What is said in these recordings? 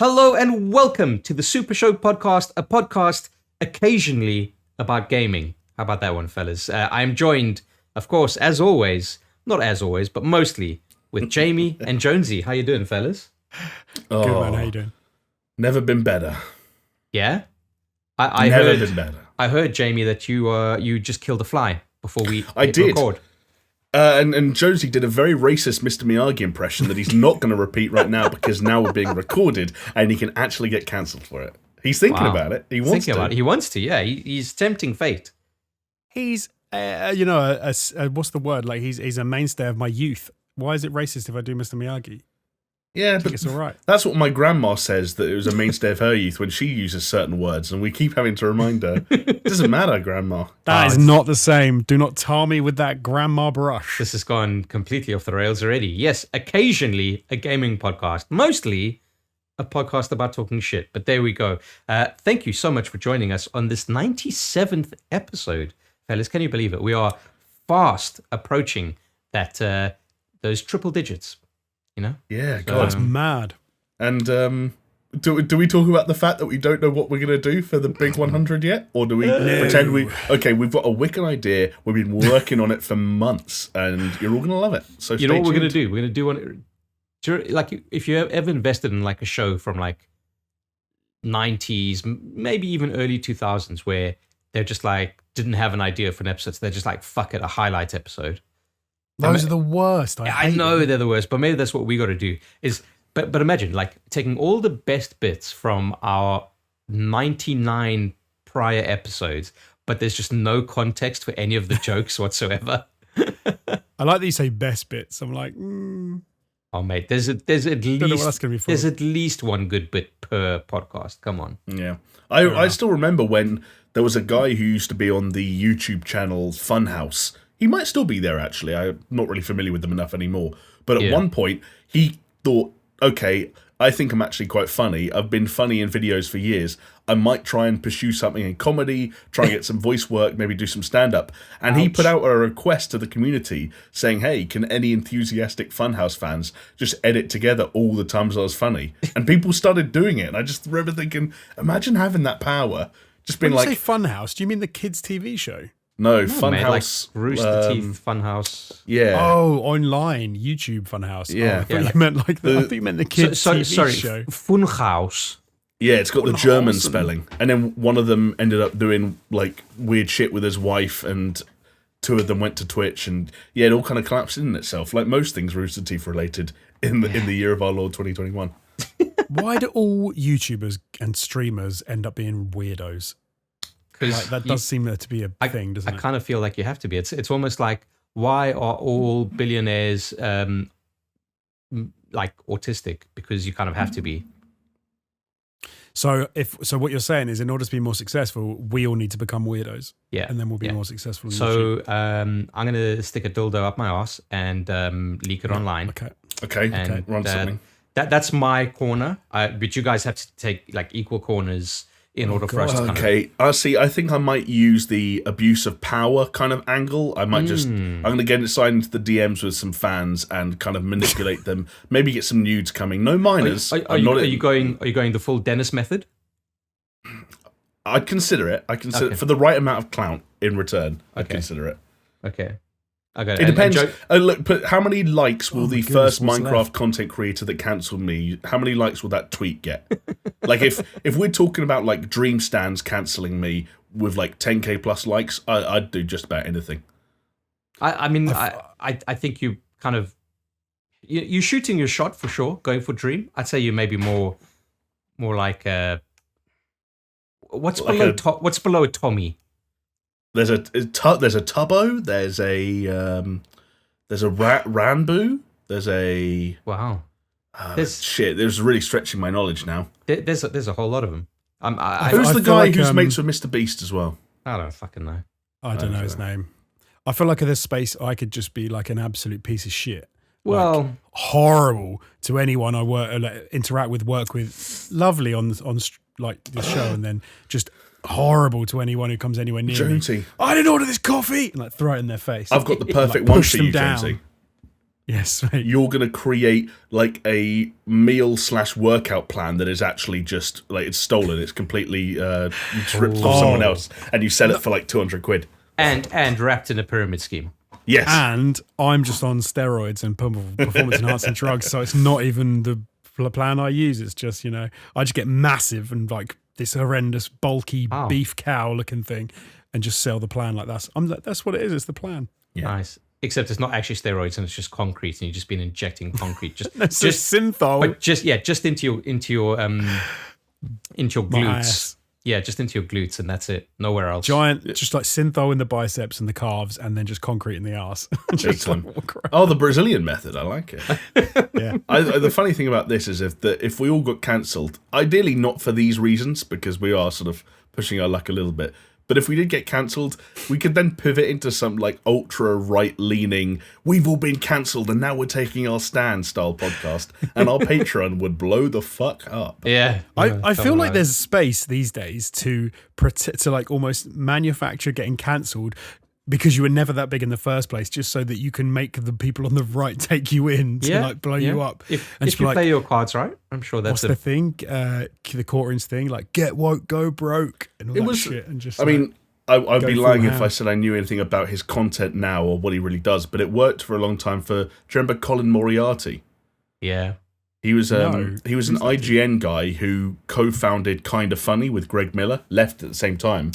Hello and welcome to the SuperShow podcast, a podcast occasionally about gaming. How about that one, fellas? I'm joined, of course, as always, not as always, but mostly with Jamie and Jonesy. How you doing, fellas? Good, man. How you doing? Never been better. Yeah? I never been better. I heard, Jamie, that you just killed a fly before we did. record. And Jonesy did a very racist Mr. Miyagi impression that he's not going to repeat right now because now we're being recorded and he can actually get cancelled for it. He's thinking about it. He wants to. He wants to, yeah. He's tempting fate. He's, what's the word? Like he's a mainstay of my youth. Why is it racist if I do Mr. Miyagi? Yeah, but it's all right. That's what my grandma says, that it was a mainstay of her youth when she uses certain words, and we keep having to remind her. It doesn't matter, Grandma. That is not the same. Do not tar me with that grandma brush. This has gone completely off the rails already. Yes, occasionally a gaming podcast, mostly a podcast about talking shit. But there we go. Thank you so much for joining us on this 97th episode. Fellas, can you believe it? We are fast approaching that those triple digits. You know? Yeah, God, that's mad. And do we talk about the fact that we don't know what we're going to do for the big 100 yet? Or do we pretend we've got a wicked idea, we've been working on it for months, and you're all going to love it. So you know what we're going to do? We're going to do one, like if you ever invested in like a show from like 90s, maybe even early 2000s, where they're just like, didn't have an idea for an episode, so they're just like, fuck it, a highlight episode. Those are the worst. I know they're the worst, but maybe that's what we got to do. But imagine like taking all the best bits from our 99 prior episodes, but there's just no context for any of the jokes whatsoever. I like that you say best bits. I'm like, oh mate, there's at least one good bit per podcast. Come on. Yeah, I still remember when there was a guy who used to be on the YouTube channel Funhouse. He might still be there, actually. I'm not really familiar with them enough anymore. But at one point, he thought, okay, I think I'm actually quite funny. I've been funny in videos for years. I might try and pursue something in comedy, try and get some voice work, maybe do some stand-up. And he put out a request to the community saying, hey, can any enthusiastic Funhouse fans just edit together all the times I was funny? And people started doing it. And I just remember thinking, imagine having that power. Just being when you say Funhouse, do you mean the kids' TV show? No, Funhouse. Like Rooster Teeth Funhouse. Yeah. Oh, online, YouTube Funhouse. Yeah. I thought you meant like I thought you meant the kids' TV show. Funhouse. Yeah, it's got the German spelling. And then one of them ended up doing like weird shit with his wife, and two of them went to Twitch, and yeah, it all kind of collapsed in itself, like most things Rooster Teeth related in the year of our Lord 2021. Why do all YouTubers and streamers end up being weirdos? Like, that does seem to be a thing, doesn't it? I kind of feel like you have to be. It's almost like, why are all billionaires like autistic? Because you kind of have to be. So what you're saying is, in order to be more successful, we all need to become weirdos. Yeah. And then we'll be more successful. So I'm going to stick a dildo up my ass and leak it online. Okay. Run something. That's my corner. But you guys have to take like equal corners in order for us to kind of... I think I might use the abuse of power kind of angle. I might I'm going to get inside into the DMs with some fans and kind of manipulate them. Maybe get some nudes coming. No minors. Are you going the full Dennis method? I'd consider it. It for the right amount of clout in return. I'd consider it. Okay. It depends. But how many likes will the first Minecraft content creator that cancelled me? How many likes will that tweet get? Like if we're talking about like Dream Stands cancelling me with like 10k plus likes, I'd do just about anything. I think you kind of you're shooting your shot for sure, going for Dream. I'd say you maybe more like what's below a Tommy. There's a Tubbo. There's a Ranboo. There's a wow. There's really stretching my knowledge now. There's a whole lot of them. Who's the guy who's mates with Mr. Beast as well? I don't fucking know. I don't know his name. I feel like in this space I could just be like an absolute piece of shit. Well, like, horrible to anyone I interact with, work with. Lovely on like the show, and then just horrible to anyone who comes anywhere near me. I didn't order this coffee, and like throw it in their face. I've got the perfect one for you, Jonesy. Yes, mate. you're going to create like a meal/workout plan that is actually just like it's stolen. It's completely you just ripped off someone else, and you sell it for like 200 quid. And wrapped in a pyramid scheme. Yes. And I'm just on steroids and performance enhancing drugs, so it's not even the plan I use. It's just, I just get massive and like this horrendous bulky beef cow looking thing, and just sell the plan like that. That's what it is. It's the plan. Yeah. Nice. Except it's not actually steroids and it's just concrete, and you've just been injecting concrete. Just synthol. But just into your glutes. Yeah, just into your glutes, and that's it. Nowhere else. Giant, just like synthol in the biceps and the calves, and then just concrete in the arse. The Brazilian method. I like it. Yeah. The funny thing about this is if we all got cancelled, ideally not for these reasons, because we are sort of pushing our luck a little bit, but if we did get cancelled, we could then pivot into some like ultra right-leaning, we've all been cancelled and now we're taking our stand style podcast, and our Patreon would blow the fuck up. Yeah. I feel like there's space these days to like almost manufacture getting cancelled because you were never that big in the first place, just so that you can make the people on the right take you in to like blow you up. If you play your cards right, I'm sure that's the thing, the Corcoran's thing, like get woke, go broke, and all that shit. And just, I'd be lying if I said I knew anything about his content now or what he really does, but it worked for a long time do you remember Colin Moriarty? Yeah. He was an IGN guy who co-founded Kinda Funny with Greg Miller, left at the same time.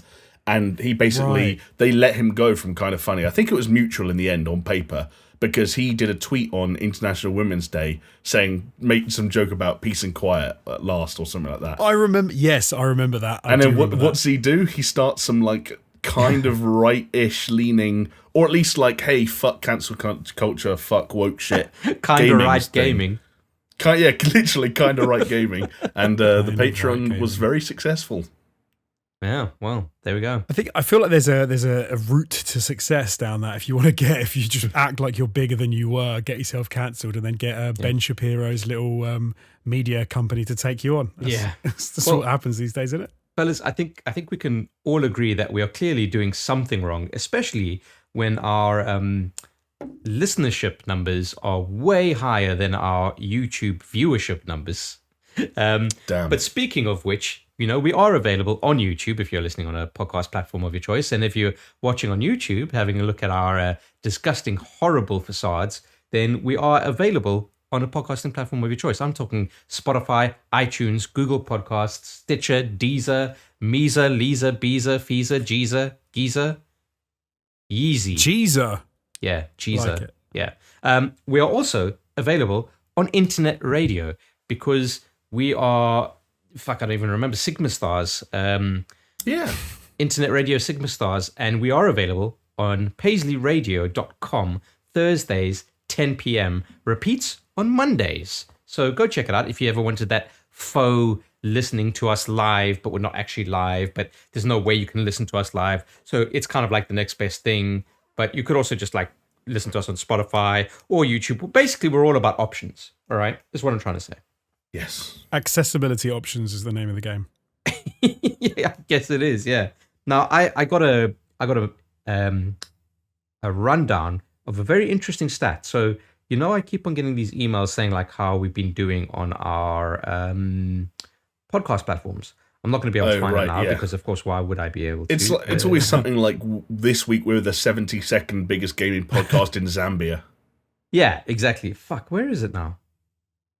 And he basically, they let him go from Kinda Funny. I think it was mutual in the end on paper, because he did a tweet on International Women's Day saying, make some joke about peace and quiet at last or something like that. I remember that. And then what's he do? He starts some like kind of right-ish leaning, or at least like, hey, fuck cancel culture, fuck woke shit. Kind of right gaming. Literally kind of right gaming. And the Patreon was very successful. Yeah, well, there we go. I feel like there's a route to success down that. If you just act like you're bigger than you were, get yourself cancelled, and then get Ben Shapiro's little media company to take you on. That's what happens these days, isn't it? Fellas, I think we can all agree that we are clearly doing something wrong, especially when our listenership numbers are way higher than our YouTube viewership numbers. Damn. But speaking of which, we are available on YouTube if you're listening on a podcast platform of your choice. And if you're watching on YouTube, having a look at our disgusting, horrible facades, then we are available on a podcasting platform of your choice. I'm talking Spotify, iTunes, Google Podcasts, Stitcher, Deezer, Meezer, Leezer, Beezer, Feezer, Jeezer, Geezer, Yeezy. Jeezer. Yeah, Jeezer. Like it. Yeah. We are also available on internet radio because we are... I don't even remember. Sigma Stars. Internet radio Sigma Stars. And we are available on paisleyradio.com Thursdays, 10 p.m. Repeats on Mondays. So go check it out if you ever wanted that faux listening to us live, but we're not actually live, but there's no way you can listen to us live. So it's kind of like the next best thing. But you could also just like listen to us on Spotify or YouTube. Basically, we're all about options. All right? That's what I'm trying to say. Yes. Accessibility options is the name of the game. Yeah, I guess it is. Yeah. Now I got a rundown of a very interesting stat. So I keep on getting these emails saying like how we've been doing on our podcast platforms. I'm not going to be able to find it now because, of course, why would I be able to? It's always something like this week we're the 72nd biggest gaming podcast in Zambia. Yeah, exactly. Fuck, where is it now?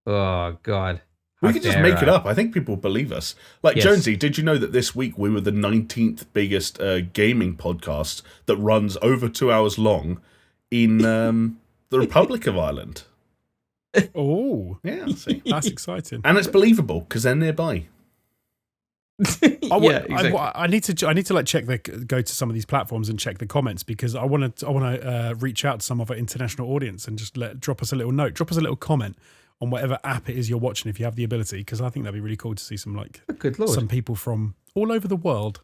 Oh God. We could just make it up. I think people believe us. Like, yes. Jonesy, did you know that this week we were the 19th biggest gaming podcast that runs over 2 hours long in the Republic of Ireland? Oh. Yeah, see. That's exciting. And it's believable because they're nearby. I need to like go to some of these platforms and check the comments because I want to reach out to some of our international audience and just drop us a little note, drop us a little comment on whatever app it is you're watching if you have the ability, because I think that'd be really cool to see some good Lord. Some people from all over the world.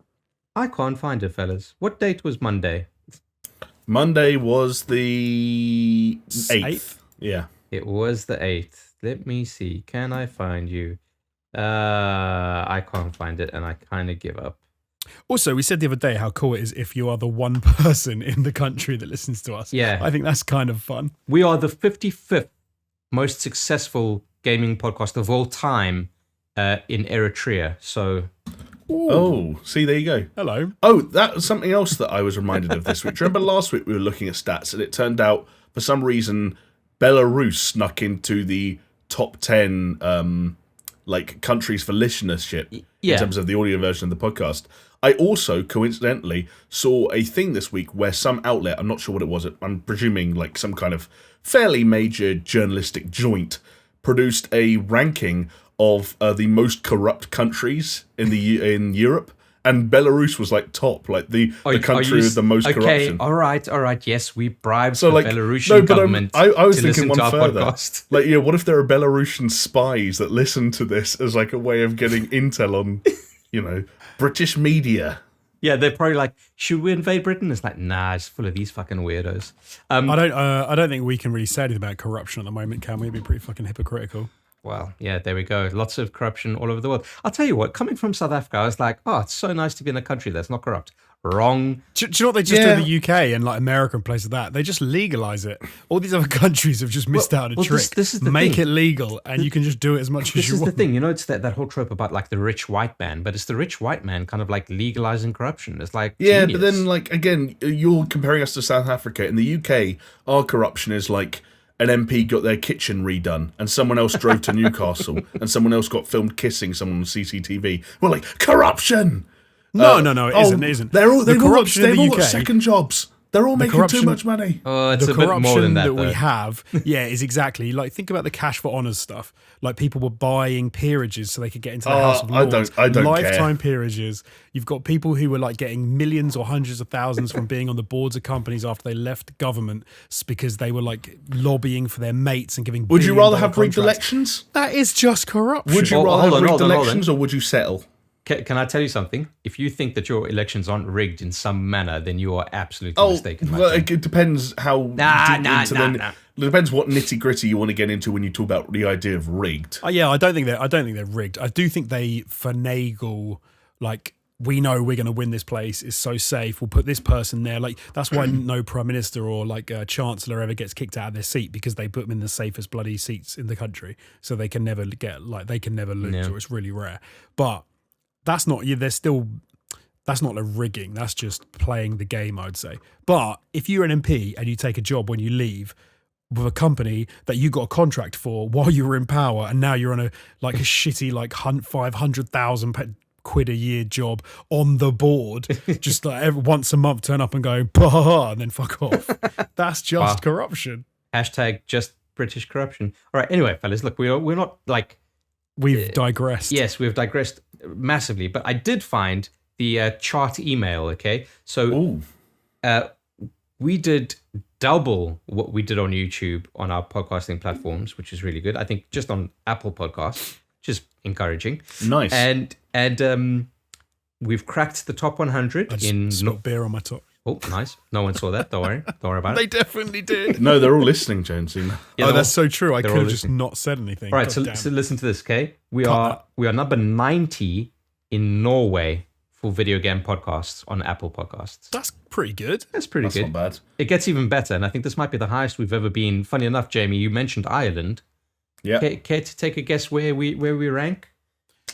I can't find it, fellas. What date was Monday? Monday was the 8th. Yeah. It was the 8th. Let me see. Can I find you? I can't find it and I kind of give up. Also, we said the other day how cool it is if you are the one person in the country that listens to us. Yeah. I think that's kind of fun. We are the 55th most successful gaming podcast of all time in Eritrea. So... Ooh. Oh, see, there you go. Hello. Oh, that was something else that I was reminded of this week. Remember last week we were looking at stats, and it turned out, for some reason, Belarus snuck into the top 10 countries for listenership in terms of the audio version of the podcast. I also, coincidentally, saw a thing this week where some outlet, I'm not sure what it was, I'm presuming like some kind of fairly major journalistic joint, produced a ranking of the most corrupt countries in Europe, and Belarus was like top, like the country with the most corruption. All right. Yes, we bribed the Belarusian government. I was to thinking one to further. Podcast. Like, yeah, what if there are Belarusian spies that listen to this as like a way of getting intel on, British media? Yeah, they're probably like, should we invade Britain? It's like, nah, it's full of these fucking weirdos. I don't think we can really say anything about corruption at the moment, can we? It'd be pretty fucking hypocritical. Well, yeah, there we go. Lots of corruption all over the world. I'll tell you what, coming from South Africa, I was like, oh, it's so nice to be in a country that's not corrupt. Wrong. Do you know what they just do in the UK and like America and places like that? They just legalize it. All these other countries have just missed out on a trick. This is the Make thing. it legal and you can just do it as much as you want. This is the thing. It's that whole trope about like the rich white man, but it's the rich white man kind of like legalizing corruption. It's like genius. But then like, again, you're comparing us to South Africa. In the UK, our corruption is like, an MP got their kitchen redone, and someone else drove to Newcastle, and someone else got filmed kissing someone on CCTV. We're like, corruption! No, it isn't. They've all got second jobs. They're all making too much money. Oh, it's the a bit more corruption than that, we have, is exactly like, think about the cash for honours stuff. Like, people were buying peerages so they could get into the House of Lords. I don't Lifetime care. peerages. You've got people who were like getting millions or hundreds of thousands from being on the boards of companies after they left government because they were like lobbying for their mates and giving. Would you rather have contracts. rigged elections? That is just corruption. Would you rather have rigged elections, or would you settle? Can I tell you something? If you think that your elections aren't rigged in some manner, then you are absolutely mistaken. Well, it depends how It depends what nitty gritty you want to get into when you talk about the idea of rigged. I don't think they're rigged. I do think they finagle, like, we know we're going to win this place, it's so safe, we'll put this person there. Like, that's why no prime minister or like a chancellor ever gets kicked out of their seat, because they put them in the safest bloody seats in the country, so they can never lose, or it's really rare. But that's not a rigging. That's just playing the game, I'd say. But if you're an MP and you take a job when you leave with a company that you got a contract for while you were in power, and now you're on a shitty £500,000 quid a year job on the board, just like once a month turn up and go bah, and then fuck off. That's just corruption. Hashtag just British corruption. All right. Anyway, fellas, look, we're not like. We've digressed. Yes, we've digressed massively, but I did find the chart email, okay? So we did double what we did on YouTube on our podcasting platforms, which is really good. I think just on Apple Podcasts, which is encouraging. Nice. And we've cracked the top 100 I just spilled beer on my top. Oh, nice. No one saw that. Don't worry about it. They definitely did. No, they're all listening, Jonesy. That's so true. I could have just not said anything. All right, so listen to this, okay? We are number 90 in Norway for video game podcasts on Apple Podcasts. That's pretty good. That's pretty good. Not bad. It gets even better, and I think this might be the highest we've ever been. Funny enough, Jamie, you mentioned Ireland. Yeah. Care to take a guess where we rank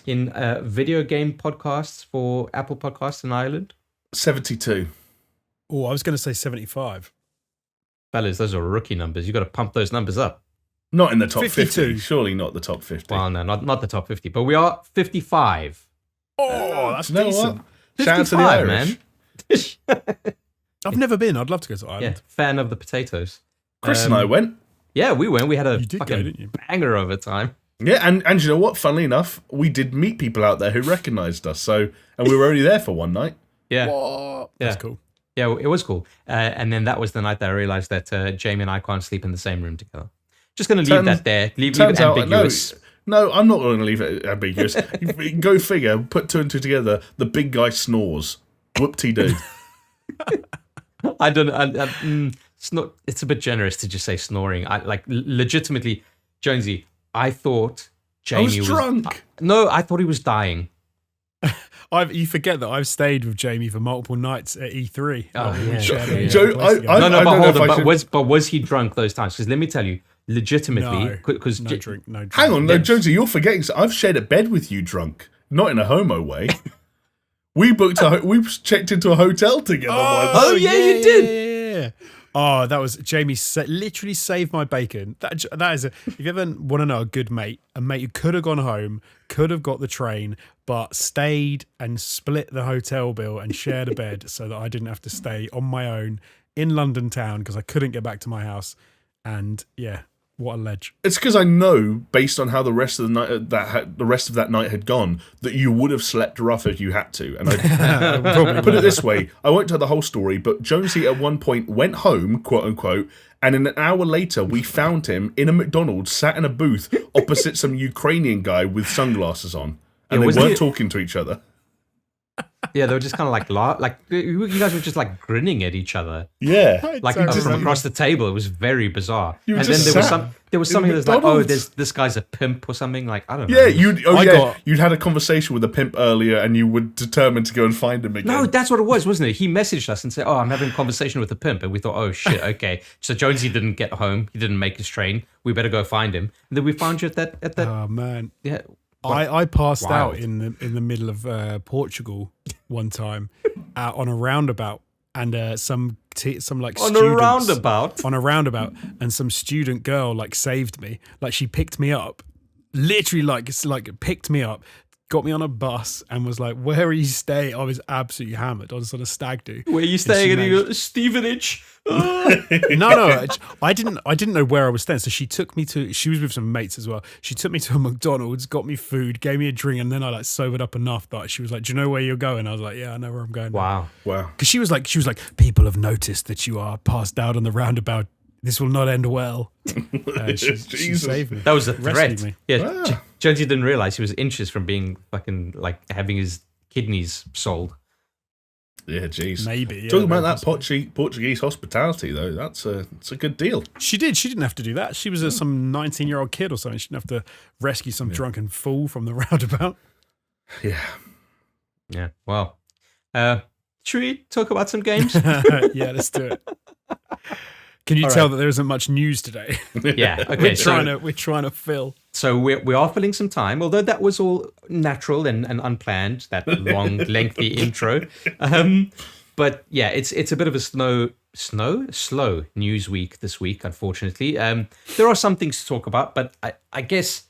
in video game podcasts for Apple Podcasts in Ireland? 72. Oh, I was going to say 75. Fellas, those are rookie numbers. You got to pump those numbers up. Not in the top 52. 50. Surely not the top 50. Well, no, not the top 50, but we are 55. Oh, that's you know decent. What? Shout out to the Irish. Man. I've never been. I'd love to go to Ireland. Yeah, fan of the potatoes. Chris and I went. Yeah, we went. We had a didn't fucking you? banger of a time. Yeah, and you know what? Funnily enough, we did meet people out there who recognised us. And we were only there for one night. Yeah. What? Yeah. That's cool. Yeah, it was cool. And then that was the night that I realised that Jamie and I can't sleep in the same room together. Just going to leave that there. Leave it ambiguous. No, I'm not going to leave it ambiguous. Go figure. Put two and two together. The big guy snores. Whoop-de-doo. I don't. It's a bit generous to just say snoring. I legitimately, Jonesy. I thought Jamie was drunk. No, I thought he was dying. You forget that I've stayed with Jamie for multiple nights at E3. Oh, We yeah. shared a Joe, place together. I But don't know hold if I on. should- But was he drunk those times? Because let me tell you, legitimately, no because drink. Hang on, no, Jonesy, you're forgetting. I've shared a bed with you drunk, not in a homo way. We checked into a hotel together once. Oh, yeah, you did. Yeah. Oh, that was Jamie. Literally saved my bacon. That is. If you ever want to know a good mate, a mate who could have gone home, could have got the train, but stayed and split the hotel bill and shared a bed so that I didn't have to stay on my own in London town because I couldn't get back to my house. And yeah, what a ledge. It's because I know, based on how the rest of the night the rest of that night had gone, that you would have slept rough if you had to. And I Probably put it this way: I won't tell the whole story, but Jonesy at one point went home, quote unquote, and an hour later we found him in a McDonald's, sat in a booth opposite some Ukrainian guy with sunglasses on, and they weren't talking to each other. Yeah, they were just kind of like you guys were just like grinning at each other. Yeah, Like from across the table. It was very bizarre. You And just then sat there was something in that was like, oh, McDonald's. this guy's a pimp or something. Like, I don't know. Yeah, you'd had a conversation with a pimp earlier, and you were determined to go and find him again. No, that's what it was, wasn't it? He messaged us and said, oh, I'm having a conversation with a pimp. And we thought, oh, shit, okay. So Jonesy didn't get home. He didn't make his train. We better go find him. And then we found you at that. Oh man. Yeah. I passed Wild. out in the middle of Portugal one time on a roundabout, and some like On students, a roundabout? on a roundabout, and some student girl like saved me. Like she picked me up, literally like picked me up, got me on a bus, and was like, "Where are you staying?" I was absolutely hammered. I was on a stag do. Where are you staying? And you go, Stevenage. No, I didn't know where I was staying. So she took me to. She was with some mates as well. She took me to a McDonald's, got me food, gave me a drink, and then I like sobered up enough that she was like, "Do you know where you're going?" I was like, "Yeah, I know where I'm going." Wow. Because she was like, "People have noticed that you are passed out on the roundabout. This will not end well." She saved me. That was a Rescued threat. me. Yeah. Jonesy didn't realize he was inches from being fucking like having his kidneys sold. Yeah, jeez. Maybe. Yeah, Talking about very that possibly. Portuguese hospitality, though, it's a good deal. She didn't have to do that. She was some 19-year-old kid or something. She didn't have to rescue some drunken fool from the roundabout. Yeah. Yeah. Well, should we talk about some games? Yeah, let's do it. Can you tell that there isn't much news today? Yeah. Okay. We're trying to fill. So we are filling some time, although that was all natural and unplanned, that long, lengthy intro. But yeah, it's a bit of a slow news week this week, unfortunately. There are some things to talk about, but I guess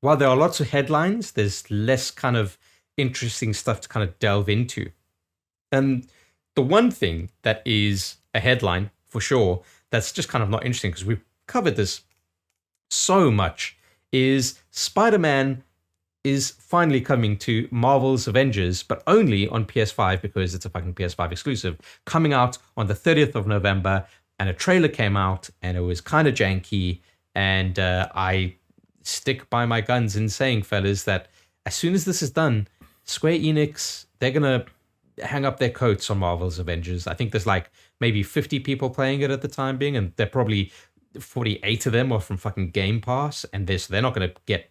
while there are lots of headlines, there's less kind of interesting stuff to kind of delve into. And the one thing that is a headline for sure that's just kind of not interesting because we've covered this so much is Spiderman is finally coming to Marvel's Avengers, but only on PS5 because it's a fucking PS5 exclusive, coming out on the 30th of November, and a trailer came out and it was kind of janky, and I stick by my guns in saying, fellas, that as soon as this is done, Square Enix, they're going to hang up their coats on Marvel's Avengers. I think there's like maybe 50 people playing it at the time being, and they're probably 48 of them are from fucking Game Pass, and they're not going to get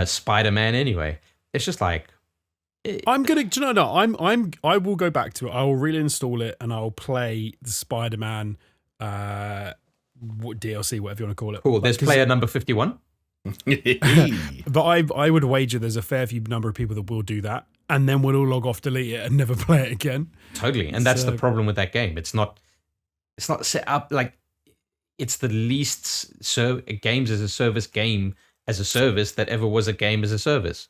Spider-Man anyway. It's just like I'm gonna. Do you know? I will go back to it. I will reinstall it and I'll play the Spider-Man DLC, whatever you want to call it. cool. There's player number 51. But I would wager there's a fair few number of people that will do that, and then we'll all log off, delete it, and never play it again. Totally, and that's the problem with that game. It's not set up like it's the least games as a service game as a service that ever was a game as a service.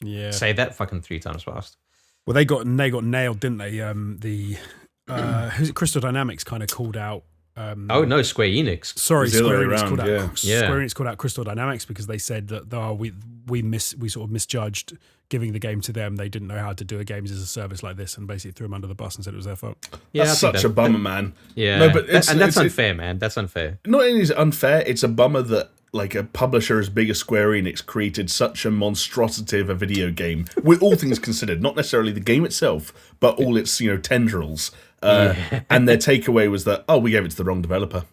Yeah, say that fucking 3 times fast. Well, they got nailed, didn't they? Who's it? Crystal Dynamics kind of called out. Oh no, Square Enix. Sorry, Square Enix called out. Yeah. Square Enix called out Crystal Dynamics because they said that we sort of misjudged giving the game to them. They didn't know how to do a games as a service like this, and basically threw them under the bus and said it was their fault. Yeah, that's such a bummer, man. Yeah, no, but that's unfair, man. That's unfair. Not only is it unfair, it's a bummer that like a publisher as big as Square Enix created such a monstrosity of a video game, with all things considered, not necessarily the game itself, but all its tendrils. And their takeaway was that, we gave it to the wrong developer.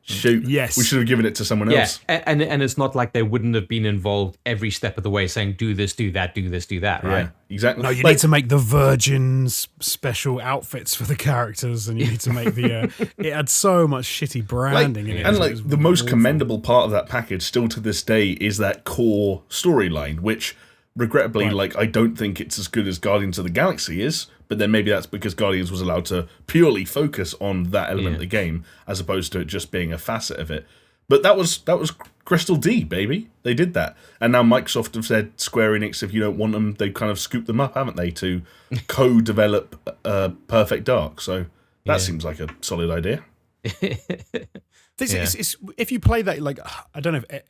Shoot. Yes. We should have given it to someone else. And it's not like they wouldn't have been involved every step of the way saying, do this, do that, do this, do that, right? Yeah, exactly. No, you need to make the Virgins special outfits for the characters, and you need to make the... it had so much shitty branding in it. And It was the most awful. commendable part of that package, still to this day, is that core storyline, which, regrettably, I don't think it's as good as Guardians of the Galaxy is, but then maybe that's because Guardians was allowed to purely focus on that element of the game, as opposed to it just being a facet of it. But that was Crystal D, baby. They did that. And now Microsoft have said, Square Enix, if you don't want them, they've kind of scooped them up, haven't they, to co-develop Perfect Dark. So that seems like a solid idea. It's, if you play that, I don't know if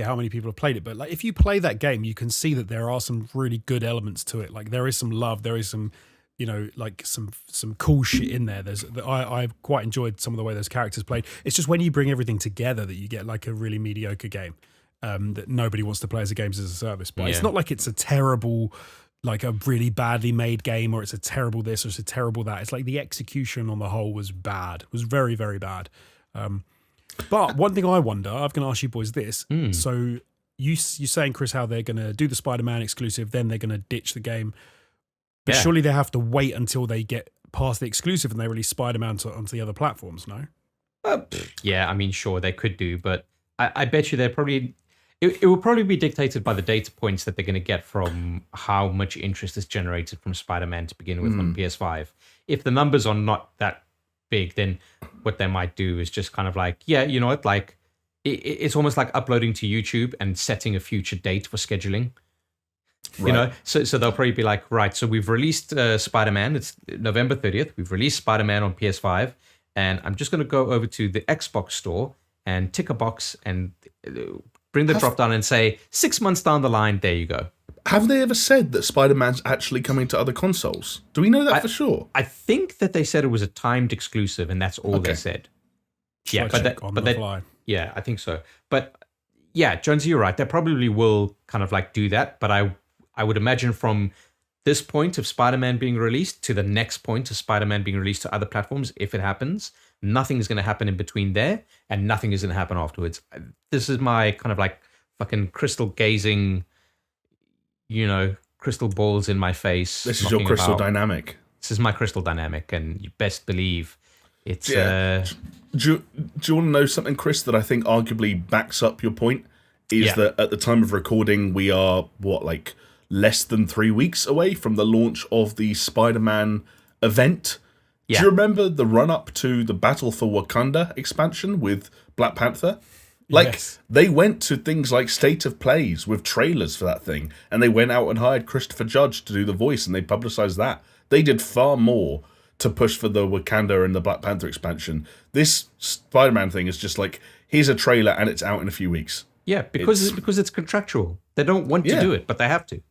how many people have played it, but if you play that game, you can see that there are some really good elements to it. There is some love, there is some, some cool shit in there. I quite enjoyed some of the way those characters played. It's just when you bring everything together that you get a really mediocre game that nobody wants to play as a games as a service. But it's not like it's a terrible, a really badly made game, or it's a terrible this or it's a terrible that. It's the execution on the whole was bad. It was very, very bad. But one thing I wonder, I'm going to ask you boys this. So you're saying, Chris, how they're going to do the Spider-Man exclusive, then they're going to ditch the game. But surely they have to wait until they get past the exclusive and they release Spider-Man onto the other platforms, no? Yeah, I mean, sure, they could do, but I bet you they're probably... It will probably be dictated by the data points that they're going to get from how much interest is generated from Spider-Man to begin with on PS5. If the numbers are not that big, then what they might do is just kind of you know what, it's almost like uploading to YouTube and setting a future date for scheduling. Right. You know, so they'll probably be right, so we've released Spider-Man, it's November 30th, we've released Spider-Man on PS5, and I'm just going to go over to the Xbox store and tick a box and bring the drop down and say 6 months down the line, there you go. Have they ever said that Spider-Man's actually coming to other consoles? Do we know that for sure? I think that they said it was a timed exclusive, and that's all they said. Yeah, yeah, I think so. But yeah, Jonesy, you're right. They probably will kind of do that. But I would imagine from this point of Spider-Man being released to the next point of Spider-Man being released to other platforms, if it happens, nothing is going to happen in between there, and nothing is going to happen afterwards. This is my kind of fucking crystal gazing, crystal balls in my face. This is your crystal dynamic. This is my crystal dynamic, and you best believe it's... Yeah. Do you want to know something, Chris, that I think arguably backs up your point? Is that at the time of recording, we are, less than 3 weeks away from the launch of the Spider-Man event. Yeah. Do you remember the run-up to the Battle for Wakanda expansion with Black Panther? They went to things like State of Plays with trailers for that thing, and they went out and hired Christopher Judge to do the voice, and they publicized that. They did far more to push for the Wakanda and the Black Panther expansion. This Spider-Man thing is just here's a trailer and it's out in a few weeks. Yeah, because it's contractual. They don't want to do it, but they have to.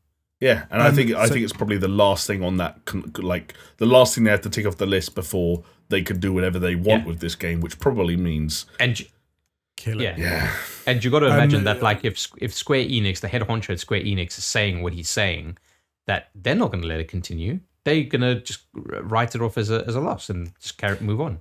Yeah, and I think it's probably the last thing on that, the last thing they have to tick off the list before they could do whatever they want with this game, which probably means kill it. Yeah. And you got to imagine that, if Square Enix, the head honcho at Square Enix, is saying what he's saying, that they're not going to let it continue. They're going to just write it off as a loss and just move on.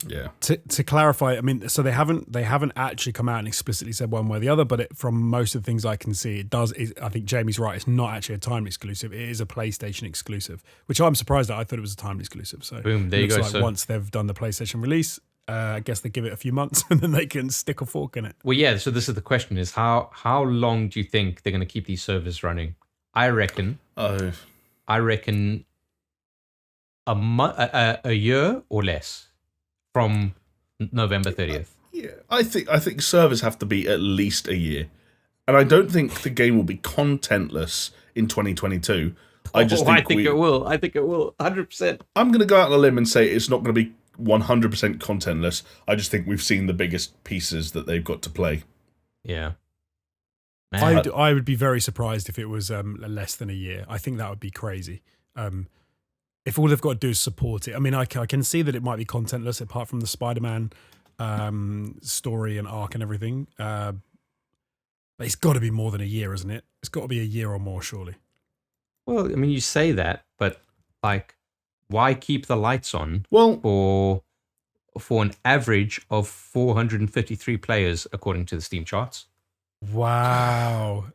Yeah. To clarify, I mean, so they haven't actually come out and explicitly said one way or the other, but from most of the things I can see, it does. I think Jamie's right. It's not actually a timed exclusive. It is a PlayStation exclusive, which I'm surprised at. I thought it was a timed exclusive. So boom, there you go. So once they've done the PlayStation release, I guess they give it a few months and then they can stick a fork in it. Well, yeah. So this is the question: is how long do you think they're going to keep these servers running? I reckon a year or less. From November 30th. Yeah, I think servers have to be at least a year. And I don't think the game will be contentless in 2022. I think it will. I think it will. 100%. I'm going to go out on a limb and say it's not going to be 100% contentless. I just think we've seen the biggest pieces that they've got to play. Yeah. I would be very surprised if it was less than a year. I think that would be crazy. If all they've got to do is support it. I mean, I can see that it might be contentless apart from the Spider-Man story and arc and everything. But it's got to be more than a year, isn't it? It's got to be a year or more, surely. Well, I mean, you say that, but why keep the lights on? Well, for for an average of 453 players, according to the Steam charts. Wow.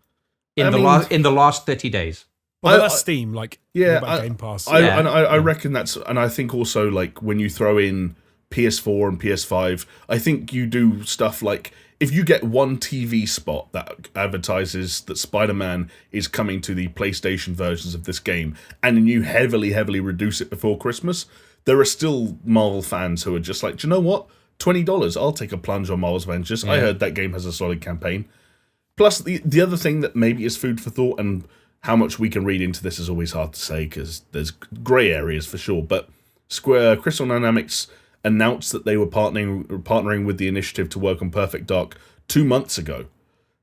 In the last 30 days. Well, that's Steam, like, yeah, about Game Pass. I reckon that's, and I think also, like, when you throw in PS4 and PS5, I think you do stuff like, if you get one TV spot that advertises that Spider-Man is coming to the PlayStation versions of this game, and then you heavily reduce it before Christmas, there are still Marvel fans who are just like, do you know what? $20, I'll take a plunge on Marvel's Avengers. Yeah. I heard that game has a solid campaign. Plus, the other thing that maybe is food for thought, and how much we can read into this is always hard to say because there's grey areas for sure, but Crystal Dynamics announced that they were partnering with the initiative to work on Perfect Dark 2 months ago.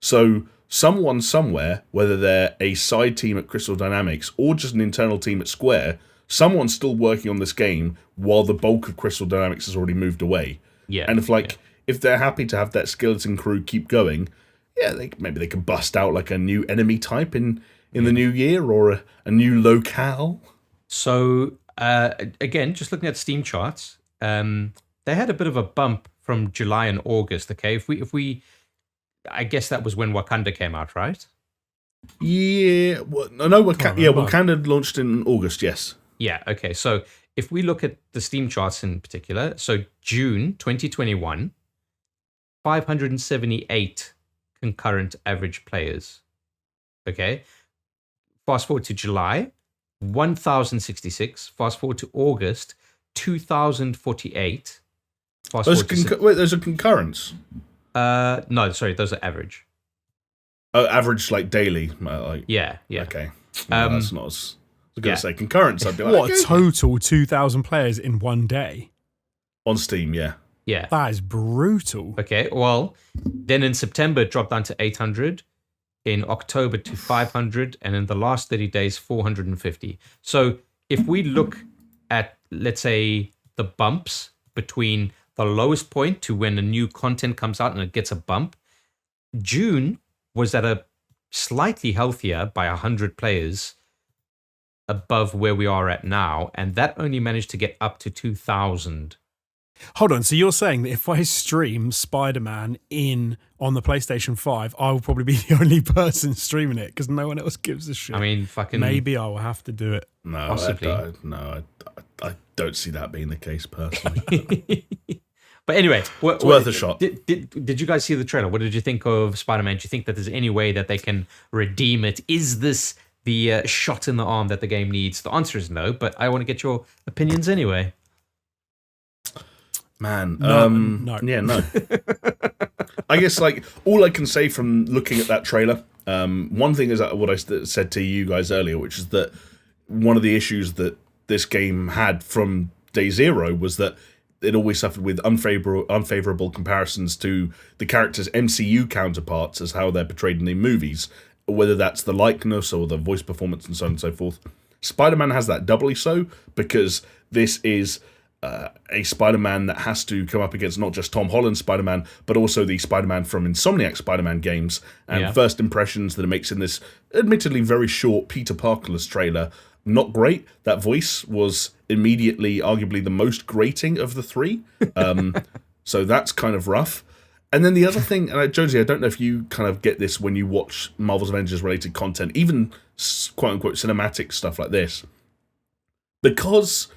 So someone somewhere, whether they're a side team at Crystal Dynamics or just an internal team at Square, someone's still working on this game while the bulk of Crystal Dynamics has already moved away. Yeah. And if they're happy to have that skeleton crew keep going, yeah, maybe they can bust out like a new enemy type in the new year, or a new locale. So again, just looking at Steam charts, they had a bit of a bump from July and August. Okay, if we, I guess that was when Wakanda came out, right? Yeah, Wakanda launched in August. Yes. Yeah. Okay. So if we look at the Steam charts in particular, so June 2021, 578 concurrent average players. Okay. Fast forward to July, 1,066. Fast forward to August, 2,048. Those are concurrents? No, sorry, those are average. Oh, average, like daily? Yeah. Okay. No, that's not as... I was going to say concurrents. I'd be like, what, total 2,000 players in one day? On Steam, yeah. Yeah. That is brutal. Okay, well, then in September, it dropped down to 800. In October to 500, and in the last 30 days, 450. So if we look at, let's say, the bumps between the lowest point to when the new content comes out and it gets a bump, June was at a slightly healthier by 100 players above where we are at now, and that only managed to get up to 2,000. Hold on, so you're saying that if I stream Spider-Man on the PlayStation 5, I will probably be the only person streaming it because no one else gives a shit. I mean, fucking... Maybe I will have to do it. No, possibly. I don't see that being the case personally. But anyway... It's worth a shot. Did you guys see the trailer? What did you think of Spider-Man? Do you think that there's any way that they can redeem it? Is this the shot in the arm that the game needs? The answer is no, but I want to get your opinions anyway. Man, no. Yeah, no. I guess, like, all I can say from looking at that trailer, one thing is what I said to you guys earlier, which is that one of the issues that this game had from day zero was that it always suffered with unfavorable comparisons to the characters' MCU counterparts as how they're portrayed in the movies, whether that's the likeness or the voice performance and so on and so forth. Spider-Man has that doubly so, because this is... a Spider-Man that has to come up against not just Tom Holland's Spider-Man, but also the Spider-Man from Insomniac Spider-Man games. And first impressions that it makes in this admittedly very short Peter Parkerless trailer, not great. That voice was immediately arguably the most grating of the three. So that's kind of rough. And then the other thing, and Jonesy, I don't know if you kind of get this when you watch Marvel's Avengers related content, even quote-unquote cinematic stuff like this. Because...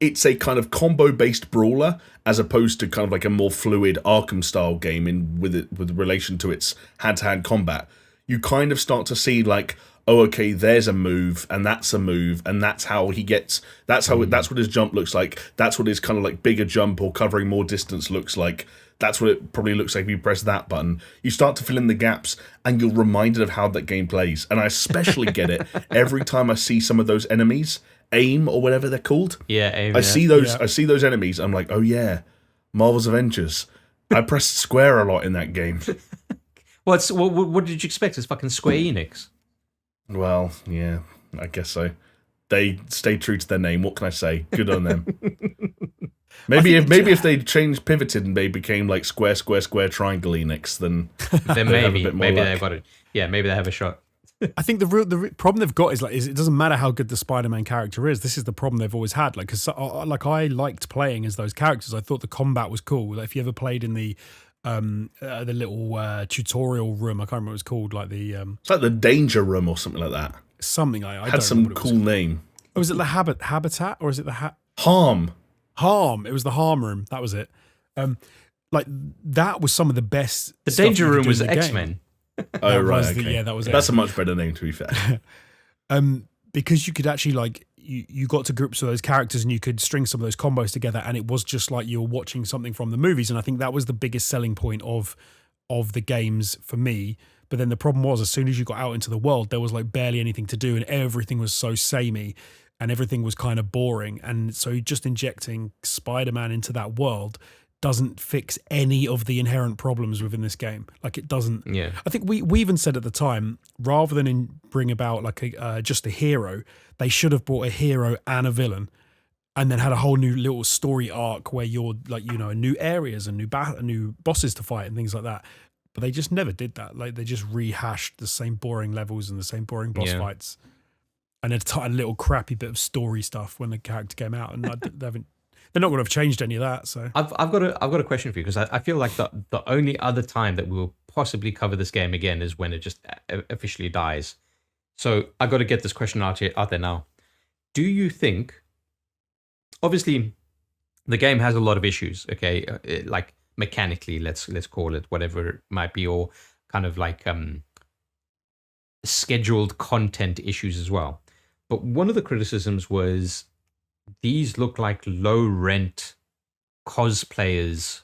it's a kind of combo-based brawler, as opposed to kind of like a more fluid Arkham-style game with relation to its hand-to-hand combat. You kind of start to see like, oh, okay, there's a move, and that's a move, and that's how he gets. That's what his jump looks like. That's what his kind of like bigger jump or covering more distance looks like. That's what it probably looks like if you press that button. You start to fill in the gaps, and you're reminded of how that game plays. And I especially get it every time I see some of those enemies. AIM or whatever they're called. Yeah, AIM. I see those enemies. I'm like, oh yeah, Marvel's Avengers. I pressed square a lot in that game. Well, what did you expect? It's fucking Square Enix. Well, yeah, I guess so. They stayed true to their name. What can I say? Good on them. Maybe if they pivoted and they became like square triangle Enix, then maybe they've got it. Yeah, maybe they have a shot. I think the problem they've got is it doesn't matter how good the Spider-Man character is. This is the problem they've always had. Like, because I liked playing as those characters. I thought the combat was cool. Like, if you ever played in the little tutorial room, I can't remember what it was called. Like it's like the danger room or something like that. Something I had don't some know cool name. Oh, was it the habitat or is it the Harm? It was the harm room. That was it. Like that was some of the best. The danger room was X-Men. Oh right, okay. That was. That's a much better name, to be fair. Because you could actually like you got to groups of those characters and you could string some of those combos together, and it was just like you were watching something from the movies. And I think that was the biggest selling point of the games for me. But then the problem was, as soon as you got out into the world, there was like barely anything to do, and everything was so samey, and everything was kind of boring. And so just injecting Spider-Man into that world doesn't fix any of the inherent problems within this game. Like it doesn't. Yeah. I think we even said at the time, rather than bring about like just a hero, they should have brought a hero and a villain, and then had a whole new little story arc where you're like, you know, new areas and new bosses to fight and things like that. But they just never did that. Like they just rehashed the same boring levels and the same boring boss fights, and a little crappy bit of story stuff when the character came out. And they're not going to have changed any of that. So I've got a question for you, because I feel like the only other time that we'll possibly cover this game again is when it just officially dies. So I got to get this question out there now. Do you think? Obviously, the game has a lot of issues. Okay, like mechanically, let's call it whatever it might be, or kind of like scheduled content issues as well. But one of the criticisms was these look like low rent cosplayers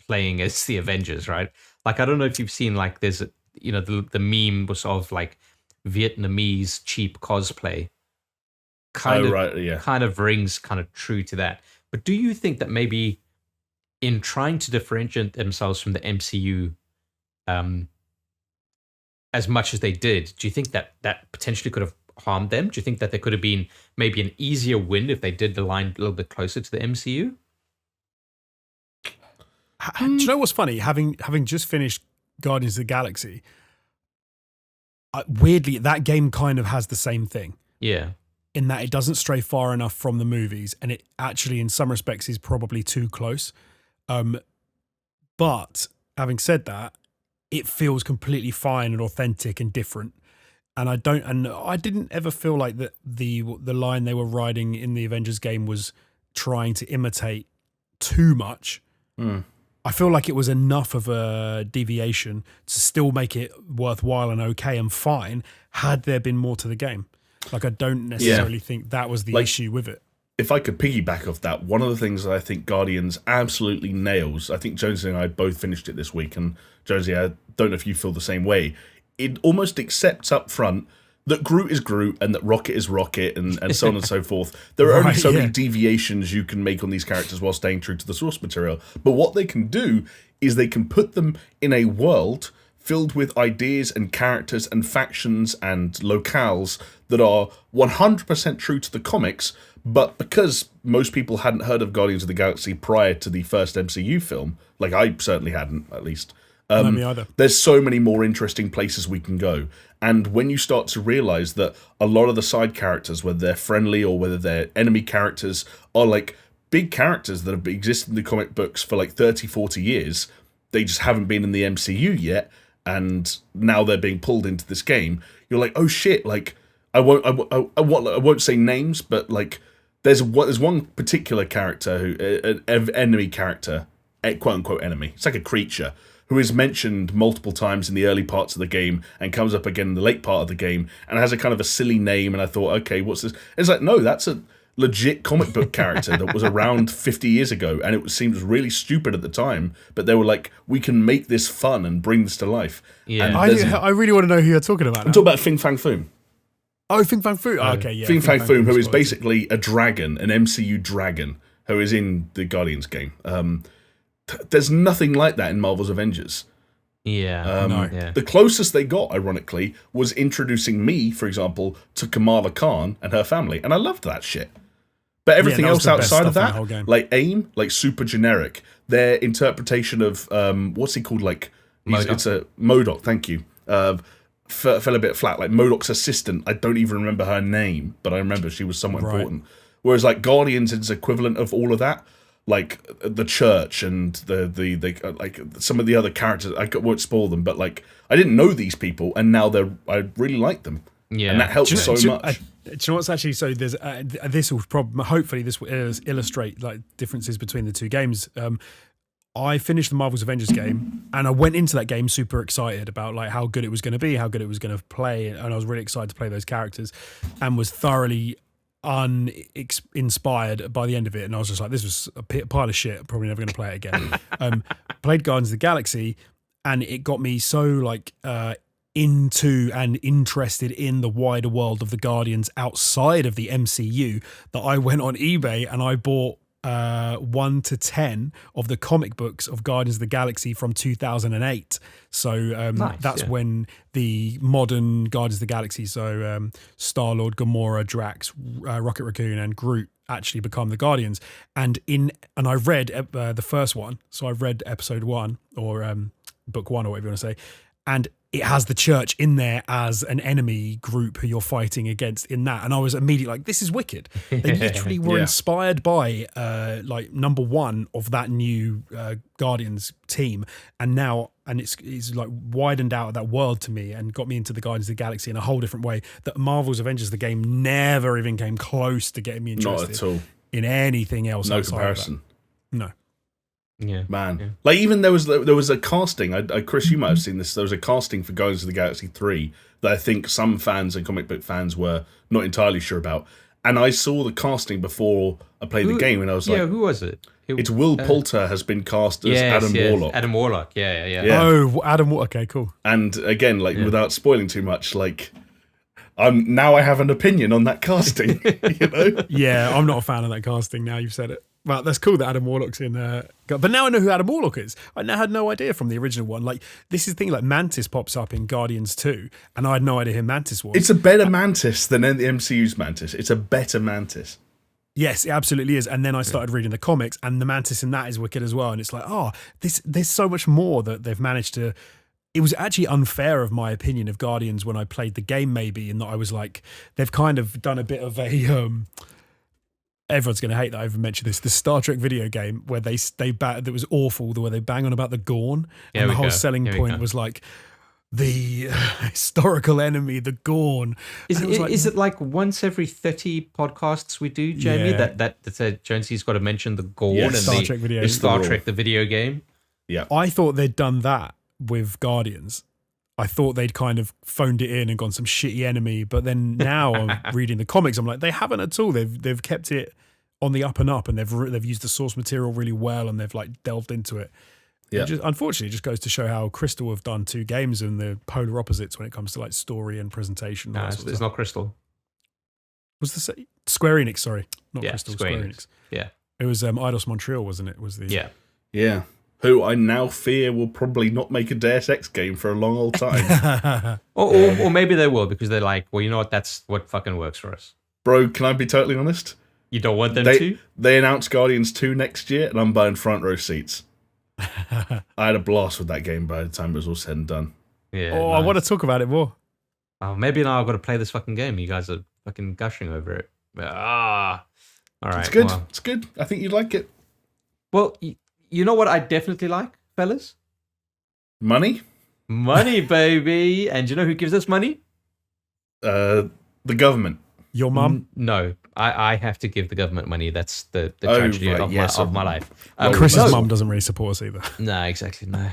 playing as the Avengers, right? Like, I don't know if you've seen, like, there's the meme was of like Vietnamese cheap cosplay. Kind of rings kind of true to that. But do you think that maybe in trying to differentiate themselves from the MCU, as much as they did, do you think that potentially could have harmed them? Do you think that there could have been maybe an easier win if they did align a little bit closer to the MCU? Do you know what's funny? Having just finished Guardians of the Galaxy, weirdly, that game kind of has the same thing. Yeah. In that it doesn't stray far enough from the movies, and it actually, in some respects, is probably too close. But having said that, it feels completely fine and authentic and different. And I didn't ever feel like that the line they were riding in the Avengers game was trying to imitate too much. I feel like it was enough of a deviation to still make it worthwhile and okay and fine had there been more to the game. Like, I don't necessarily think that was the issue with it. If I could piggyback off that, one of the things that I think Guardians absolutely nails, I think Jonesy and I both finished it this week, and Jonesy, I don't know if you feel the same way, it almost accepts up front that Groot is Groot and that Rocket is Rocket and so on and so forth. There are only so many deviations you can make on these characters while staying true to the source material. But what they can do is they can put them in a world filled with ideas and characters and factions and locales that are 100% true to the comics, but because most people hadn't heard of Guardians of the Galaxy prior to the first MCU film, like I certainly hadn't, at least, no, me either. There's so many more interesting places we can go. And when you start to realise that a lot of the side characters, whether they're friendly or whether they're enemy characters, are like big characters that have existed in the comic books for like 30, 40 years, they just haven't been in the MCU yet, and now they're being pulled into this game, you're like, oh shit, like, I won't say names, but like, there's one particular character, an enemy character, quote unquote enemy, it's like a creature, who is mentioned multiple times in the early parts of the game and comes up again in the late part of the game and has a kind of a silly name, and I thought, okay, what's this? It's like, no, that's a legit comic book character that was around 50 years ago, and it seemed really stupid at the time, but they were like, we can make this fun and bring this to life. Yeah. And I really want to know who you're talking about now. I'm talking about Fin Fang Foom. Oh, Fin Fang Foom. Oh, okay, yeah. Fin Fang Foom, who is basically a dragon, an MCU dragon, who is in the Guardians game. There's nothing like that in Marvel's Avengers. Yeah. The closest they got, ironically, was introducing me, for example, to Kamala Khan and her family, and I loved that shit. But everything else outside of that, like AIM, like super generic. Their interpretation of what's he called? Like MODOK. It's a MODOK. Thank you. fell a bit flat. Like MODOK's assistant, I don't even remember her name, but I remember she was somewhat important. Whereas like Guardians is equivalent of all of that, like the church and the like some of the other characters. I won't spoil them, but like I didn't know these people, and now I really like them. Yeah, and that helps so much. Do you know what's actually so? There's this will probably hopefully this will illustrate like differences between the two games. I finished the Marvel's Avengers game, and I went into that game super excited about like how good it was going to be, how good it was going to play, and I was really excited to play those characters, and was thoroughly uninspired by the end of it. And I was just like, this was a pile of shit. I'm probably never going to play it again. Played Guardians of the Galaxy, and it got me so like into and interested in the wider world of the Guardians outside of the MCU that I went on eBay and I bought 1 to 10 of the comic books of Guardians of the Galaxy from 2008. So that's when the modern Guardians of the Galaxy, so Star-Lord, Gamora, Drax, Rocket Raccoon and Groot actually become the Guardians. And I read the first one, so I read episode 1 or book 1 or whatever you want to say, and it has the church in there as an enemy group who you're fighting against in that. And I was immediately like, this is wicked. They literally were inspired by like number 1 of that new Guardians team. And it's like widened out that world to me and got me into the Guardians of the Galaxy in a whole different way that Marvel's Avengers, the game, never even came close to getting me interested. Not at all. In anything else. No comparison. No. Yeah, man. Yeah. Like even there was a casting. Chris, you might have seen this. There was a casting for Guardians of the Galaxy 3 that I think some fans and comic book fans were not entirely sure about. And I saw the casting before I played the game, and I was like, who was it? It's Will Poulter has been cast as Adam Warlock. Adam Warlock. Yeah. Oh, Adam Warlock. Okay, cool. And again, like without spoiling too much, like now I have an opinion on that casting. You know? Yeah, I'm not a fan of that casting. Now you've said it. Well, that's cool that Adam Warlock's in. But now I know who Adam Warlock is. I now had no idea from the original one. Like, this is the thing, like Mantis pops up in Guardians 2, and I had no idea who Mantis was. It's a better Mantis than the MCU's Mantis. It's a better Mantis. Yes, it absolutely is. And then I started reading the comics, and the Mantis in that is wicked as well. And it's like, there's so much more that they've managed to. It was actually unfair of my opinion of Guardians when I played the game, maybe, in that I was like, they've kind of done a bit of a. Everyone's going to hate that I even mentioned this. The Star Trek video game where that was awful. The way they bang on about the Gorn, and the whole selling point was like the historical enemy, the Gorn. Is it like once every 30 podcasts we do, Jamie? Yeah. That Jonesy's got to mention the Gorn and Star Trek video. Star Trek the video game. Yeah, I thought they'd done that with Guardians. I thought they'd kind of phoned it in and gone some shitty enemy, but then now I'm reading the comics, I'm like, they haven't at all. They've kept it on the up and up, and they've used the source material really well, and they've like delved into it. Yeah. Unfortunately, it just goes to show how Crystal have done 2 games and the polar opposites when it comes to like story and presentation. No, it's not Crystal. Was the Square Enix? Sorry, not Crystal. Square Enix. Yeah, it was Eidos Montreal, wasn't it? Was the yeah. Who I now fear will probably not make a Deus Ex game for a long old time. or maybe they will, because they're like, well, you know what? That's what fucking works for us. Bro, can I be totally honest? You don't want them to? They announced Guardians 2 next year, and I'm buying front row seats. I had a blast with that game by the time it was all said and done. Yeah. Oh, nice. I want to talk about it more. Oh, maybe now I've got to play this fucking game. You guys are fucking gushing over it. All right. It's good. Well. It's good. I think you'd like it. Well, you know what I definitely like, fellas? Money? Money, baby. And you know who gives us money? The government. Your mum? No. I have to give the government money. That's the tragedy of my life. Chris's mum doesn't really support us either. No, exactly. No.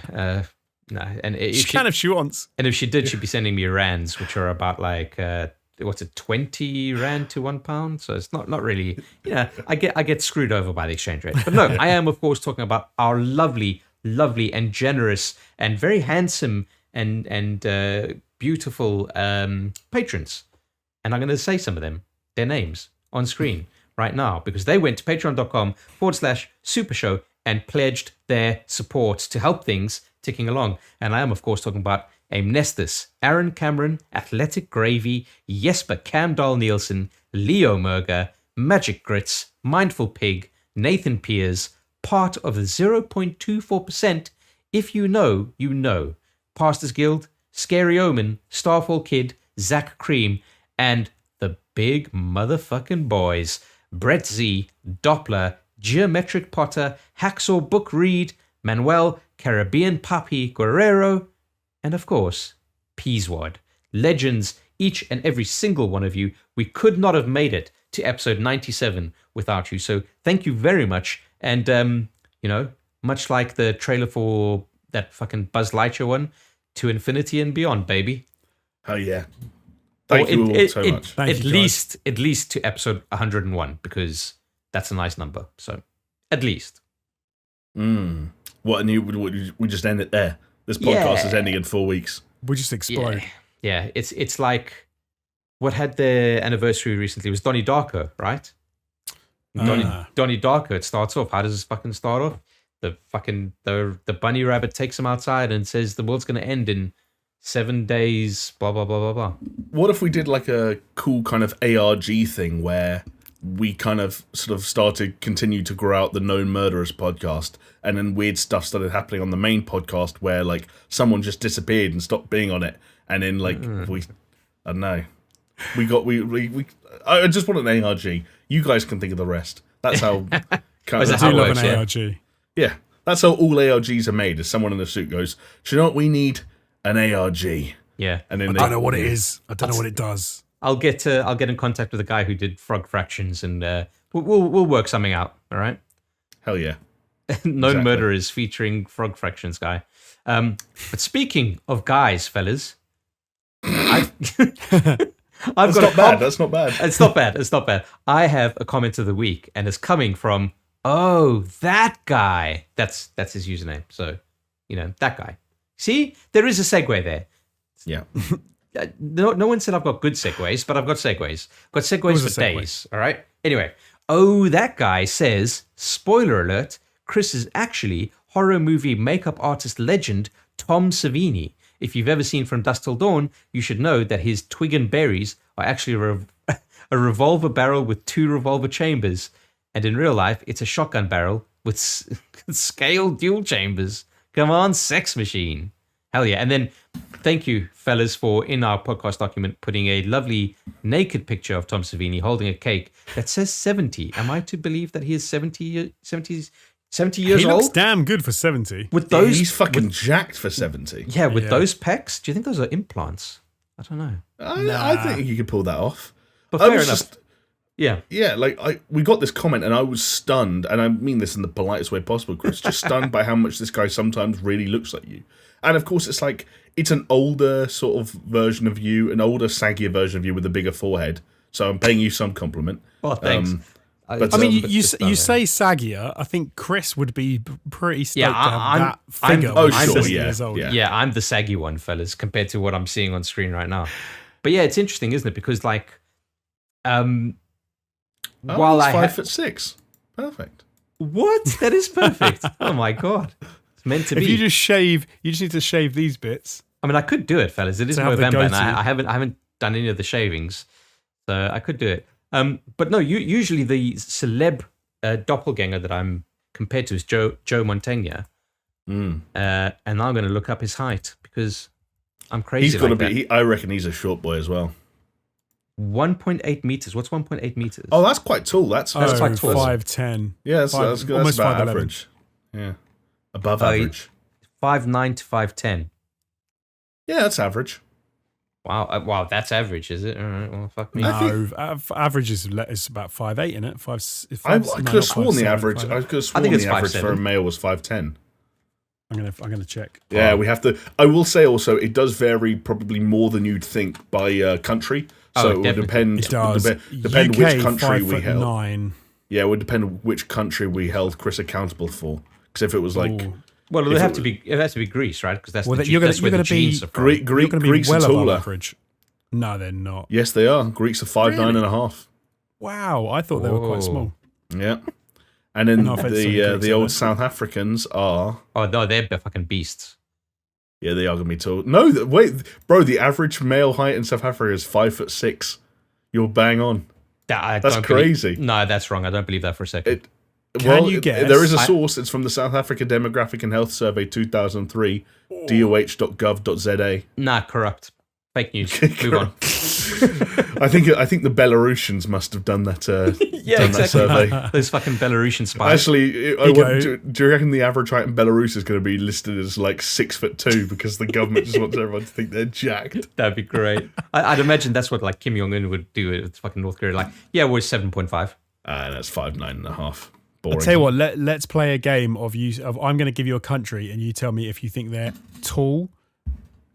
No. And she can if she wants. And if she did, she'd be sending me rands, which are about like 20 rand to £1. So it's not really, I get screwed over by the exchange rate. But no, I am of course talking about our lovely and generous and very handsome and beautiful patrons. And I'm going to say some of them, their names on screen right now, because they went to patreon.com/SuperShow and pledged their support to help things ticking along. And I am, of course, talking about Amnestus, Aaron Cameron, Athletic Gravy, Jesper Camdal Nielsen, Leo Merger, Magic Grits, Mindful Pig, Nathan Piers, part of the 0.24%. If you know, you know. Pastors Guild, Scary Omen, Starfall Kid, Zach Cream, and the big motherfucking boys, Brett Z, Doppler, Geometric Potter, Hacksaw Book Read, Manuel, Caribbean Puppy, Guerrero, and of course, Peaswad. Legends, each and every single one of you. We could not have made it to episode 97 without you. So thank you very much. And, much like the trailer for that fucking Buzz Lightyear one, to infinity and beyond, baby. Oh, yeah. Thank you all so much. At least to episode 101, because that's a nice number. So, at least. What, and we just end it there? This podcast is ending in 4 weeks. We just explode. Yeah, it's like what had their anniversary recently was Donnie Darko, right? Donnie Darko, it starts off. How does this fucking start off? The bunny rabbit takes him outside and says the world's going to end in 7 days, blah, blah, blah, blah, blah. What if we did like a cool kind of ARG thing where we kind of sort of continue to grow out the Known Murderers podcast, and then weird stuff started happening on the main podcast where like someone just disappeared and stopped being on it, and then like I don't know. I just want an ARG. You guys can think of the rest. That's how I do love an ARG. Yeah, that's how all ARGs are made. Is someone in a suit goes, do you know what we need? An ARG. Yeah, and then I don't know what it is. I don't know what it does. I'll get in contact with the guy who did Frog Fractions, and we'll work something out. All right. Hell yeah. Known Murderers featuring Frog Fractions guy. But speaking of guys, fellas, That's not bad. It's not bad. I have a comment of the week, and it's coming from that guy. That's his username. So, that guy. See, there is a segue there. Yeah. No one said I've got good segues, but I've got segues. I've got segues for days. All right. Anyway, that guy says, spoiler alert, Chris is actually horror movie makeup artist legend Tom Savini. If you've ever seen From Dusk Till Dawn, you should know that his twig and berries are actually a revolver barrel with 2 revolver chambers. And in real life, it's a shotgun barrel with scaled dual chambers. Come on, sex machine. Hell yeah. And then thank you, fellas, for in our podcast document putting a lovely naked picture of Tom Savini holding a cake that says 70. Am I to believe that he is 70 years old? He looks damn good for 70. With those, he's fucking jacked for 70. Yeah, with those pecs, do you think those are implants? I don't know. I think you could pull that off. But fair enough. Yeah, like we got this comment and I was stunned, and I mean this in the politest way possible, Chris, just stunned by how much this guy sometimes really looks like you. And of course, it's an older sort of version of you, an older, saggier version of you with a bigger forehead. So I'm paying you some compliment. Well, thanks. You say saggier. I think Chris would be pretty stoked to have that figure. Yeah, I'm the saggy one, fellas, compared to what I'm seeing on screen right now. But yeah, it's interesting, isn't it? Because while he's 5'6", perfect. What? That is perfect. Oh my god, it's meant to be. If you just need to shave these bits. I mean, I could do it, fellas. It is November, and I haven't done any of the shavings, so I could do it. But no, usually the celeb doppelganger that I'm compared to is Joe Montaigne. And I'm going to look up his height because I'm crazy. He's got to be. I reckon he's a short boy as well. 1.8 meters. What's 1.8 meters? Oh, that's quite tall. That's quite tall. 5'10". Yeah, that's almost about average. Yeah, above average. 5'9" to 5'10". Yeah, that's average. Wow, that's average, is it? All right, well, fuck me. No, average is about 5'8", isn't it? I could have sworn the average. I could have sworn the average for a male was 5'10". I'm gonna check. Yeah, we have to. I will say also, it does vary probably more than you'd think by country. So it would depend. It does. Depend UK, which country we held. 5'9". Yeah, it would depend which country we held Chris accountable for. Because if it was like, well, it has to be Greece, right? Because that's where the genes are from. Greeks are taller. Average. No, they're not. Yes, they are. Greeks are 5'9.5". Wow, I thought they were quite small. Yeah. And then the old South Africans are... Oh, no, they're fucking beasts. Yeah, they are going to be tall. No, wait, bro, the average male height in South Africa is 5'6". You're bang on. That's crazy. No, that's wrong. I don't believe that for a second. Can you guess? There is a source. It's from the South Africa Demographic and Health Survey 2003, doh.gov.za. Nah, corrupt. Fake news. Move on. I think the Belarusians must have done that. That survey. Those fucking Belarusian spies. Actually, do you reckon the average height in Belarus is going to be listed as like 6'2" because the government just wants everyone to think they're jacked? That'd be great. I'd imagine that's what like Kim Jong Un would do with fucking North Korea. Like, yeah, we're 7.5. That's 5'9.5". Boring. I'll tell you what. Let's play a game of I'm going to give you a country, and you tell me if you think they're tall,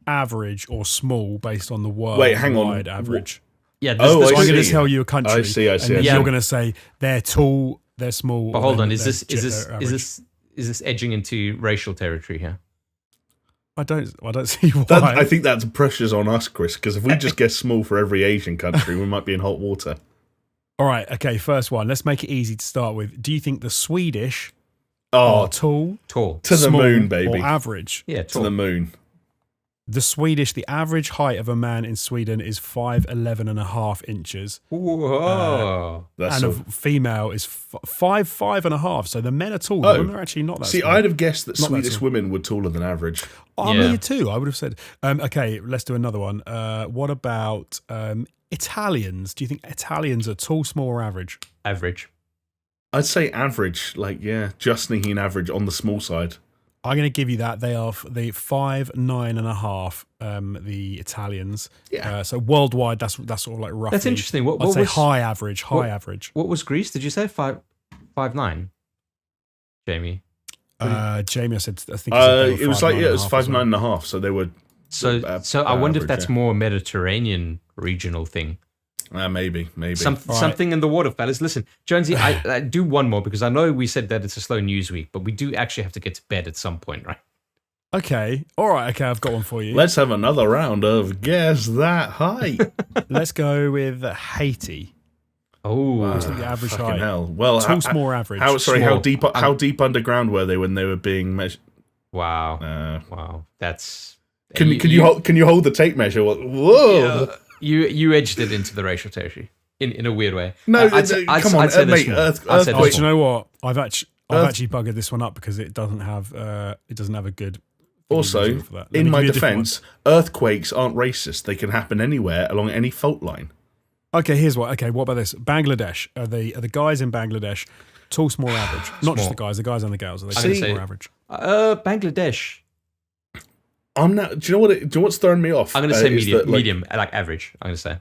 average, or small based on the worldwide average. Yeah, I'm going to tell you a country. I see. And then you're going to say they're tall, they're small. But hold on, is this edging into racial territory here? I don't see why. I think that's pressure's on us, Chris, because if we just guess small for every Asian country, we might be in hot water. All right, okay, first one. Let's make it easy to start with. Do you think the Swedish are tall? Tall. To the moon, baby. Or average? Yeah, tall. To the moon. The Swedish, the average height of a man in Sweden is 5'11.5 inches. Whoa. And a female is 5'5.5. So the men are tall. The women are actually not that See, small. I'd have guessed that Swedish women were taller than average. Me too, I would have said. Okay, let's do another one. What about Italians? Do you think Italians are tall, small, or average? Average. I'd say average. Just sneaking average on the small side. I'm going to give you that. They are the 5'9.5", the Italians. Yeah. So worldwide, that's sort of like roughly. That's interesting. What I'd say was high average. What was Greece? Did you say 5'9"? Jamie. Jamie, I said. I think it was 5'9.5". So they were. So I wonder if that's more a Mediterranean regional thing. Maybe. Something in the water, fellas. Listen, Jonesy, I do one more because I know we said that it's a slow news week, but we do actually have to get to bed at some point, right? Okay. All right. Okay, I've got one for you. Let's have another round of Guess That Height. Let's go with Haiti. Oh, what's the average height? Hell. Well, tall, small, average. How deep underground were they when they were being measured? Wow. Wow. That's. Can you hold the tape measure? Whoa. Yeah. You edged it into the racial territory in a weird way. No, come on, mate. Do you know what? I've actually buggered this one up because it doesn't have a good. Also, in my defence, earthquakes aren't racist. They can happen anywhere along any fault line. Okay, here's what. Okay, what about this? Bangladesh. Are the guys in Bangladesh tall, small, average? Not just the guys and the girls. Are they tall, small, average? Bangladesh. I'm not. Do you know what's throwing me off? I'm going to say medium, like average. I'm going to say.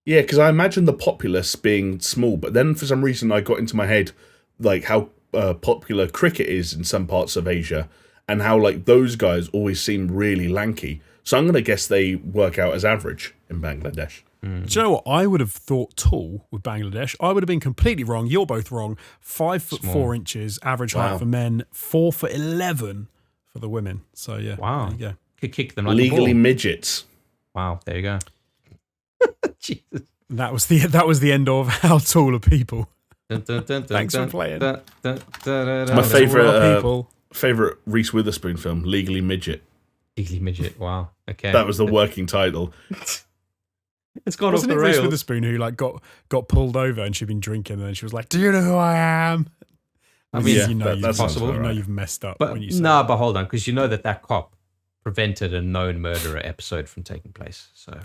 Yeah, because I imagine the populace being small, but then for some reason I got into my head like how popular cricket is in some parts of Asia, and how like those guys always seem really lanky. So I'm going to guess they work out as average in Bangladesh. Do you know what? I would have thought tall with Bangladesh. I would have been completely wrong. You're both wrong. 5'4" average height for men. 4'11" for the women. So yeah. Wow. There you go. Could kick them like legally midgets. Wow, there you go. Jesus. That was the end of How Tall Are People. Thanks for playing. My favorite Reese Witherspoon film, Legally Midget. Legally Midget. Wow. Okay. That was the working title. It's gone Wasn't off the it rails. Reese Witherspoon who like got pulled over and she'd been drinking and then she was like, "Do you know who I am?" I mean, that's possible. You know you've messed up but when you say but hold on, because you know that cop prevented a known murderer episode from taking place. So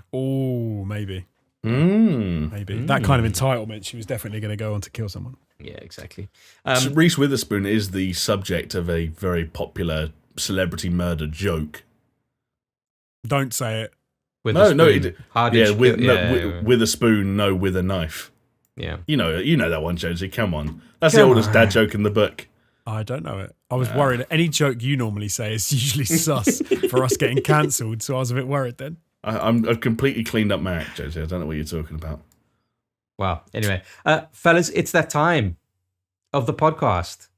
maybe. Maybe. That kind of entitlement, she was definitely going to go on to kill someone. Yeah, exactly. So Reese Witherspoon is the subject of a very popular celebrity murder joke. Don't say it. With with a spoon, no, with a knife. Yeah. You know that one, Jonesy. Come on. That's the oldest dad joke in the book. I don't know it. I was worried. Any joke you normally say is usually sus for us getting cancelled, so I was a bit worried then. I've completely cleaned up my act, Jonesy. I don't know what you're talking about. Wow. Anyway, fellas, it's that time of the podcast.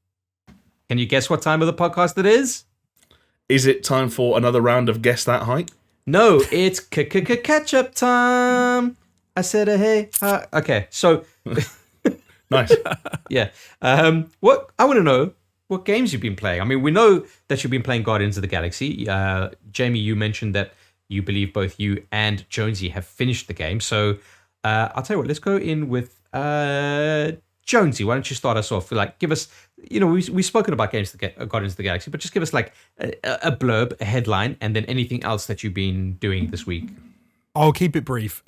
Can you guess what time of the podcast it is? Is it time for another round of Guess That Height? No, it's catch-up time. I said, hey. Okay, so... Nice. Yeah. What I want to know, what games you've been playing. I mean, we know that you've been playing Guardians of the Galaxy. Jamie, you mentioned that you believe both you and Jonesy have finished the game. So I'll tell you what, let's go in with Jonesy, why don't you start us off? Like, give us, we've spoken about Guardians of the Galaxy, but just give us like a blurb, a headline, and then anything else that you've been doing this week. I'll keep it brief.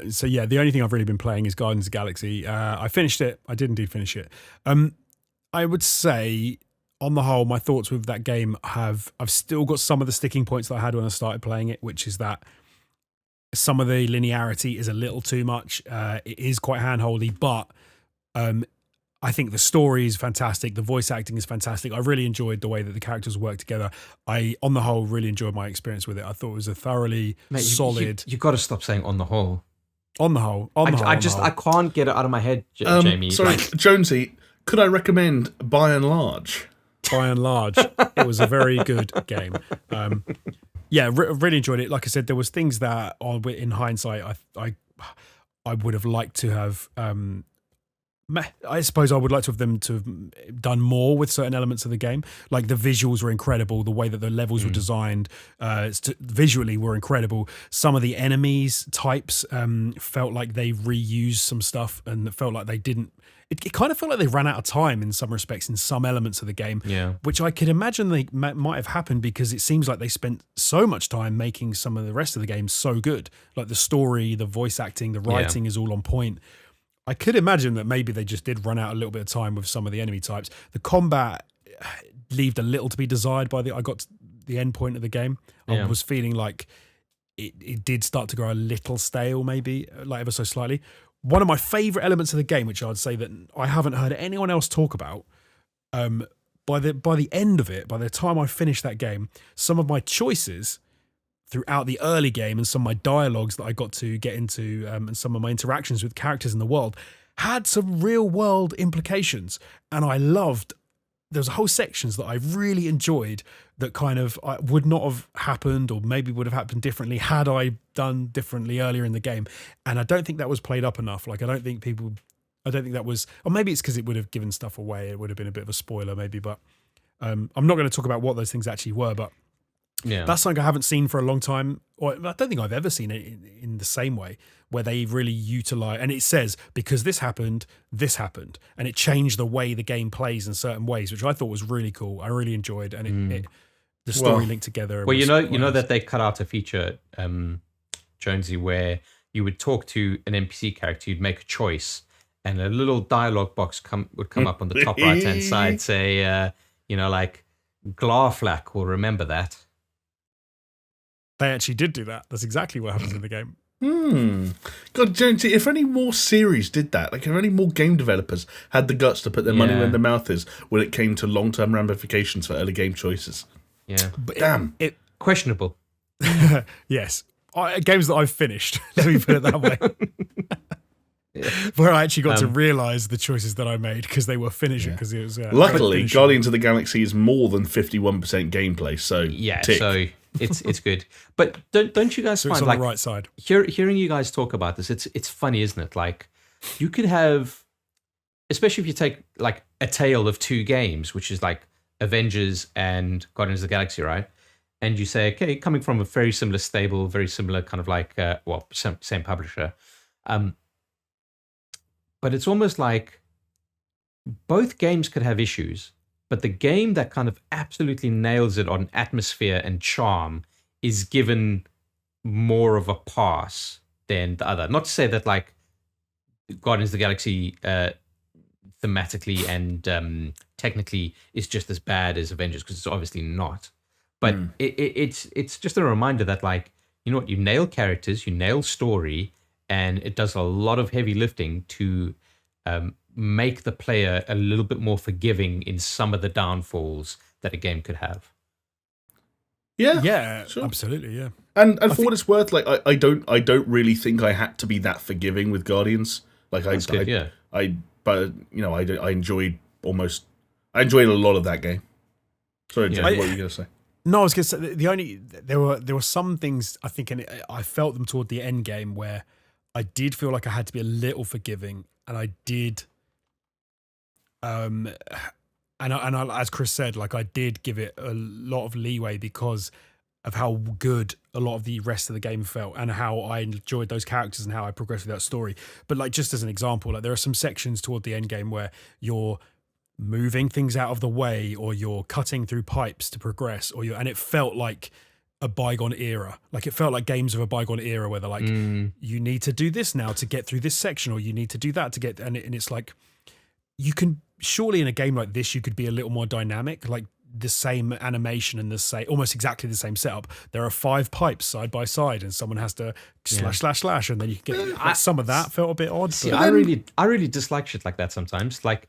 So yeah, the only thing I've really been playing is Guardians of the Galaxy. I finished it. I did indeed finish it. I would say, on the whole, my thoughts with that game I've still got some of the sticking points that I had when I started playing it, which is that some of the linearity is a little too much. It is quite handholdy, but I think the story is fantastic. The voice acting is fantastic. I really enjoyed the way that the characters work together. I, on the whole, really enjoyed my experience with it. I thought it was a thoroughly solid. You got to stop saying on the whole. On the whole. I can't get it out of my head, Jamie. Sorry, Jonesy, could I recommend By and Large? By and large, it was a very good game. Yeah, really enjoyed it. Like I said, there was things that, in hindsight, I would have liked to have. I suppose I would like to have them to have done more with certain elements of the game. Like the visuals were incredible, the way that the levels were designed visually were incredible. Some of the enemies types felt like they reused some stuff, and it felt like they didn't. It kind of felt like they ran out of time in some respects in some elements of the game, which I could imagine they might have happened because it seems like they spent so much time making some of the rest of the game so good. Like the story, the voice acting, the writing is all on point. I could imagine that maybe they just did run out a little bit of time with some of the enemy types. The combat left a little to be desired I got to the end point of the game. I was feeling like it did start to grow a little stale, maybe, like ever so slightly. One of my favourite elements of the game, which I'd say that I haven't heard anyone else talk about, by the end of it, by the time I finished that game, some of my choices throughout the early game and some of my dialogues that I got to get into and some of my interactions with characters in the world had some real world implications. And I loved, there was whole sections that I really enjoyed that kind of would not have happened or maybe would have happened differently had I done differently earlier in the game. And I don't think that was played up enough. Like, I don't think that was, or maybe it's because it would have given stuff away. It would have been a bit of a spoiler maybe, but I'm not going to talk about what those things actually were, but that's something I haven't seen for a long time, or I don't think I've ever seen it in the same way, where they really utilize, and it says, because this happened, and it changed the way the game plays in certain ways, which I thought was really cool. I really enjoyed, and the story linked together. Well, you know that they cut out a feature, Jonesy, where you would talk to an NPC character, you'd make a choice, and a little dialogue box would come up on the top right hand side, say, like Glarflack will remember that. They actually did do that. That's exactly what happens in the game. God, Jonesy, if any more series did that, like if any more game developers had the guts to put their money where their mouth is when it came to long-term ramifications for early game choices. Yeah. But damn. Questionable. Yes. Games that I've finished, let me put it that way. Where I actually got to realise the choices that I made because they were finishing. Because it was luckily, Guardians of the Galaxy is more than 51% gameplay, so tick. So it's good. But don't you guys so find, it's on like, the right side? Hearing you guys talk about this, it's funny, isn't it? Like, you could have, especially if you take like a tale of two games, which is like Avengers and Guardians of the Galaxy, right? And you say, okay, coming from a very similar stable, very similar kind of like, same publisher. But it's almost like both games could have issues, but the game that kind of absolutely nails it on atmosphere and charm is given more of a pass than the other. Not to say that like Guardians of the Galaxy thematically and technically is just as bad as Avengers, because it's obviously not. But it's just a reminder that, like, you know what, you nail characters, you nail story, and it does a lot of heavy lifting to make the player a little bit more forgiving in some of the downfalls that a game could have. Yeah, sure. Absolutely, yeah. And for what it's worth, like I don't really think I had to be that forgiving with Guardians. Like I enjoyed a lot of that game. Sorry, Jay, what were you gonna say? No, I was going to say there were some things I think, and I felt them toward the end game where I did feel like I had to be a little forgiving, and I did. And I, as Chris said, like I did give it a lot of leeway because of how good a lot of the rest of the game felt and how I enjoyed those characters and how I progressed with that story. But like, just as an example, like there are some sections toward the end game where you're moving things out of the way or you're cutting through pipes to progress and it felt like a bygone era. Like it felt like games of a bygone era where they're like, you need to do this now to get through this section, or you need to do that to get, and it's like, you can surely in a game like this, you could be a little more dynamic, like the same animation and almost exactly the same setup. There are 5 pipes side by side and someone has to slash, and then you can get like, some of that felt a bit odd. See, I really dislike shit like that sometimes. Like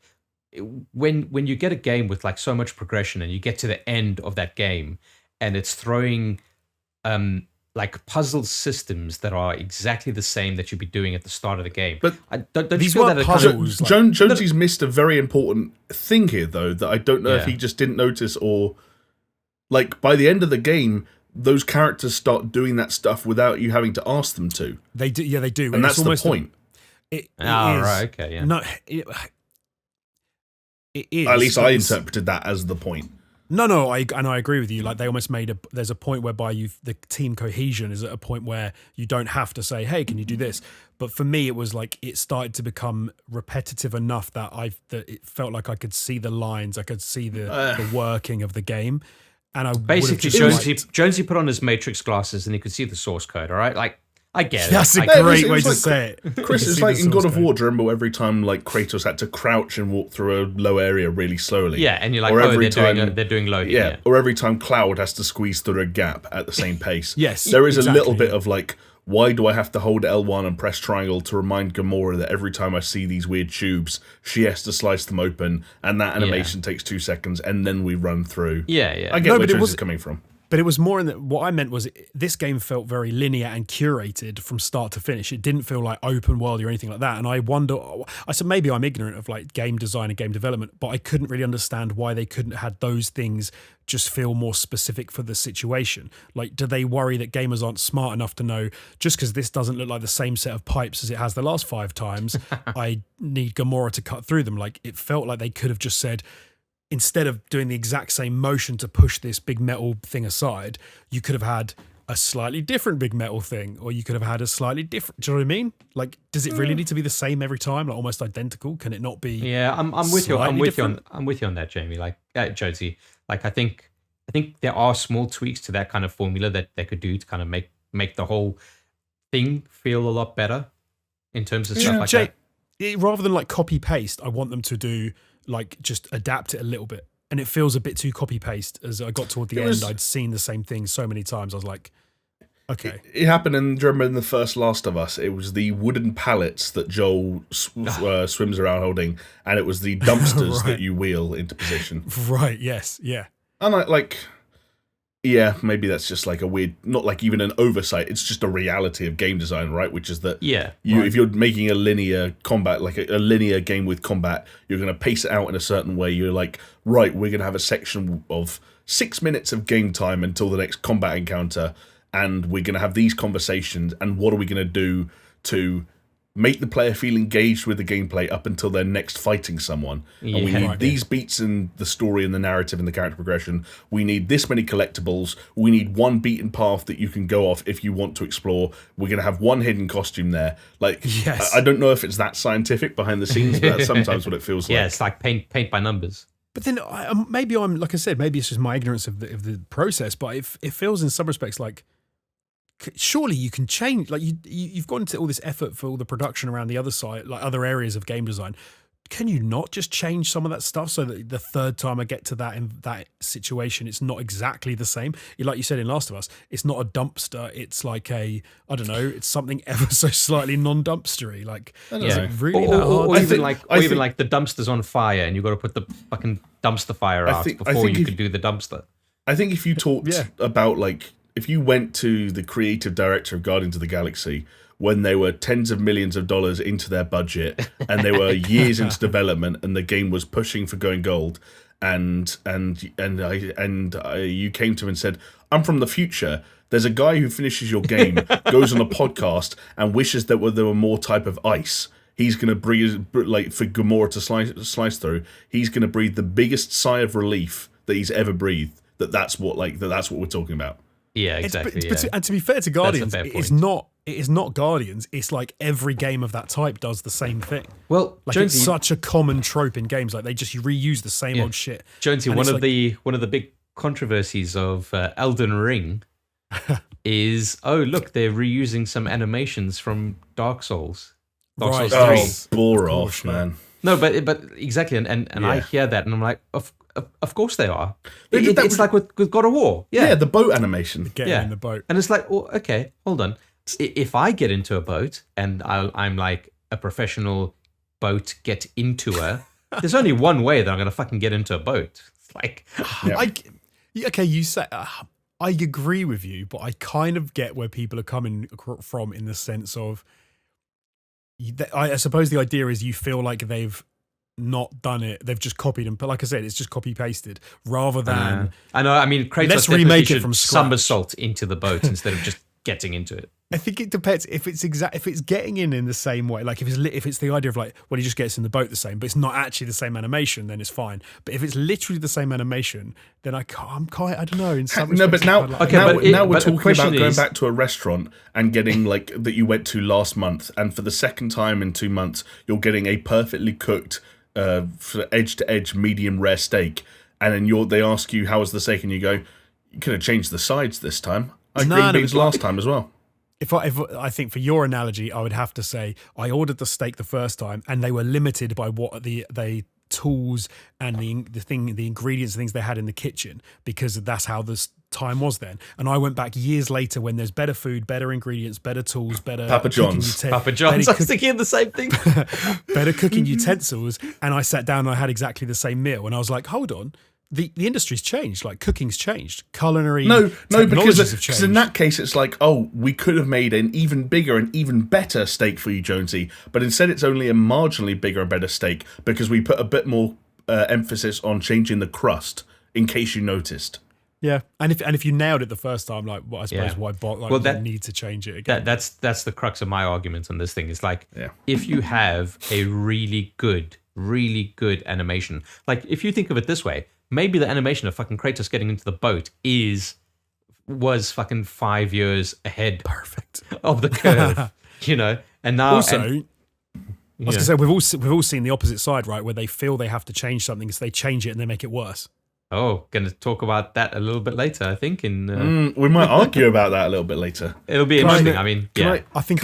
when you get a game with like so much progression and you get to the end of that game and it's throwing like puzzle systems that are exactly the same that you'd be doing at the start of the game. But don't these you feel weren't that puzzles. Jonesy's missed a very important thing here, though, that I don't know if he just didn't notice, or like by the end of the game, those characters start doing that stuff without you having to ask them to. They do, yeah, they do, and that's the point. It is, right, okay, yeah. No, it is. At least I interpreted that as the point. No, I agree with you. Like they almost there's a point whereby the team cohesion is at a point where you don't have to say, "Hey, can you do this?" But for me, it was like it started to become repetitive enough that it felt like I could see the lines, I could see the working of the game, and I basically Jonesy put on his Matrix glasses and he could see the source code. All right, like. I get it. That's a great way to say it. Chris, it's like in God of War, do you remember every time like Kratos had to crouch and walk through a low area really slowly? Yeah, and you're like, they're doing loading. Yeah, or every time Cloud has to squeeze through a gap at the same pace. Yes, there is a little bit of like, why do I have to hold L1 and press triangle to remind Gamora that every time I see these weird tubes, she has to slice them open, and that animation takes 2 seconds, and then we run through. Yeah. I get where Jones is coming from. But it was more in that what I meant was this game felt very linear and curated from start to finish. It didn't feel like open world or anything like that. And I said maybe I'm ignorant of like game design and game development, but I couldn't really understand why they couldn't have had those things just feel more specific for the situation. Like, do they worry that gamers aren't smart enough to know just because this doesn't look like the same set of pipes as it has the last 5 times, I need Gamora to cut through them? Like, it felt like they could have just said, instead of doing the exact same motion to push this big metal thing aside, you could have had a slightly different big metal thing, or you could have had a slightly different. Do you know what I mean? Like, does it really need to be the same every time, like almost identical? Can it not be? Yeah, I'm with you. I'm with you on that, Jamie. Like, Josie. Like, I think there are small tweaks to that kind of formula that they could do to kind of make the whole thing feel a lot better in terms of stuff like that. Rather than like copy paste, I want them to do like just adapt it a little bit. And it feels a bit too copy paste. As I got toward the end, I'd seen the same thing so many times. I was like, okay. It happened do you remember in the first Last of Us, it was the wooden pallets that Joel swims around holding, and it was the dumpsters that you wheel into position. Right, yes, yeah. And yeah, maybe that's just like a weird, not like even an oversight, it's just a reality of game design, right? Which is that if you're making a linear combat, like a linear game with combat, you're going to pace it out in a certain way. You're like, right, we're going to have a section of 6 minutes of game time until the next combat encounter, and we're going to have these conversations, and what are we going to do to make the player feel engaged with the gameplay up until they're next fighting someone. And we need these beats in the story and the narrative and the character progression. We need this many collectibles. We need one beaten path that you can go off if you want to explore. We're going to have one hidden costume there. Like, yes. I don't know if it's that scientific behind the scenes, but that's sometimes what it feels like. Yeah, it's like paint by numbers. But then maybe I'm, like I said, maybe it's just my ignorance of the process, but it feels in some respects like, surely you can change, like you've gone into all this effort for all the production around the other side, like other areas of game design. Can you not just change some of that stuff so that the third time I get to that in that situation, it's not exactly the same? Like you said in Last of Us, it's not a dumpster. It's like I don't know, it's something ever so slightly non-dumpstery. Like, is it really that hard? Or even like the dumpster's on fire and you've got to put the fucking dumpster fire out before you can do the dumpster. I think if you talked about like, if you went to the creative director of Guardians of the Galaxy when they were tens of millions of dollars into their budget and they were years into development and the game was pushing for going gold, and you came to him and said, "I'm from the future. There's a guy who finishes your game, goes on a podcast and wishes that there were more type of ice. He's going to breathe, like for Gamora to slice through. He's going to breathe the biggest sigh of relief that he's ever breathed. That's what we're talking about." Yeah, exactly. And to be fair to Guardians, fair it is not Guardians. It's like every game of that type does the same thing. Well, like Jonesy, it's such a common trope in games. Like they just reuse the same old shit. Jonesy, one of the big controversies of Elden Ring is, oh look, they're reusing some animations from Dark Souls. Dark Souls 3. Bore off, man. No, but exactly, and I hear that, and I'm like, of course they are. It's like with God of War. Yeah, the boat animation. Getting in the boat. And it's like, well, okay, hold on. If I get into a boat and I'm like a professional boat get into-er, there's only one way that I'm going to fucking get into a boat. It's like... Okay, you say... I agree with you, but I kind of get where people are coming from in the sense of... I suppose the idea is you feel like they've not done it, they've just copied them, but like I said, it's just copy pasted rather than I know, I mean, Kratos let's remake it from scratch. Somersault into the boat instead of just getting into it. I think it depends if it's getting in the same way. Like if it's the idea of like, well, he just gets in the boat the same, but it's not actually the same animation, then it's fine. But if it's literally the same animation, then I don't know. In some no, but now, like, now we're talking about going back to a restaurant and getting like that you went to last month, and for the second time in 2 months, you're getting a perfectly cooked, edge to edge, medium rare steak, and then they ask you how was the steak, and you go, you could have changed the sides this time. Green beans last time as well. If I think for your analogy, I would have to say I ordered the steak the first time, and they were limited by what the tools and the ingredients and things they had in the kitchen, because that's how this time was then. And I went back years later when there's better food, better ingredients, better tools, better Papa John's. I was thinking the same thing. Better cooking utensils, and I sat down and I had exactly the same meal, and I was like, hold on. The industry's changed, like cooking's changed, culinary because in that case it's like, oh, we could have made an even bigger and even better steak for you, Jonesy, but instead it's only a marginally bigger and better steak because we put a bit more emphasis on changing the crust, in case you noticed. Yeah, and if you nailed it the first time, like, well, I suppose why you need to change it again? That's the crux of my argument on this thing. It's like, if you have a really good animation, like if you think of it this way. Maybe the animation of fucking Kratos getting into the boat was fucking 5 years ahead of the curve, you know? And now... Also, I was going to say, we've all seen the opposite side, right? Where they feel they have to change something, so they change it and they make it worse. Oh, going to talk about that a little bit later, I think. We might argue about that a little bit later. It'll be interesting. I think,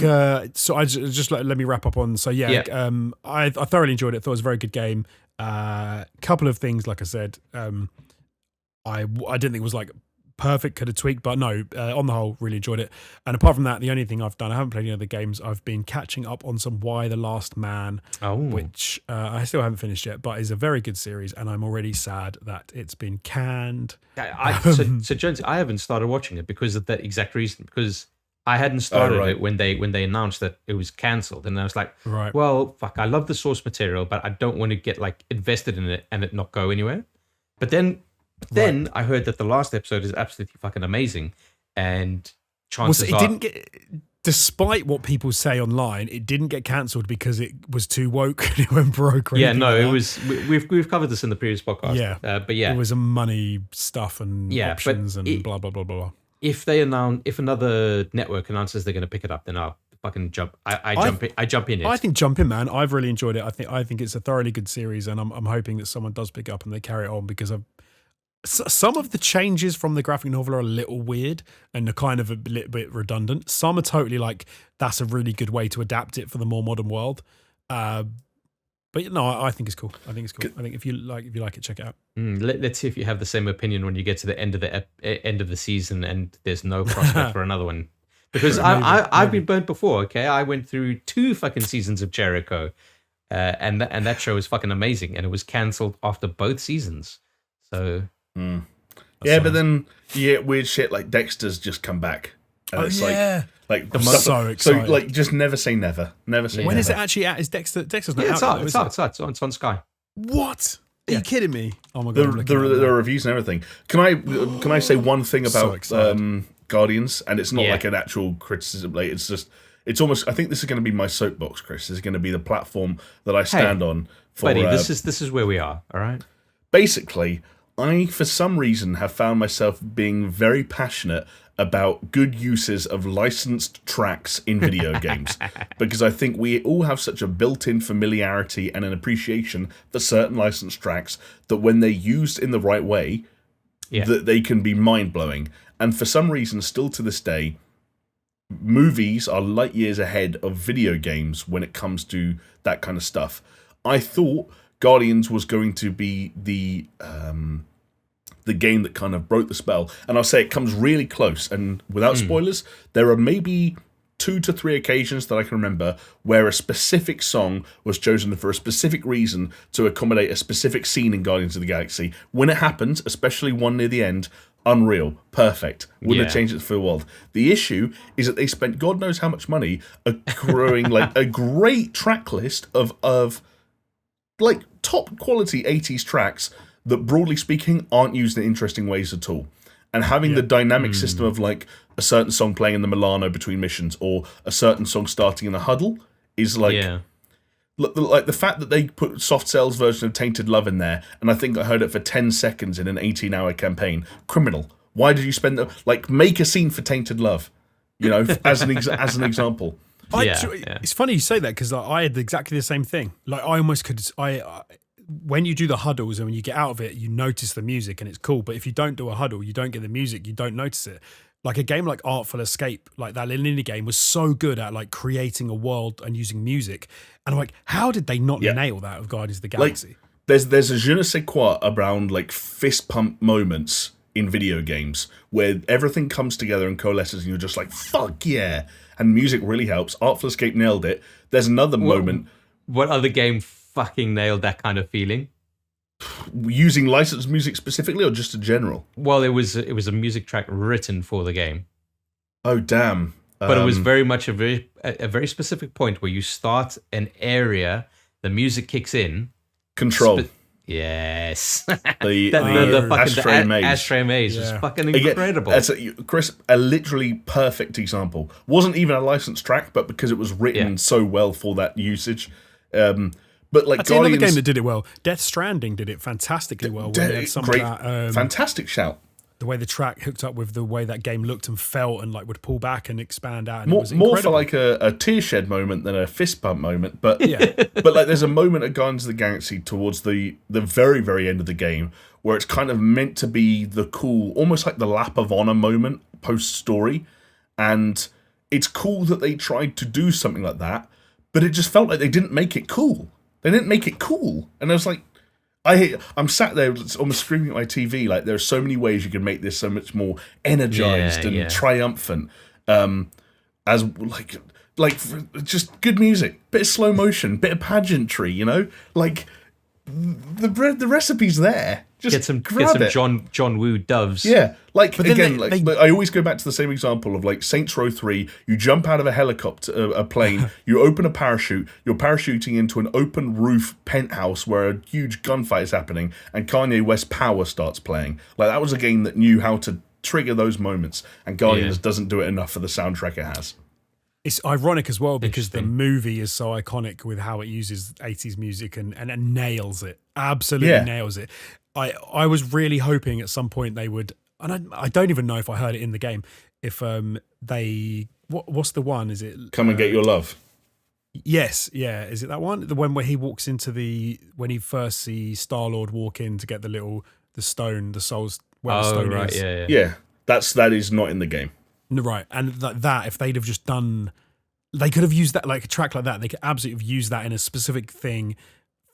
so I just let me wrap up on, I thoroughly enjoyed it. Thought it was a very good game. Couple of things, like I said, I didn't think it was like perfect, could have tweaked, but no, on the whole, really enjoyed it. And apart from that, the only thing I've done, I haven't played any other games. I've been catching up on some Why the Last Man, which I still haven't finished yet, but is a very good series, and I'm already sad that it's been canned. So Jones, I haven't started watching it because of that exact reason, because I hadn't started it when they announced that it was cancelled, and I was like, well, fuck, I love the source material, but I don't want to get like invested in it and it not go anywhere. But then I heard that the last episode is absolutely fucking amazing, and chances are... didn't get, despite what people say online, it didn't get cancelled because it was too woke and it went broke. It was. We've covered this in the previous podcast. It was a money stuff and options and blah blah blah blah. If another network announces they're going to pick it up, then I'll fucking jump. I jump in it. I think jump in, man. I've really enjoyed it. I think it's a thoroughly good series, and I'm hoping that someone does pick up and they carry it on, because some of the changes from the graphic novel are a little weird and are kind of a little bit redundant. Some are totally like, that's a really good way to adapt it for the more modern world. But no, I think it's cool. I think if you like it, check it out. Let's see if you have the same opinion when you get to the end of the season and there's no prospect for another one. Because I've been burnt before. Okay, I went through 2 fucking seasons of Jericho, and that show was fucking amazing, and it was cancelled after both seasons. So but then you get weird shit like Dexter's just come back. And it's like I'm so excited. So like, just never say never. Never say never. When is it actually out? Is Dexter's not out? It's out. It's on Sky. What? Are you kidding me? Oh my god! The reviews and everything. Can I say one thing about Guardians? And it's not like an actual criticism. Like it's almost. I think this is going to be my soapbox, Chris. This is going to be the platform that I stand on. For buddy, this is where we are. All right. Basically, I, for some reason, have found myself being very passionate about good uses of licensed tracks in video games, because I think we all have such a built-in familiarity and an appreciation for certain licensed tracks that when they're used in the right way, that they can be mind-blowing. And for some reason, still to this day, movies are light years ahead of video games when it comes to that kind of stuff. I thought Guardians was going to be the game that kind of broke the spell, and I'll say it comes really close. And without spoilers, there are maybe 2 to 3 occasions that I can remember where a specific song was chosen for a specific reason to accommodate a specific scene in Guardians of the Galaxy. When it happens, especially one near the end, unreal, perfect, wouldn't have changed it for the world. The issue is that they spent God knows how much money growing like a great track list of like top quality 80s tracks that, broadly speaking, aren't used in interesting ways at all. And having the dynamic system of like a certain song playing in the Milano between missions, or a certain song starting in a huddle, is like like the fact that they put Soft Cell's version of Tainted Love in there, and I think I heard it for 10 seconds in an 18-hour campaign. Criminal. Why did you spend like make a scene for Tainted Love? You know, as an example. It's funny you say that, because I had exactly the same thing. Like I almost could. When you do the huddles and when you get out of it, you notice the music and it's cool. But if you don't do a huddle, you don't get the music, you don't notice it. Like a game like Artful Escape, like that little indie game, was so good at like creating a world and using music. And I'm like, how did they not nail that of Guardians of the Galaxy? Like, there's a je ne sais quoi around like fist pump moments in video games where everything comes together and coalesces and you're just like, fuck yeah. And music really helps. Artful Escape nailed it. There's another moment. What other game fucking nailed that kind of feeling? Using licensed music specifically, or just in general? Well, it was a music track written for the game. Oh damn! But it was very much a very specific point where you start an area, the music kicks in. Control. Yes. The fucking Ashtray Maze was fucking incredible. Again, Chris, a literally perfect example. Wasn't even a licensed track, but because it was written so well for that usage. But like, another game that did it well. Death Stranding did it fantastically well. Great, fantastic shout. The way the track hooked up with the way that game looked and felt, and like would pull back and expand out. And more for like a tear shed moment than a fist bump moment. But but like, there's a moment at Guardians of the Galaxy towards the very, very end of the game where it's kind of meant to be the cool, almost like the lap of honor moment post story, and it's cool that they tried to do something like that, but it just felt like they didn't make it cool. They didn't make it cool, and I was like, I'm sat there almost screaming at my TV, like, there are so many ways you can make this so much more energized and triumphant, as like just good music, bit of slow motion, bit of pageantry, you know, like the recipe's there. Just get some John Woo doves. Yeah, like, but again, I always go back to the same example of like Saints Row 3. You jump out of a helicopter, a plane. You open a parachute. You're parachuting into an open roof penthouse where a huge gunfight is happening, and Kanye West Power starts playing. Like, that was a game that knew how to trigger those moments, and Guardians doesn't do it enough for the soundtrack it has. It's ironic as well because the movie is so iconic with how it uses 80s music and nails it. Absolutely nails it. I was really hoping at some point they would, and I don't even know if I heard it in the game, if what's the one? Is it Come and Get Your Love? Yes, yeah. Is it that one? The one where he walks into when he first sees Star-Lord walk in to get the stone, the soul's where the stone is. Yeah. That is not in the game. Right, and that if they'd have just done, they could have used that, like a track like that. They could absolutely have used that in a specific thing,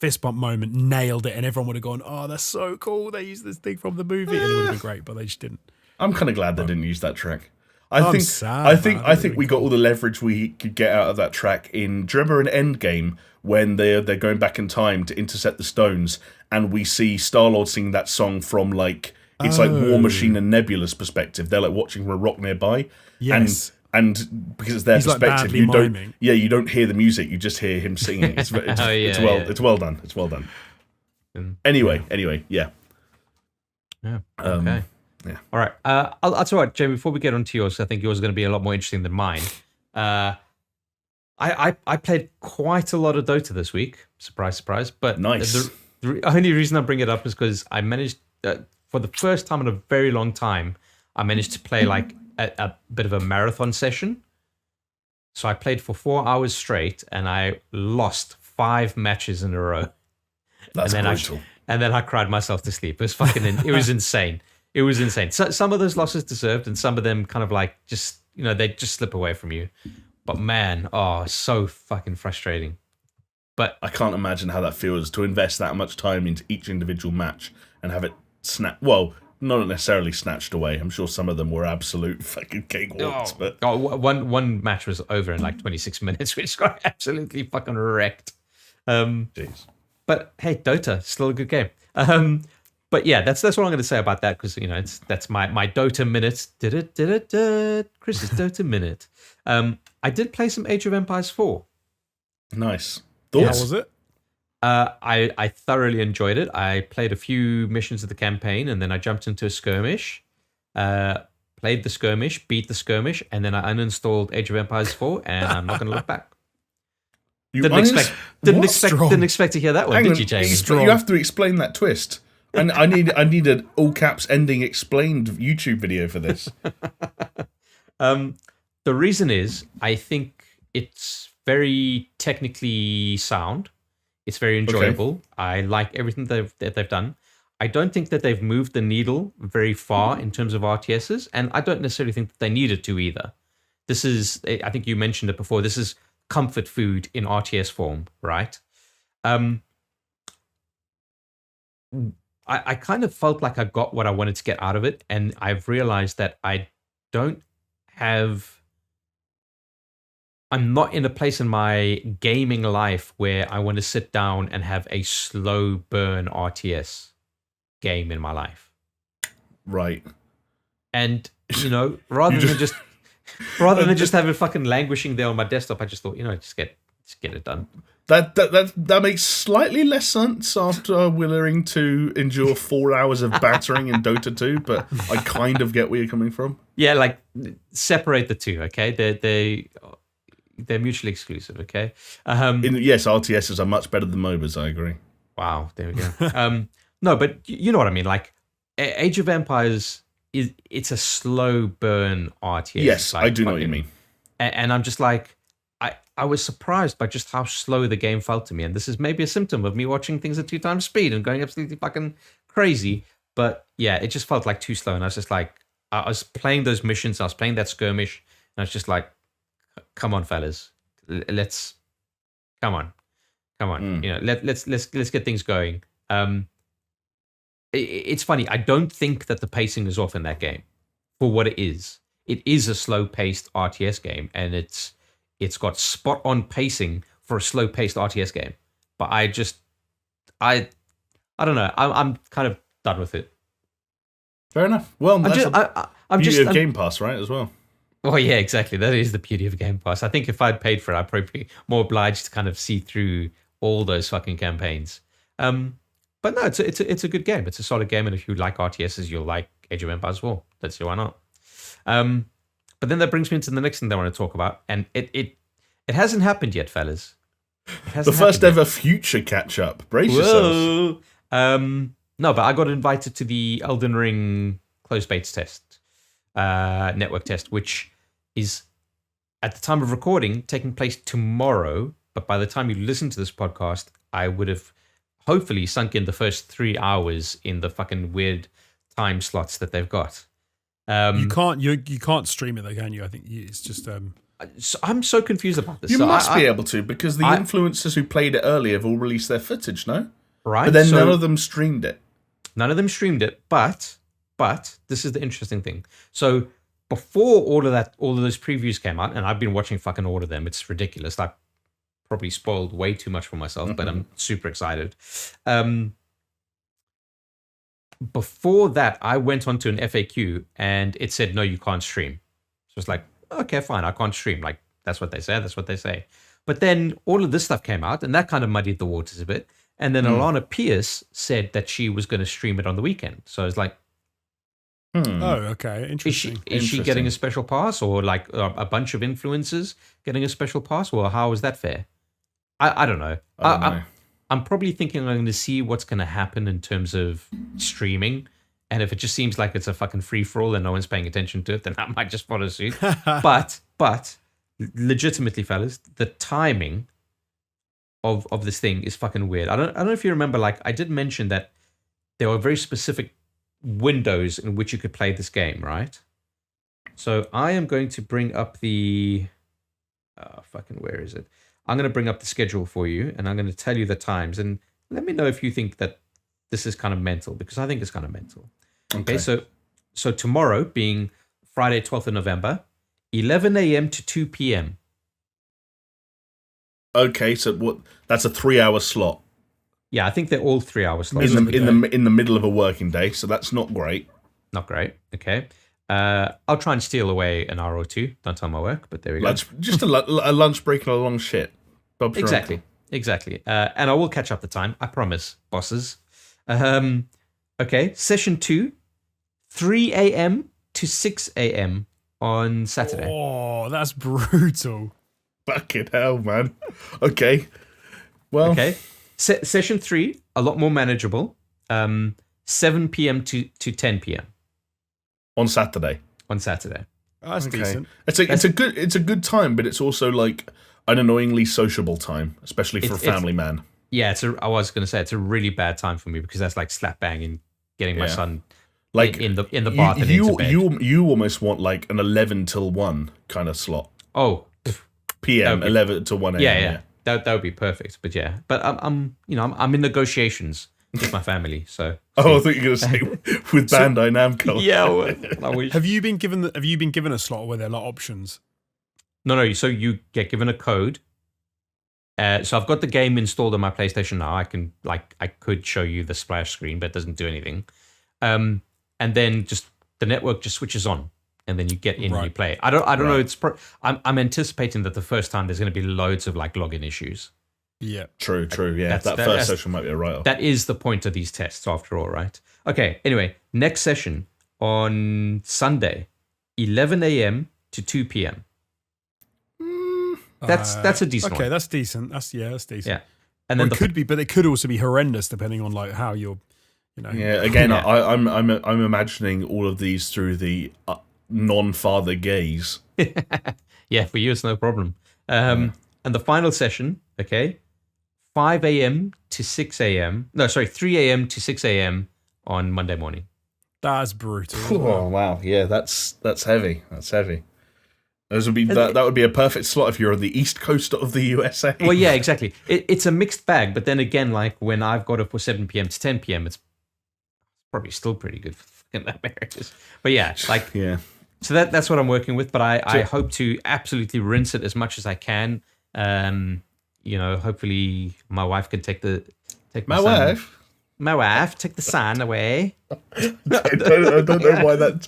fist bump moment, nailed it, and everyone would have gone, "Oh, that's so cool! They used this thing from the movie," and it would have been great. But they just didn't. I'm kind of glad they didn't use that track. I think we got all the leverage we could get out of that track in. Do you remember in Endgame when they're going back in time to intercept the stones, and we see Star-Lord sing that song from like. It's like War Machine and Nebula's perspective. They're like watching from a rock nearby. Yes. And because it's their perspective, you don't hear the music, you just hear him singing. It's well done. It's well done. Anyway, yeah. Yeah. Okay. Yeah. All right. I'll tell you what, Jamie, before we get on to yours, I think yours is going to be a lot more interesting than mine. I played quite a lot of Dota this week. Surprise, surprise. But nice. The only reason I bring it up is because I managed... for the first time in a very long time, I managed to play like a bit of a marathon session. So I played for 4 hours straight, and I lost 5 matches in a row. That's brutal. And then I cried myself to sleep. It was fucking. It was insane. It was insane. So, some of those losses deserved, and some of them kind of like just they just slip away from you. But man, so fucking frustrating. But I can't imagine how that feels to invest that much time into each individual match and have it well, not necessarily snatched away. I'm sure some of them were absolute fucking cakewalks. One match was over in like 26 minutes, which got absolutely fucking wrecked. Jeez. But hey, Dota, still a good game. But yeah, that's what I'm going to say about that, because that's my Dota minute. Chris's Dota minute. I did play some Age of Empires 4. Nice. Thoughts? How was it? I thoroughly enjoyed it. I played a few missions of the campaign, and then I jumped into a skirmish. Played the skirmish, beat the skirmish, and then I uninstalled Age of Empires 4, and I'm not going to look back. Didn't expect to hear that one, did you, James? You have to explain that twist. And I need an all caps ending explained YouTube video for this. The reason is, I think it's very technically sound. It's very enjoyable. Okay. I like everything that they've done. I don't think that they've moved the needle very far in terms of RTSs, and I don't necessarily think that they needed to either. This is, I think you mentioned it before, this is comfort food in RTS form, right? I kind of felt like I got what I wanted to get out of it, and I've realized that I'm not in a place in my gaming life where I want to sit down and have a slow burn RTS game in my life. Right. And, rather than just have it fucking languishing there on my desktop, I just thought, just get it done. That makes slightly less sense after willing to endure 4 hours of battering in Dota 2, but I kind of get where you're coming from. Yeah, like separate the two, okay? They're mutually exclusive, okay? Yes, RTSs are much better than MOBAs, I agree. Wow, there we go. No, but you know what I mean. Like, Age of Empires, it's a slow burn RTS. Yes, like, I do know what you mean. And I'm just like, I was surprised by just how slow the game felt to me. And this is maybe a symptom of me watching things at 2 times speed and going absolutely fucking crazy. But yeah, it just felt like too slow. And I was just like, I was playing those missions, I was playing that skirmish, and I was just like, come on, fellas, come on, let's get things going. It's funny. I don't think that the pacing is off in that game for what it is. It is a slow-paced RTS game, and it's got spot-on pacing for a slow-paced RTS game. But I don't know. I'm kind of done with it. Fair enough. Well, I'm just Game Pass, right, as well. Well, yeah, exactly. That is the beauty of Game Pass. I think if I'd paid for it, I'd probably be more obliged to kind of see through all those fucking campaigns. But no, it's a good game. It's a solid game, and if you like RTSs, you'll like Age of Empires as well. Let's see why not. But then that brings me into the next thing that I want to talk about, and it hasn't happened yet, fellas. The first ever future catch up. Brace yourselves. No, but I got invited to the Elden Ring closed betas test, network test, which is at the time of recording taking place tomorrow. But by the time you listen to this podcast, I would have hopefully sunk in the first 3 hours in the fucking weird time slots that they've got. You can't stream it though, can you? I think it's just. I'm so confused about this. You must be able to, because the influencers who played it earlier have all released their footage, no? Right. But then none of them streamed it. None of them streamed it, but this is the interesting thing. So before all of those previews came out, and I've been watching fucking all of them, it's ridiculous. I probably spoiled way too much for myself, but I'm super excited. Before that, I went onto an FAQ and it said, no, you can't stream. So it's like, okay, fine, I can't stream. Like, that's what they say. But then all of this stuff came out, and that kind of muddied the waters a bit. And then Alana Pierce said that she was going to stream it on the weekend. So I was like, oh, okay, interesting. Is she getting a special pass, or like a bunch of influencers getting a special pass? Well, how is that fair? I don't know. I'm probably thinking I'm going to see what's going to happen in terms of streaming And if it just seems like it's a fucking free-for-all and no one's paying attention to it, then I might just follow suit. But legitimately, fellas, the timing of this thing is fucking weird. I don't know if you remember, like, I did mention that there were very specific windows in which you could play this game, right? So I am going to bring up the... where is it? I'm going to bring up the schedule for you, and I'm going to tell you the times, and let me know if you think that this is kind of mental, because I think it's kind of mental. Okay, so tomorrow, being Friday, 12th of November, 11 a.m. to 2 p.m. Okay, so what? That's a 3-hour slot. Yeah, I think they're all 3-hour slots. In the middle of a working day, so that's not great. Not great. Okay. I'll try and steal away an hour or two. Don't tell my work, but there we go. Just a lunch break and a long shit. Bob's exactly. And I will catch up the time. I promise, bosses. Okay, session 2, 3 a.m. to 6 a.m. on Saturday. Oh, that's brutal. Fucking hell, man. Okay. Well. Okay. Session 3, a lot more manageable. 7 p.m. to 10 p.m. On Saturday. That's decent. It's a good time, but it's also like an annoyingly sociable time, especially for a family man. Yeah, I was going to say it's a really bad time for me because that's like slap bang and getting my son like in the bath and into bed. You almost want like an 11 till 1 kind of slot. Oh, PM 11 to 1 a.m. Yeah. That would be perfect. But I'm in negotiations with my family. So I thought you were going to say with Bandai Namco. Yeah, I wish. Have you been given a slot where there are like options? No. So you get given a code. So I've got the game installed on my PlayStation now. I could show you the splash screen, but it doesn't do anything. And then just the network just switches on, and then you get in and you play. I don't know. I'm anticipating that the first time there's going to be loads of like login issues. Yeah, true. Yeah, that first session might be a write-off. That is the point of these tests, after all, right? Okay. Anyway, next session on Sunday, 11 a.m. to 2 p.m. That's a decent one. Okay, that's decent. That's decent. Yeah, and then it could also be horrendous depending on like how you're, Yeah, again, I'm imagining all of these through the non-father gaze. Yeah, for you it's no problem. And the final session, okay, 5 a.m. to 6 a.m. No, sorry, 3 a.m. to 6 a.m. on Monday morning. That's brutal. Oh wow, yeah, that's heavy. That's heavy. That would be a perfect slot if you're on the east coast of the USA. Well, yeah, exactly. It's a mixed bag, but then again, like when I've got it for 7 p.m. to 10 p.m., it's probably still pretty good in that marriages. But yeah, so that's what I'm working with. But I hope to absolutely rinse it as much as I can. Hopefully my wife can take my wife take the son away. I don't know why that.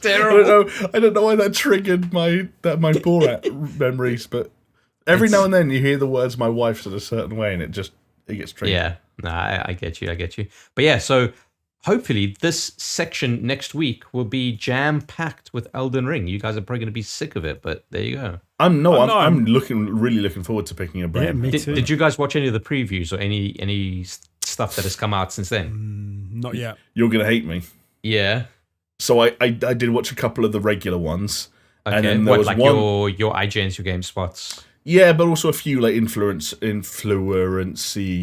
I don't know why that triggered my Borat memories, but every now and then you hear the words "my wife's" in a certain way, and it gets triggered. Yeah, I get you. But yeah, so hopefully this section next week will be jam packed with Elden Ring. You guys are probably going to be sick of it, but there you go. I'm really looking forward to picking a brain. Yeah, me too. Did you guys watch any of the previews or any stuff that has come out since then? Not yet. You're gonna hate me. Yeah. So I did watch a couple of the regular ones. Okay. And then there was one, your IGNs, your GameSpots. Yeah, but also a few like influency.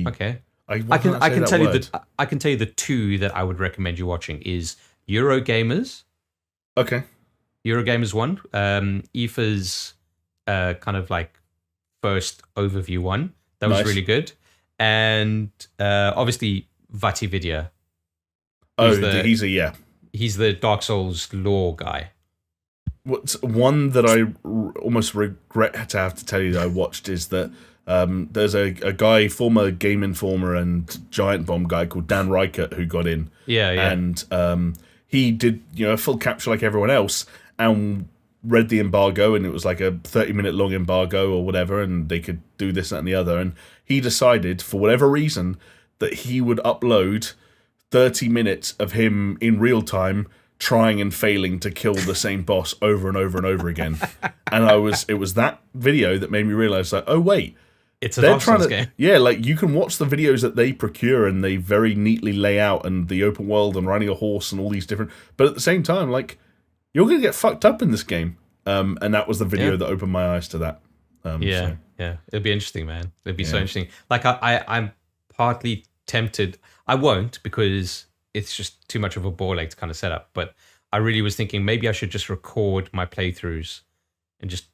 Okay. I can tell you the two that I would recommend you watching is Eurogamers. Okay. Eurogamers 1. Aoife's kind of like first overview one. That was really good. And obviously VatiVidya. He's the Dark Souls lore guy. What's one that I almost regret to have to tell you that I watched is that there's a guy, former Game Informer and Giant Bomb guy called Dan Reichert who got in. Yeah. And he did a full capture like everyone else and read the embargo, and it was like a 30-minute long embargo or whatever, and they could do this, that, and the other. And he decided, for whatever reason, that he would upload 30 minutes of him in real time trying and failing to kill the same boss over and over and over again. And it was that video that made me realize, like, oh wait, It's a Dark Souls game. Yeah, like you can watch the videos that they procure and they very neatly lay out and the open world and riding a horse and all these different. But at the same time, like you're gonna get fucked up in this game. And that was the video that opened my eyes to that. Yeah, it'll be interesting, man. It'll be so interesting. Like I'm partly tempted. I won't because it's just too much of a ball ache to kind of set up. But I really was thinking maybe I should just record my playthroughs and just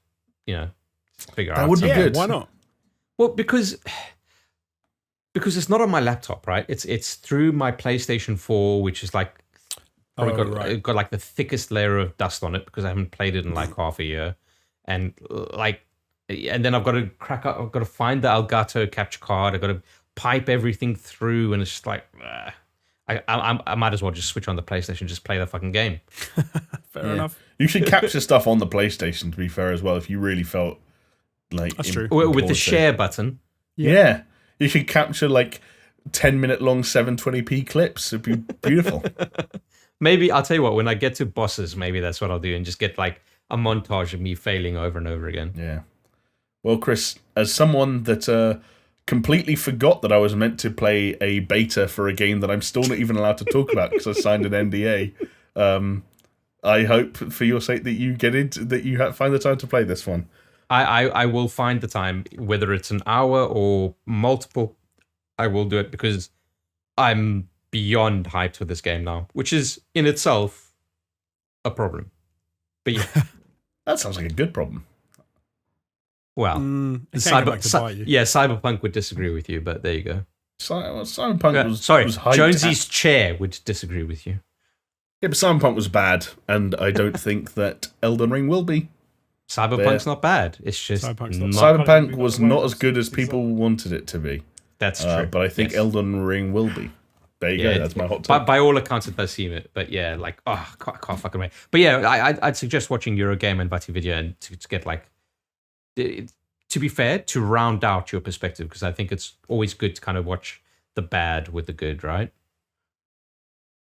figure out. That would be good. Why not? Well, because it's not on my laptop, right? It's through my PlayStation 4, which is like got like the thickest layer of dust on it because I haven't played it in like half a year, and then I've got to I've got to find the Elgato capture card. I've got to pipe everything through, and it's just like I might as well just switch on the PlayStation, and just play the fucking game. Fair enough. You should capture stuff on the PlayStation, to be fair, as well, if you really felt like that's true. With the share button. Yeah. You should capture like 10-minute long 720p clips. It'd be beautiful. Maybe I'll tell you what. When I get to bosses, maybe that's what I'll do, and just get like a montage of me failing over and over again. Yeah. Well, Chris, as someone that completely forgot that I was meant to play a beta for a game that I'm still not even allowed to talk about because I signed an NDA. I hope, for your sake, that you find the time to play this one. I will find the time, whether it's an hour or multiple. I will do it because I'm beyond hyped for this game now, which is in itself a problem. But yeah, that sounds like a good problem. Well, Cyberpunk would disagree with you, but there you go. Cyberpunk was hyped. Jonesy's chair would disagree with you. Yeah, but Cyberpunk was bad, and I don't think that Elden Ring will be. Cyberpunk's not bad. It's just Cyberpunk was not as good as people wanted it to be. That's true. But I think Elden Ring will be. There you go. That's my hot take. By all accounts, it does seem it. But yeah, like, I can't fucking wait. But yeah, I'd suggest watching Eurogame and VatiVidya and to get like, to be fair, to round out your perspective, because I think it's always good to kind of watch the bad with the good, right?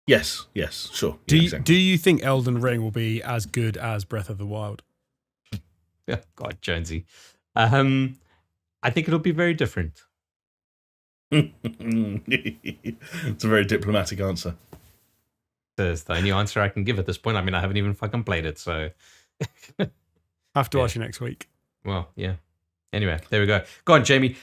Yes, sure. Do you think Elden Ring will be as good as Breath of the Wild? God, Jonesy. I think it'll be very different. It's a very diplomatic answer. That's the only answer I can give at this point. I mean, I haven't even fucking played it, so... Have to watch you next week. Well, yeah. Anyway, there we go. Go on, Jamie.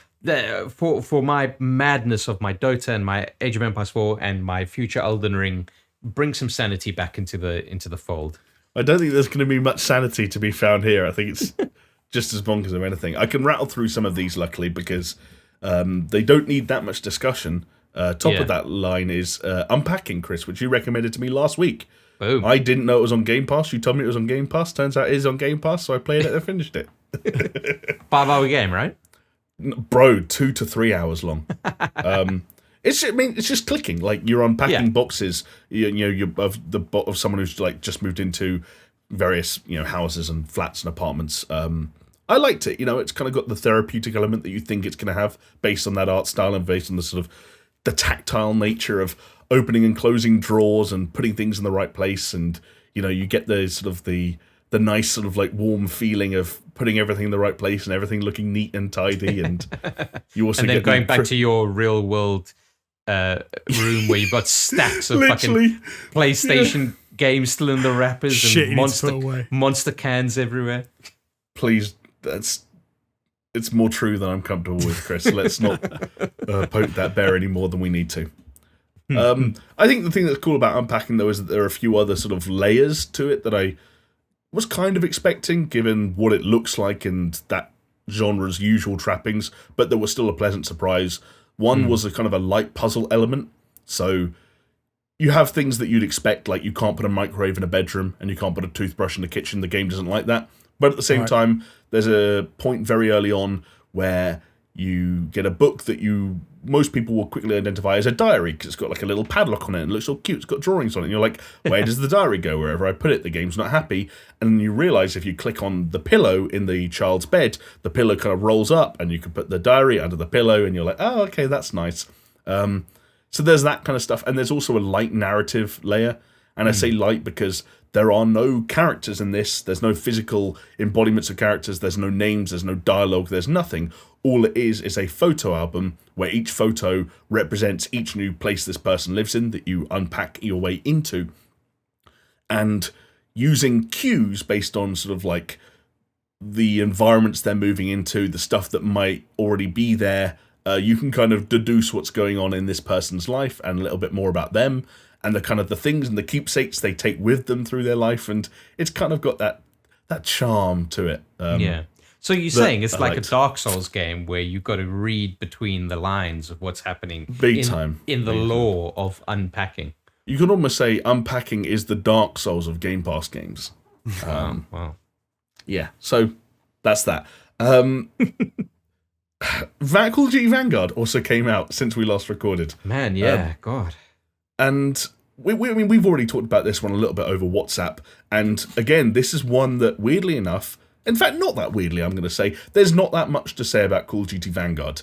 For my madness of my Dota and my Age of Empires 4 and my future Elden Ring, bring some sanity back into the fold. I don't think there's going to be much sanity to be found here. I think it's just as bonkers as anything. I can rattle through some of these, luckily, because they don't need that much discussion. Top of that line is Unpacking, Chris, which you recommended to me last week. Boom. I didn't know it was on Game Pass. You told me it was on Game Pass. Turns out it is on Game Pass, so I played it and finished it. 5-hour game, right? Bro, 2 to 3 hours long. It's just clicking. Like you're unpacking boxes. You're of someone who's like just moved into various houses and flats and apartments. I liked it. It's kind of got the therapeutic element that you think it's going to have based on that art style and based on the sort of the tactile nature of opening and closing drawers and putting things in the right place. And you get the sort of the nice sort of like warm feeling of putting everything in the right place and everything looking neat and tidy. And you also and then get going back to your real world room where you've got stacks of fucking PlayStation games still in the wrappers and monster cans everywhere. Please, it's more true than I'm comfortable with, Chris. Let's not poke that bear any more than we need to. I think the thing that's cool about Unpacking, though, is that there are a few other sort of layers to it that I was kind of expecting, given what it looks like and that genre's usual trappings, but there was still a pleasant surprise. One was a kind of a light puzzle element. So you have things that you'd expect, like you can't put a microwave in a bedroom and you can't put a toothbrush in the kitchen. The game doesn't like that. But at the same time, there's a point very early on where you get a book that most people will quickly identify as a diary because it's got like a little padlock on it and it looks all cute. It's got drawings on it. And you're like, where does the diary go? Wherever I put it, the game's not happy. And you realize if you click on the pillow in the child's bed, the pillow kind of rolls up and you can put the diary under the pillow and you're like, oh, okay, that's nice. So there's that kind of stuff. And there's also a light narrative layer. And I say light because there are no characters in this. There's no physical embodiments of characters. There's no names. There's no dialogue. There's nothing. All it is a photo album where each photo represents each new place this person lives in that you unpack your way into. And using cues based on sort of like the environments they're moving into, the stuff that might already be there, you can kind of deduce what's going on in this person's life and a little bit more about them and the kind of the things and the keepsakes they take with them through their life. And it's kind of got that charm to it. Yeah. So you're saying it's like a Dark Souls game where you've got to read between the lines of what's happening in the lore of unpacking. You could almost say unpacking is the Dark Souls of Game Pass games. Wow. Yeah, so that's that. Call of Duty Vanguard also came out since we last recorded. Man, yeah, God. And we've already talked about this one a little bit over WhatsApp. And again, this is one that, weirdly enough, in fact, not that weirdly, I'm going to say, there's not that much to say about Call of Duty Vanguard.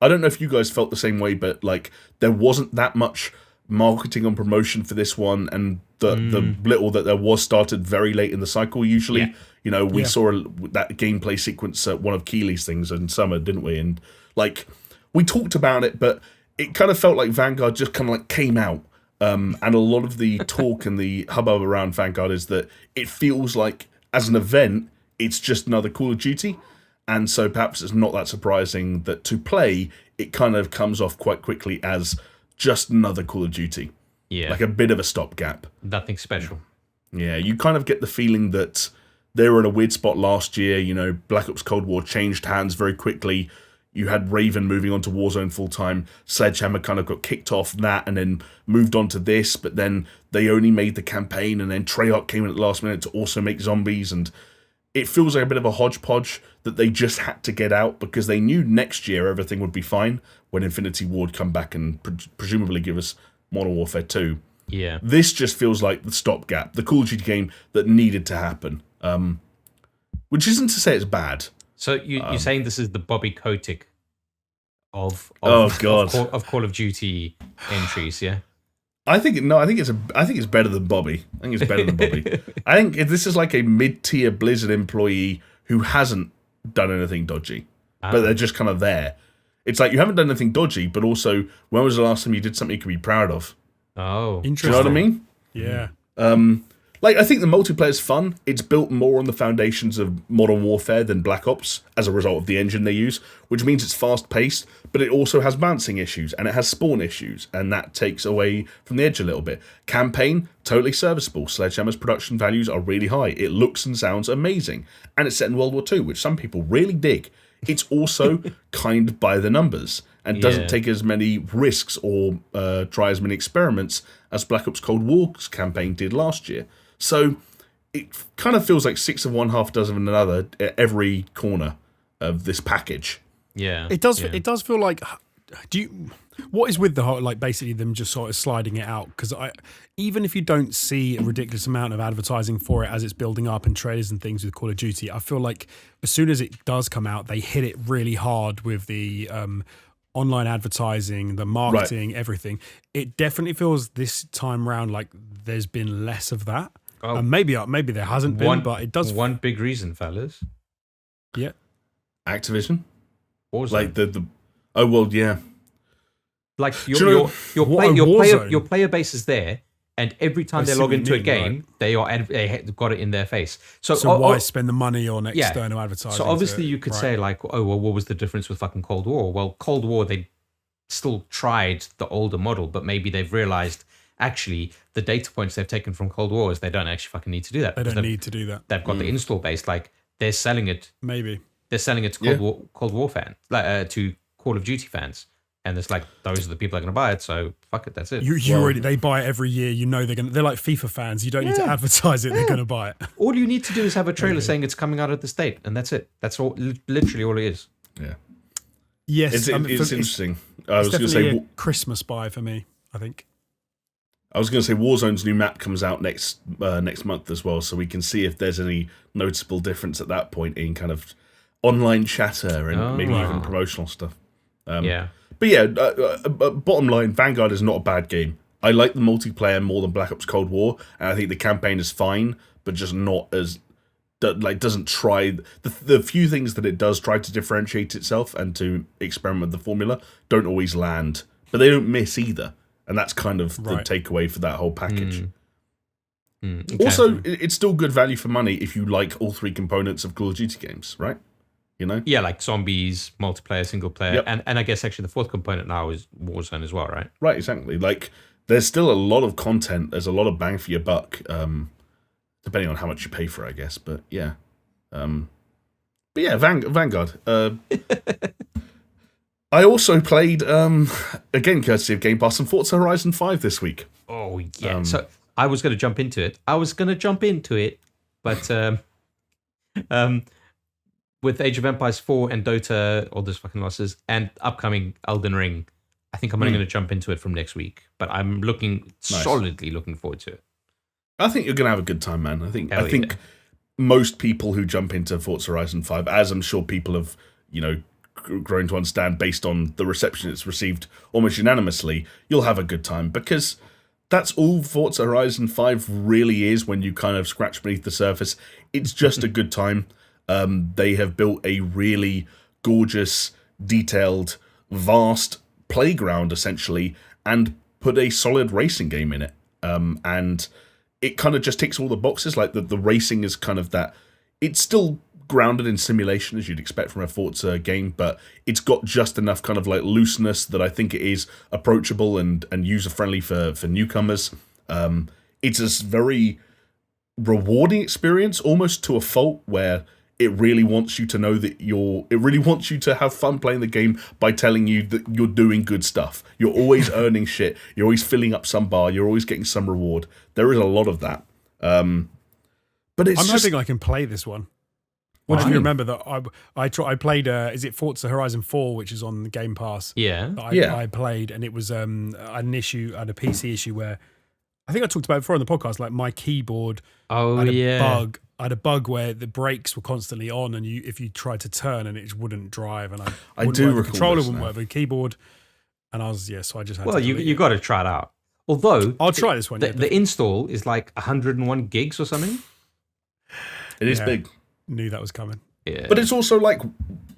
I don't know if you guys felt the same way, but like there wasn't that much marketing and promotion for this one, and the little that there was started very late in the cycle usually. Yeah. You know, we saw that gameplay sequence at one of Keeley's things in summer, didn't we? And like we talked about it, but it kind of felt like Vanguard just kind of like came out. And a lot of the talk and the hubbub around Vanguard is that it feels like as an event, it's just another Call of Duty. And so perhaps it's not that surprising that to play, it kind of comes off quite quickly as just another Call of Duty. Yeah. Like a bit of a stopgap. Nothing special. Yeah, you kind of get the feeling that they were in a weird spot last year. You know, Black Ops Cold War changed hands very quickly. You had Raven moving on to Warzone full-time. Sledgehammer kind of got kicked off that and then moved on to this, but then they only made the campaign, and then Treyarch came in at the last minute to also make zombies, and it feels like a bit of a hodgepodge that they just had to get out because they knew next year everything would be fine when Infinity Ward would come back and presumably give us Modern Warfare 2. Yeah. This just feels like the stopgap, the Call of Duty game that needed to happen. Which isn't to say it's bad. So you're saying this is the Bobby Kotick of Call of Duty entries, yeah? I think it's better than Bobby. I think it's better than Bobby. I think this is like a mid-tier Blizzard employee who hasn't done anything dodgy, but they're just kind of there. It's like you haven't done anything dodgy, but also when was the last time you did something you could be proud of? Oh, interesting. Do you know what I mean? Yeah. Like, I think the multiplayer's fun. It's built more on the foundations of Modern Warfare than Black Ops as a result of the engine they use, which means it's fast-paced, but it also has balancing issues, and it has spawn issues, and that takes away from the edge a little bit. Campaign, totally serviceable. Sledgehammer's production values are really high. It looks and sounds amazing. And it's set in World War II, which some people really dig. It's also kind by the numbers, and doesn't take as many risks or try as many experiments as Black Ops Cold War's campaign did last year. So it kind of feels like 6 of one, half a dozen of another at every corner of this package. Yeah, it does. Yeah. It does feel like. What is with the whole, like, basically them just sort of sliding it out? Because even if you don't see a ridiculous amount of advertising for it as it's building up and trailers and things with Call of Duty, I feel like as soon as it does come out, they hit it really hard with the online advertising, the marketing, everything. It definitely feels this time round like there's been less of that. Oh, maybe there hasn't been, but it does. One big reason, fellas. Yeah. Activision? Warzone. Like the oh, well, yeah. Like your player base is there, and every time they log into a game, right? They've got it in their face. So why spend the money on external advertising? So obviously you could say like, oh, well, what was the difference with fucking Cold War? Well, Cold War, they still tried the older model, but maybe they've realized actually the data points they've taken from Cold War is they don't actually fucking need to do that. They don't need to do that. They've got the install base. Like they're selling it. Maybe they're selling it to Cold War fans, like to Call of Duty fans. And it's like, those are the people that are going to buy it, so fuck it, that's it. They buy it every year, you know they're like FIFA fans, you don't need to advertise it, they're going to buy it. All you need to do is have a trailer saying it's coming out of the state, and that's it. That's all, literally all it is. Yeah. Yes. It's interesting. I was going to say a Christmas buy for me, I think. I was going to say Warzone's new map comes out next month as well, so we can see if there's any noticeable difference at that point in kind of online chatter and maybe even promotional stuff. Yeah. But yeah, bottom line, Vanguard is not a bad game. I like the multiplayer more than Black Ops Cold War, and I think the campaign is fine, but just not as doesn't try the few things that it does try to differentiate itself and to experiment with the formula don't always land, but they don't miss either, and that's kind of the takeaway for that whole package. Okay. Also, it's still good value for money if you like all three components of Call of Duty games, right? You know? Yeah, like zombies, multiplayer, single player, and I guess actually the fourth component now is Warzone as well, right? Right, exactly. Like, there's still a lot of content. There's a lot of bang for your buck, depending on how much you pay for, I guess. But yeah, Vanguard. I also played, again, courtesy of Game Pass, some Forza Horizon 5 this week. Oh yeah. So I was going to jump into it. But with Age of Empires 4 and Dota, all those fucking losses, and upcoming Elden Ring, I think I'm only going to jump into it from next week. But I'm solidly looking forward to it. I think you're going to have a good time, man. I think most people who jump into Forza Horizon 5, as I'm sure people have, grown to understand based on the reception it's received almost unanimously, you'll have a good time, because that's all Forza Horizon 5 really is when you kind of scratch beneath the surface. It's just a good time. They have built a really gorgeous, detailed, vast playground, essentially, and put a solid racing game in it. And it kind of just ticks all the boxes. Like, the racing is kind of that... It's still grounded in simulation, as you'd expect from a Forza game, but it's got just enough kind of like looseness that I think it is approachable and user-friendly for newcomers. It's a very rewarding experience, almost to a fault, where it really wants you to know that it really wants you to have fun playing the game by telling you that you're doing good stuff. You're always earning shit. You're always filling up some bar. You're always getting some reward. There is a lot of that. But I'm hoping I can play this one. What do you remember that I played? Is it Forza Horizon 4, which is on the Game Pass? Yeah. I played, and it was an issue, a PC issue where I think I talked about it before on the podcast. Like, my keyboard had a bug. I had a bug where the brakes were constantly on, and if you tried to turn, and it just wouldn't drive, and I do recall the controller wouldn't work, the keyboard, and so I just had. Well, you got to try it out. Although I'll try this one. The install is like 101 gigs or something. It is big. Knew that was coming. Yeah. But it's also like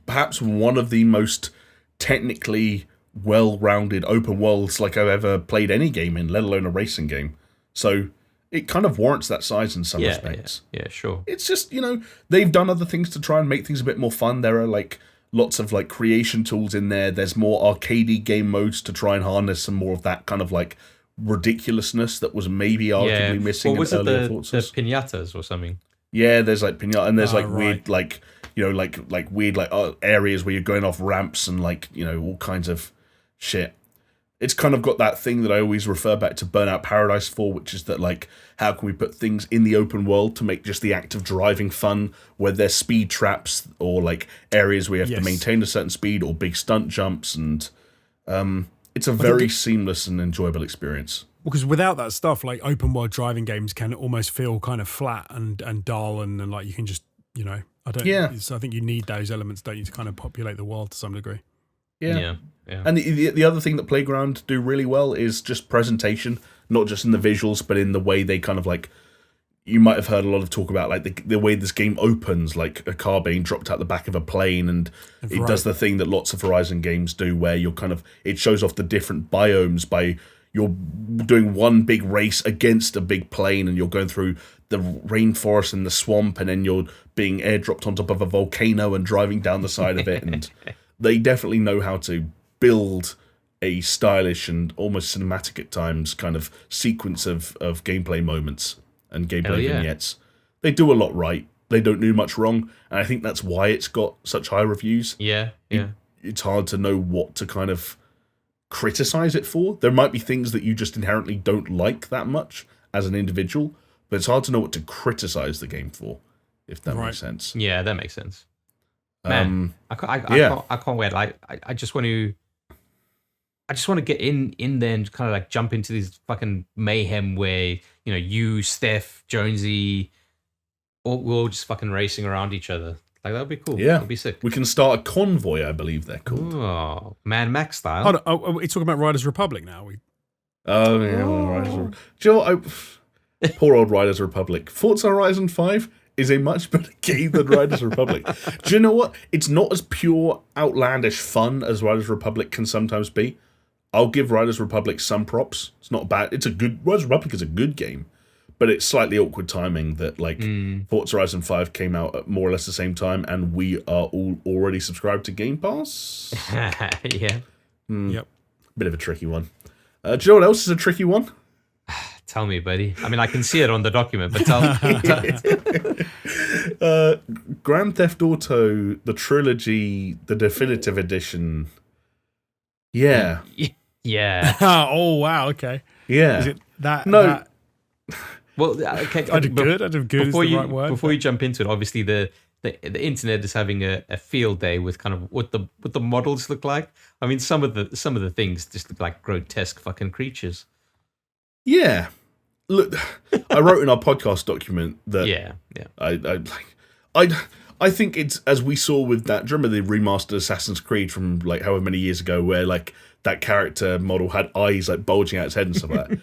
perhaps one of the most technically well-rounded open worlds like I've ever played any game in, let alone a racing game. So it kind of warrants that size in some respects. Yeah, sure. It's just, they've done other things to try and make things a bit more fun. There are like lots of like creation tools in there. There's more arcadey game modes to try and harness some more of that kind of like ridiculousness that was maybe arguably missing in earlier Forzas. The pinatas or something? Yeah, there's like pinata, and there's like weird, like like weird like areas where you're going off ramps and like all kinds of shit. It's kind of got that thing that I always refer back to Burnout Paradise for, which is that like, how can we put things in the open world to make just the act of driving fun, where there's speed traps or like areas where you have to maintain a certain speed or big stunt jumps, and it's a very seamless and enjoyable experience. Because without that stuff, like open world driving games can almost feel kind of flat and dull, and like you can just, so I think you need those elements, don't you, to kind of populate the world to some degree. Yeah. And the other thing that Playground do really well is just presentation, not just in the visuals, but in the way they kind of like, you might have heard a lot of talk about like the way this game opens, like a car being dropped out the back of a plane, and it does the thing that lots of Horizon games do, where you're kind of, it shows off the different biomes by, you're doing one big race against a big plane, and you're going through the rainforest and the swamp, and then you're being airdropped on top of a volcano and driving down the side of it. And they definitely know how to build a stylish and almost cinematic at times kind of sequence of gameplay moments and gameplay vignettes. They do a lot right. They don't do much wrong. And I think that's why it's got such high reviews. Yeah. It's hard to know what to kind of criticize it for. There might be things that you just inherently don't like that much as an individual, but it's hard to know what to criticize the game for, if that makes sense. Yeah, that makes sense. Man, I can't wait. I just want to get in there and kind of like jump into this fucking mayhem where you, Steph, Jonesy, we're all just fucking racing around each other. Like, that would be cool. Yeah. That'd be sick. We can start a convoy, I believe they're called. Oh, Mad Max style. Are we talking about Riders Republic now? Oh yeah, do you know what? Poor old Riders Republic. Forza Horizon 5 is a much better game than Riders Republic. Do you know what? It's not as pure, outlandish fun as Riders Republic can sometimes be. I'll give Riders Republic some props. It's not bad. Riders Republic is a good game, but it's slightly awkward timing that Forza Horizon 5 came out at more or less the same time, and we are all already subscribed to Game Pass. Yeah. Yep. Bit of a tricky one. Do you know what else is a tricky one? Tell me, buddy. I mean, I can see it on the document, but tell me. Grand Theft Auto, the trilogy, the definitive edition. Yeah. Yeah. Oh, wow. Okay. Yeah. Is it that? No. That, Well, okay. I did good. I did good. Is the right word. Before you jump into it, obviously the internet is having a field day with kind of what the models look like. I mean, some of the things just look like grotesque fucking creatures. Yeah. Look, I wrote in our podcast document that I think it's, as we saw with that, do you remember the remastered Assassin's Creed from like however many years ago where like that character model had eyes like bulging out its head and stuff like that?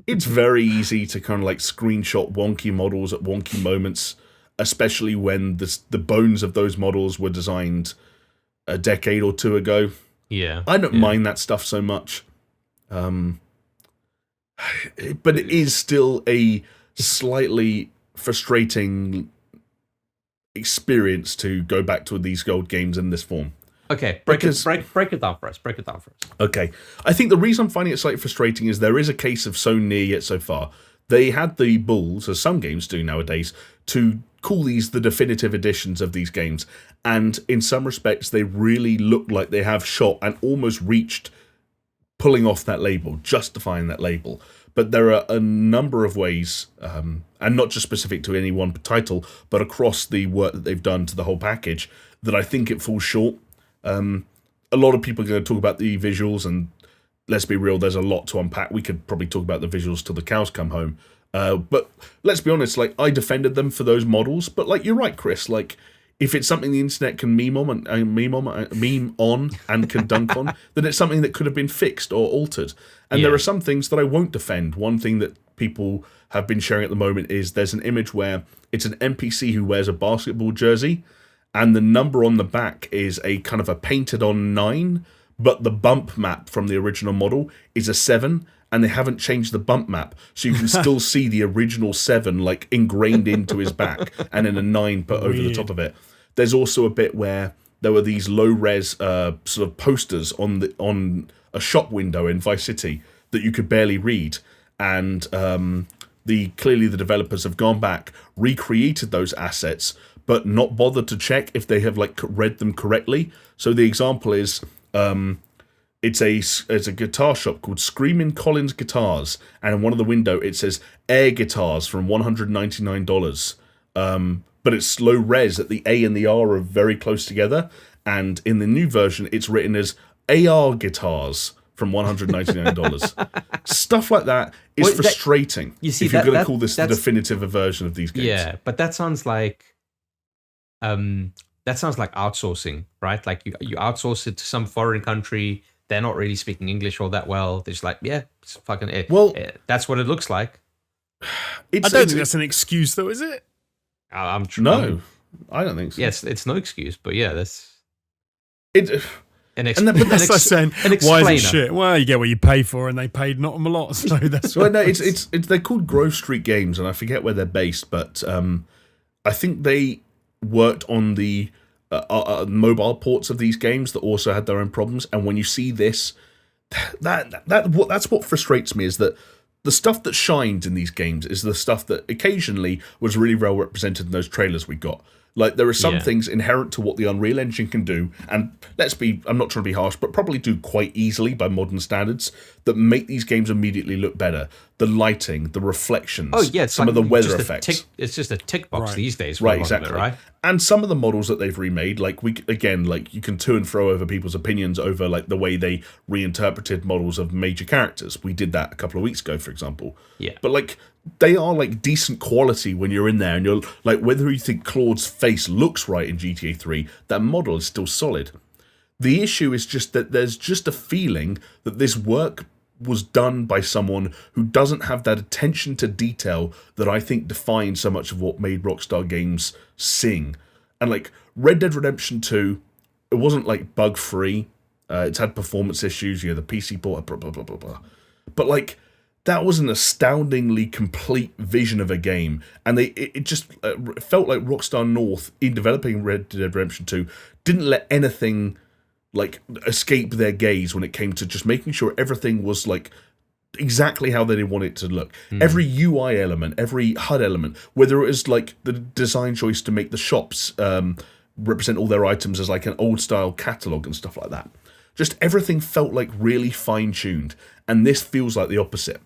It's very easy to kind of like screenshot wonky models at wonky moments, especially when the bones of those models were designed a decade or two ago. Yeah. I don't mind that stuff so much. But it is still a slightly frustrating experience to go back to these old games in this form. Okay, break it down for us. Okay. I think the reason I'm finding it slightly frustrating is there is a case of so near yet so far. They had the balls, as some games do nowadays, to call these the definitive editions of these games. And in some respects, they really look like they have shot and almost reached pulling off that label, justifying that label. But there are a number of ways, and not just specific to any one title, but across the work that they've done to the whole package, that I think it falls short. A lot of people are going to talk about the visuals, and let's be real, there's a lot to unpack. We could probably talk about the visuals till the cows come home. But let's be honest, like, I defended them for those models, but like, you're right, Chris, like, if it's something the internet can meme on and can dunk on, then it's something that could have been fixed or altered. And there are some things that I won't defend. One thing that people have been sharing at the moment is there's an image where it's an NPC who wears a basketball jersey, and the number on the back is a kind of a painted on 9, but the bump map from the original model is a 7, and they haven't changed the bump map, so you can still see the original 7 like ingrained into his back, and then a 9 put over the top of it. There's also a bit where there were these low-res sort of posters on a shop window in Vice City that you could barely read, and clearly the developers have gone back, recreated those assets, but not bothered to check if they have like read them correctly. So the example is it's a guitar shop called Screamin' Collins Guitars, and in one of the window it says air guitars from $199. But it's low res that the A and the R are very close together, and in the new version it's written as AR guitars from $199. Stuff like that is frustrating. You see, if you're going to call this the definitive version of these games. Yeah, but that sounds like outsourcing, right? Like you outsource it to some foreign country. They're not really speaking English all that well. They're just like, yeah, it's fucking it. Well, that's what it looks like. I don't think that's an excuse, though, is it? No, I don't think so. Yes, it's no excuse, but yeah, that's it. But that's like saying, why is it shit? Well, you get what you pay for, and they paid not a lot, so that's. Well, no, it's they're called Grove Street Games, and I forget where they're based, but I think they worked on the mobile ports of these games that also had their own problems. And when you see this, that's what frustrates me, is that the stuff that shined in these games is the stuff that occasionally was really well represented in those trailers we got. Like, there are some things inherent to what the Unreal Engine can do, and I'm not trying to be harsh, but probably do quite easily by modern standards, that make these games immediately look better. The lighting, the reflections, some of the weather effects. It's just a tick box these days. Right, exactly. Right? And some of the models that they've remade, like, you can to and fro over people's opinions over, like, the way they reinterpreted models of major characters. We did that a couple of weeks ago, for example. Yeah. But, like, they are like decent quality when you're in there, and you're like, whether you think Claude's face looks right in GTA 3, that model is still solid. The issue is just that there's just a feeling that this work was done by someone who doesn't have that attention to detail that I think defines so much of what made Rockstar games sing. And like Red Dead Redemption 2, it wasn't like bug free. It's had performance issues, the PC port, blah, blah, blah, blah, blah. But like, that was an astoundingly complete vision of a game. And it just felt like Rockstar North, in developing Red Dead Redemption 2, didn't let anything like escape their gaze when it came to just making sure everything was like exactly how they want it to look. Every UI element, every HUD element, whether it was like the design choice to make the shops represent all their items as like an old style catalog and stuff like that. Just everything felt like really fine tuned, and this feels like the opposite.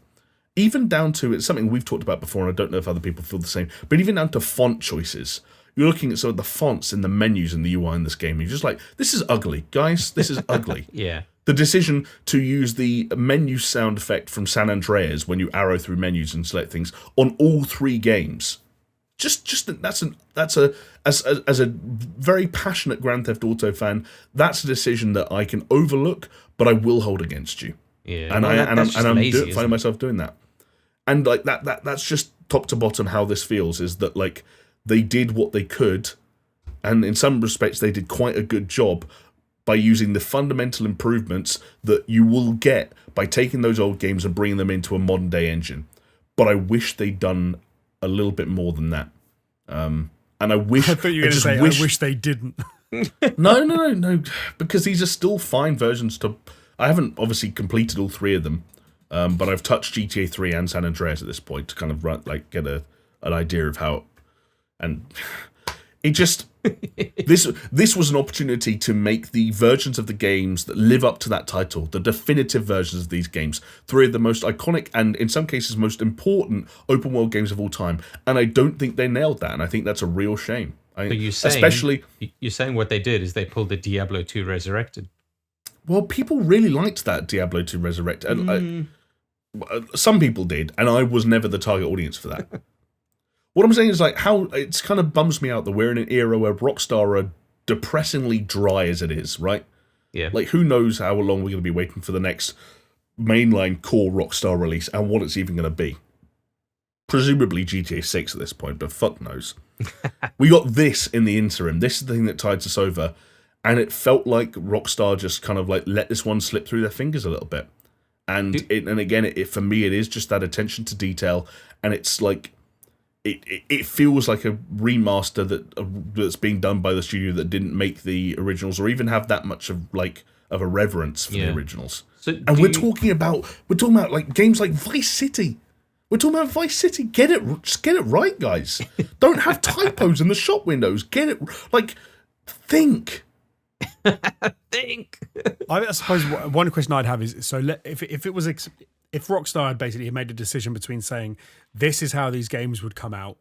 Even down to, it's something we've talked about before, and I don't know if other people feel the same, but even down to font choices. You're looking at some of the fonts and the menus and the UI in this game, and you're just like, this is ugly, guys, this is ugly. Yeah. The decision to use the menu sound effect from San Andreas when you arrow through menus and select things on all 3 games. As a very passionate Grand Theft Auto fan, that's a decision that I can overlook, but I will hold against you. Yeah, and I'm finding myself doing that. And like that's just top to bottom how this feels, is that like they did what they could, and in some respects they did quite a good job by using the fundamental improvements that you will get by taking those old games and bringing them into a modern day engine. But I wish they'd done a little bit more than that. And I wish... I thought you were going to say, I wish they didn't. No. Because these are still fine versions to... I haven't obviously completed all 3 of them, but I've touched GTA 3 and San Andreas at this point to kind of get an idea of how... And it just... This was an opportunity to make the versions of the games that live up to that title, the definitive versions of these games, 3 of the most iconic and in some cases most important open world games of all time, and I don't think they nailed that, and I think that's a real shame. You're saying what they did is they pulled the Diablo 2 Resurrected. Well, people really liked that Diablo 2 Resurrected, and some people did, and I was never the target audience for that. What I'm saying is like how it's kind of bums me out that we're in an era where Rockstar are depressingly dry as it is, right? Yeah. Like who knows how long we're going to be waiting for the next mainline core Rockstar release and what it's even going to be. Presumably GTA 6 at this point, but fuck knows. We got this in the interim. This is the thing that tides us over, and it felt like Rockstar just kind of like let this one slip through their fingers a little bit. And again, for me, it is just that attention to detail, and it's like it feels like a remaster that's being done by the studio that didn't make the originals or even have that much of a reverence for the originals. And we're talking about like games like Vice City. We're talking about Vice City. Just get it right, guys. Don't have typos in the shop windows. Get it like think. Think. I suppose one question I'd have is, so if Rockstar had basically made a decision between saying this is how these games would come out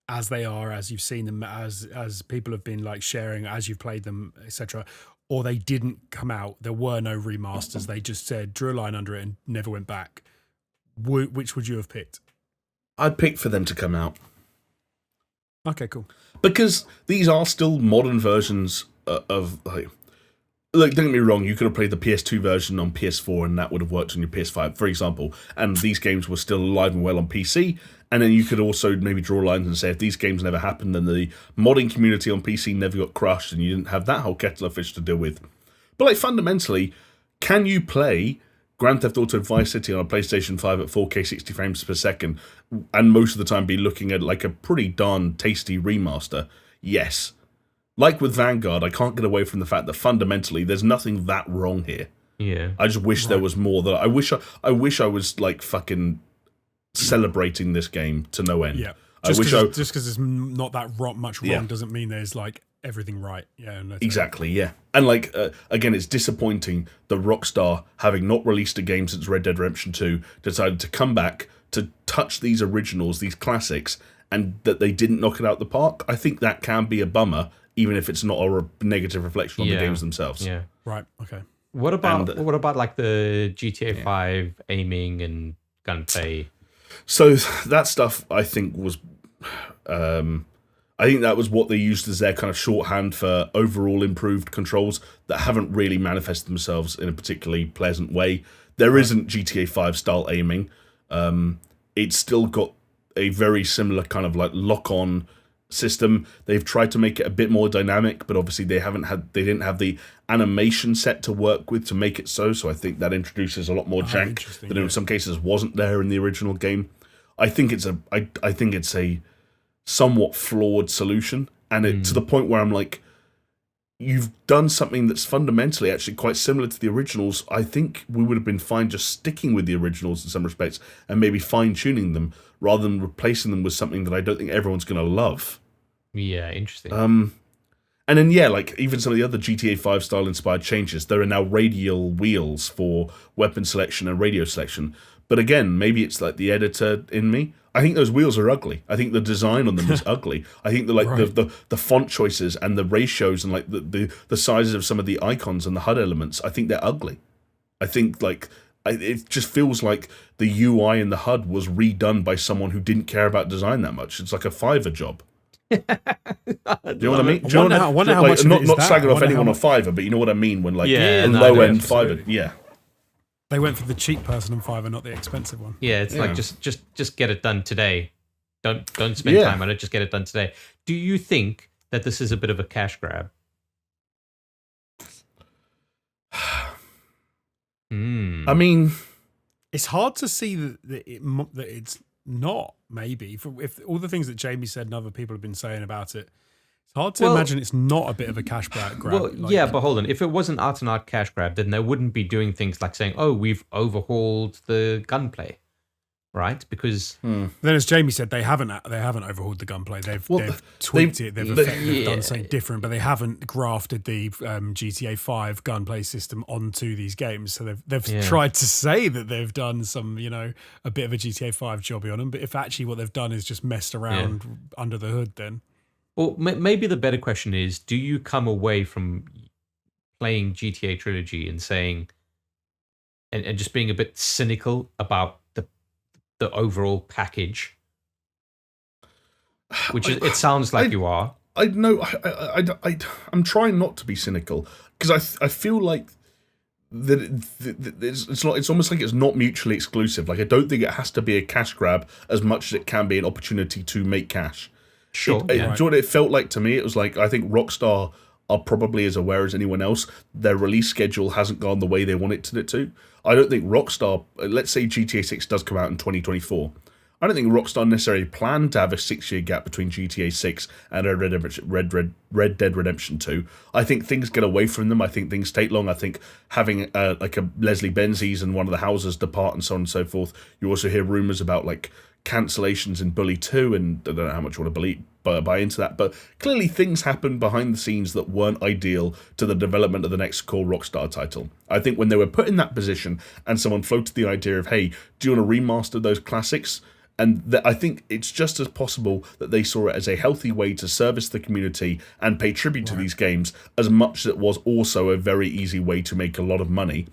as they are, as you've seen them, as people have been like sharing, as you've played them, etc., or they didn't come out, there were no remasters, they just said, drew a line under it and never went back, which would you have picked? I'd pick for them to come out. Okay, cool. Because these are still modern versions of Look, don't get me wrong, you could have played the PS2 version on PS4 and that would have worked on your PS5, for example, and these games were still alive and well on PC, and then you could also maybe draw lines and say if these games never happened, then the modding community on PC never got crushed and you didn't have that whole kettle of fish to deal with. But like fundamentally, can you play Grand Theft Auto Vice City on a PlayStation 5 at 4K 60 frames per second and most of the time be looking at like a pretty darn tasty remaster? Yes. Like with Vanguard, I can't get away from the fact that fundamentally there's nothing that wrong here. Yeah. I just wish there was more. That I wish I was like fucking celebrating this game to no end. Yeah. Just because there's not that much wrong doesn't mean there's like everything right. Yeah. Exactly. Yeah. And like again, it's disappointing that Rockstar, having not released a game since Red Dead Redemption 2, decided to come back to touch these originals, these classics, and that they didn't knock it out the park. I think that can be a bummer, even if it's not a negative reflection on the games themselves. Yeah. Right. Okay. What about like the GTA 5 aiming and gunplay? So that stuff I think was, I I think that was what they used as their kind of shorthand for overall improved controls that haven't really manifested themselves in a particularly pleasant way. There isn't GTA 5 style aiming. It's still got a very similar kind of like lock-on system. They've tried to make it a bit more dynamic, but obviously they didn't have the animation set to work with to make it so I think that introduces a lot more jank that in some cases wasn't there in the original game. I think it's a somewhat flawed solution, and to the point where I'm like, you've done something that's fundamentally actually quite similar to the originals. I think we would have been fine just sticking with the originals in some respects and maybe fine-tuning them rather than replacing them with something that I don't think everyone's going to love. Yeah, interesting. And then, like even some of the other GTA 5 style inspired changes, there are now radial wheels for weapon selection and radio selection. But again, maybe it's like the editor in me. I think those wheels are ugly. I think the design on them is ugly. I think the font choices and the ratios and like the sizes of some of the icons and the HUD elements, I think they're ugly. I think it just feels like the UI and the HUD was redone by someone who didn't care about design that much. It's like a Fiverr job. Do you know what I mean? I wonder how much not of it is that. slagging off anyone on Fiverr, but you know what I mean when low end Fiverr. Yeah. They went for the cheap person on Fiverr, not the expensive one. Yeah, it's like just get it done today. Don't spend time on it. Just get it done today. Do you think that this is a bit of a cash grab? I mean, it's hard to see that it's not. Maybe if all the things that Jamie said and other people have been saying about it, it's hard to imagine it's not a bit of a cash grab. Well, yeah, but hold on. If it was an out-and-out cash grab, then they wouldn't be doing things like saying, "Oh, we've overhauled the gunplay," right? Because then, as Jamie said, they haven't overhauled the gunplay. They've tweaked it. They've done something different, but they haven't grafted the GTA 5 gunplay system onto these games. So they've tried to say that they've done some, a bit of a GTA 5 jobby on them. But if actually what they've done is just messed around under the hood, then. Well, maybe the better question is, do you come away from playing GTA Trilogy and saying, and just being a bit cynical about the overall package, which it sounds like you are. I'm trying not to be cynical because I feel like that it's almost like it's not mutually exclusive. Like I don't think it has to be a cash grab as much as it can be an opportunity to make cash. Sure. Do you know what it felt like to me? It was like, I think Rockstar are probably as aware as anyone else. Their release schedule hasn't gone the way they wanted it to. I don't think Rockstar, let's say GTA 6 does come out in 2024. I don't think Rockstar necessarily planned to have a 6-year gap between GTA 6 and Red Dead Redemption 2. I think things get away from them. I think things take long. I think having like a Leslie Benzies in one of the houses depart and so on and so forth. You also hear rumours about like cancellations in Bully 2, and I don't know how much you want to buy into that, but clearly things happen behind the scenes that weren't ideal to the development of the next core Rockstar title. I think when they were put in that position and someone floated the idea of, hey, do you want to remaster those classics? And I think it's just as possible that they saw it as a healthy way to service the community and pay tribute to these games, as much as it was also a very easy way to make a lot of money.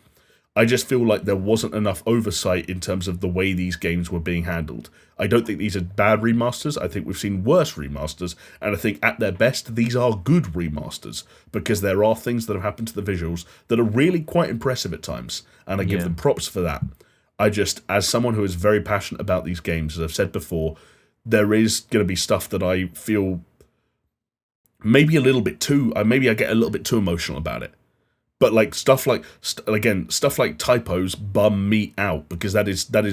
I just feel like there wasn't enough oversight in terms of the way these games were being handled. I don't think these are bad remasters. I think we've seen worse remasters. And I think at their best, these are good remasters, because there are things that have happened to the visuals that are really quite impressive at times. And I give them props for that. I just, as someone who is very passionate about these games, as I've said before, there is going to be stuff that I feel maybe a little bit too, maybe I get a little bit too emotional about it. But like stuff like typos bum me out, because that's not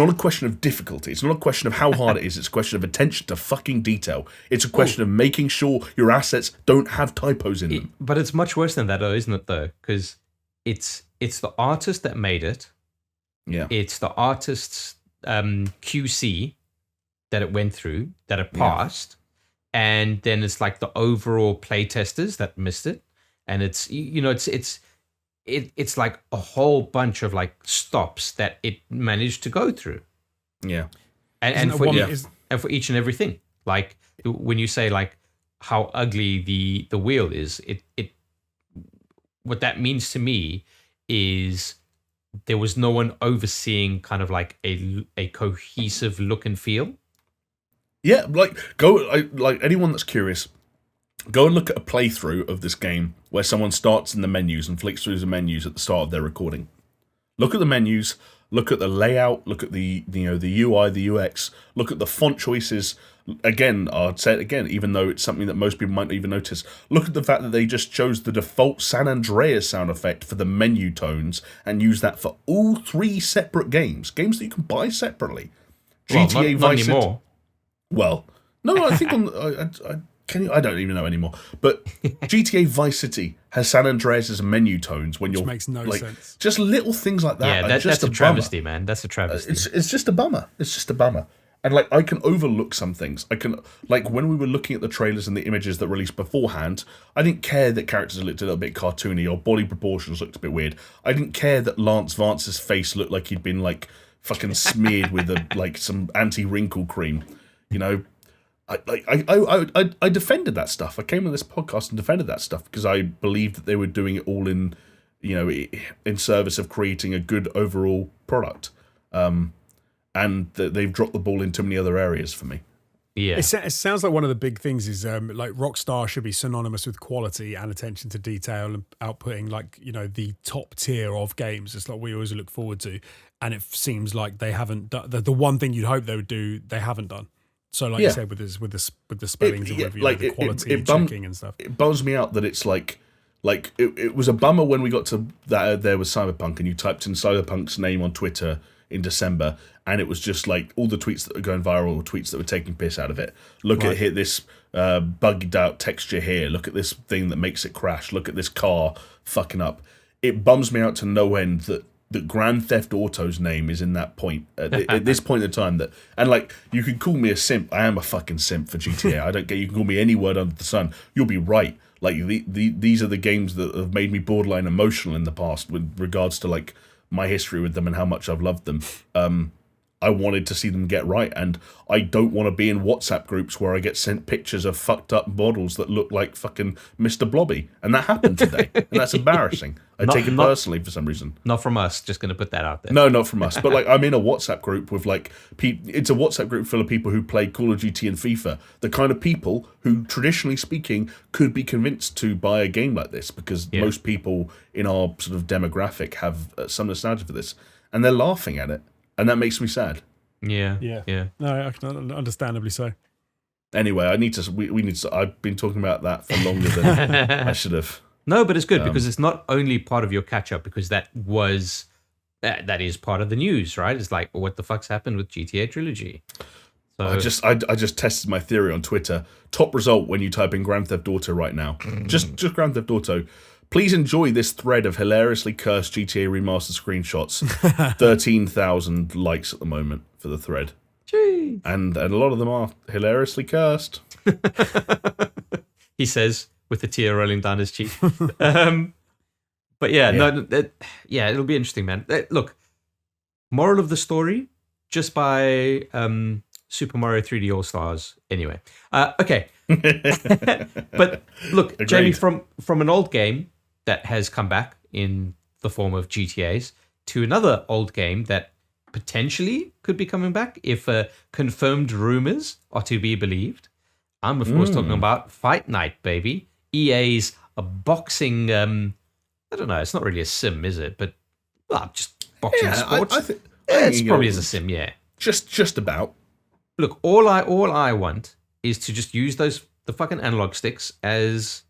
a question of difficulty. It's not a question of how hard it is. It's a question of attention to fucking detail. It's a question of making sure your assets don't have typos in them. But it's much worse than that, though, isn't it? Though, because it's the artist that made it. Yeah. It's the artist's QC that it went through, that it passed. And then it's like the overall playtesters that missed it, and it's it's like a whole bunch of like stops that it managed to go through. Yeah, and for each and everything, like when you say like how ugly the wheel is, it what that means to me is there was no one overseeing kind of like a cohesive look and feel. Yeah, like like anyone that's curious, go and look at a playthrough of this game where someone starts in the menus and flicks through the menus at the start of their recording. Look at the menus, look at the layout, look at the the UI, the UX, look at the font choices. Again, I'd say it again, even though it's something that most people might not even notice. Look at the fact that they just chose the default San Andreas sound effect for the menu tones and use that for all 3 separate games that you can buy separately. GTA not Vice City. anymore. Well, no, I think I don't even know anymore. But GTA Vice City has San Andreas' menu tones when Which makes no sense. Just little things like that. Yeah, that's a travesty, man. That's a travesty. It's just a bummer. It's just a bummer. And like I can overlook some things. I can like when we were looking at the trailers and the images that released beforehand, I didn't care that characters looked a little bit cartoony or body proportions looked a bit weird. I didn't care that Lance Vance's face looked like he'd been like fucking smeared with like some anti-wrinkle cream. You know, I defended that stuff. I came on this podcast and defended that stuff because I believed that they were doing it all in, in service of creating a good overall product. And that they've dropped the ball in too many other areas for me. Yeah, it sounds like one of the big things is like Rockstar should be synonymous with quality and attention to detail and outputting like the top tier of games. It's like we always look forward to, and it seems like they haven't done the one thing you'd hope they would do. They haven't done. So like you said with the spellings and the quality checking and stuff. It bums me out that it's like it was a bummer when we got to that there was Cyberpunk and you typed in Cyberpunk's name on Twitter in December, and it was just like all the tweets that were going viral, or tweets that were taking piss out of it. Look at this bugged out texture here. Look at this thing that makes it crash. Look at this car fucking up. It bums me out to no end that Grand Theft Auto's name is in that point at this point in time. And like you can call me a simp. I am a fucking simp for GTA. I don't get. You can call me any word under the sun. You'll be right. Like these are the games that have made me borderline emotional in the past with regards to like my history with them and how much I've loved them. I wanted to see them get right, and I don't want to be in WhatsApp groups where I get sent pictures of fucked up models that look like fucking Mr. Blobby, and that happened today, and that's embarrassing. I take it personally for some reason. Not from us, just going to put that out there. No, not from us, but like I'm in a WhatsApp group with like it's a WhatsApp group full of people who play Call of Duty and FIFA, the kind of people who, traditionally speaking, could be convinced to buy a game like this because most people in our sort of demographic have some nostalgia for this, and they're laughing at it. And that makes me sad. Yeah. No, I can understandably so. Anyway, we need to. I've been talking about that for longer than I should have. No, but it's good because it's not only part of your catch up, because that is part of the news, right? It's like, what the fuck's happened with GTA Trilogy? So I just tested my theory on Twitter. Top result when you type in Grand Theft Auto right now. Just Grand Theft Auto. Please enjoy this thread of hilariously cursed GTA remastered screenshots. 13,000 likes at the moment for the thread. Gee. And a lot of them are hilariously cursed. He says with a tear rolling down his cheek. But it'll be interesting, man. Look, moral of the story, just buy Super Mario 3D All-Stars anyway. Okay. But look, agreed. Jamie, from an old game that has come back in the form of GTAs to another old game that potentially could be coming back if confirmed rumors are to be believed. I'm, of course, talking about Fight Night, baby. EA's a boxing... I don't know, it's not really a sim, is it? But, just boxing sports. It's probably is a sim, yeah. Just about. Look, all I want is to just use the fucking analog sticks as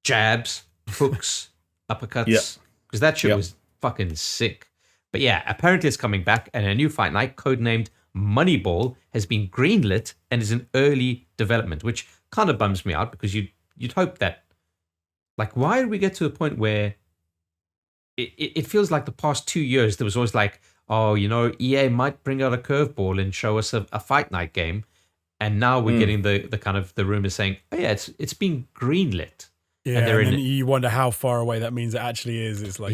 jabs, hooks, uppercuts, because that shit was fucking sick. But yeah, apparently it's coming back, and a new Fight Night, codenamed Moneyball, has been greenlit and is in early development, which kind of bums me out because you'd hope that, like, why did we get to a point where it feels like the past 2 years there was always like, oh, EA might bring out a curveball and show us a Fight Night game. And now we're getting the kind of the rumors saying, oh yeah, it's being greenlit. Yeah, and then you wonder how far away that means it actually is. It's like,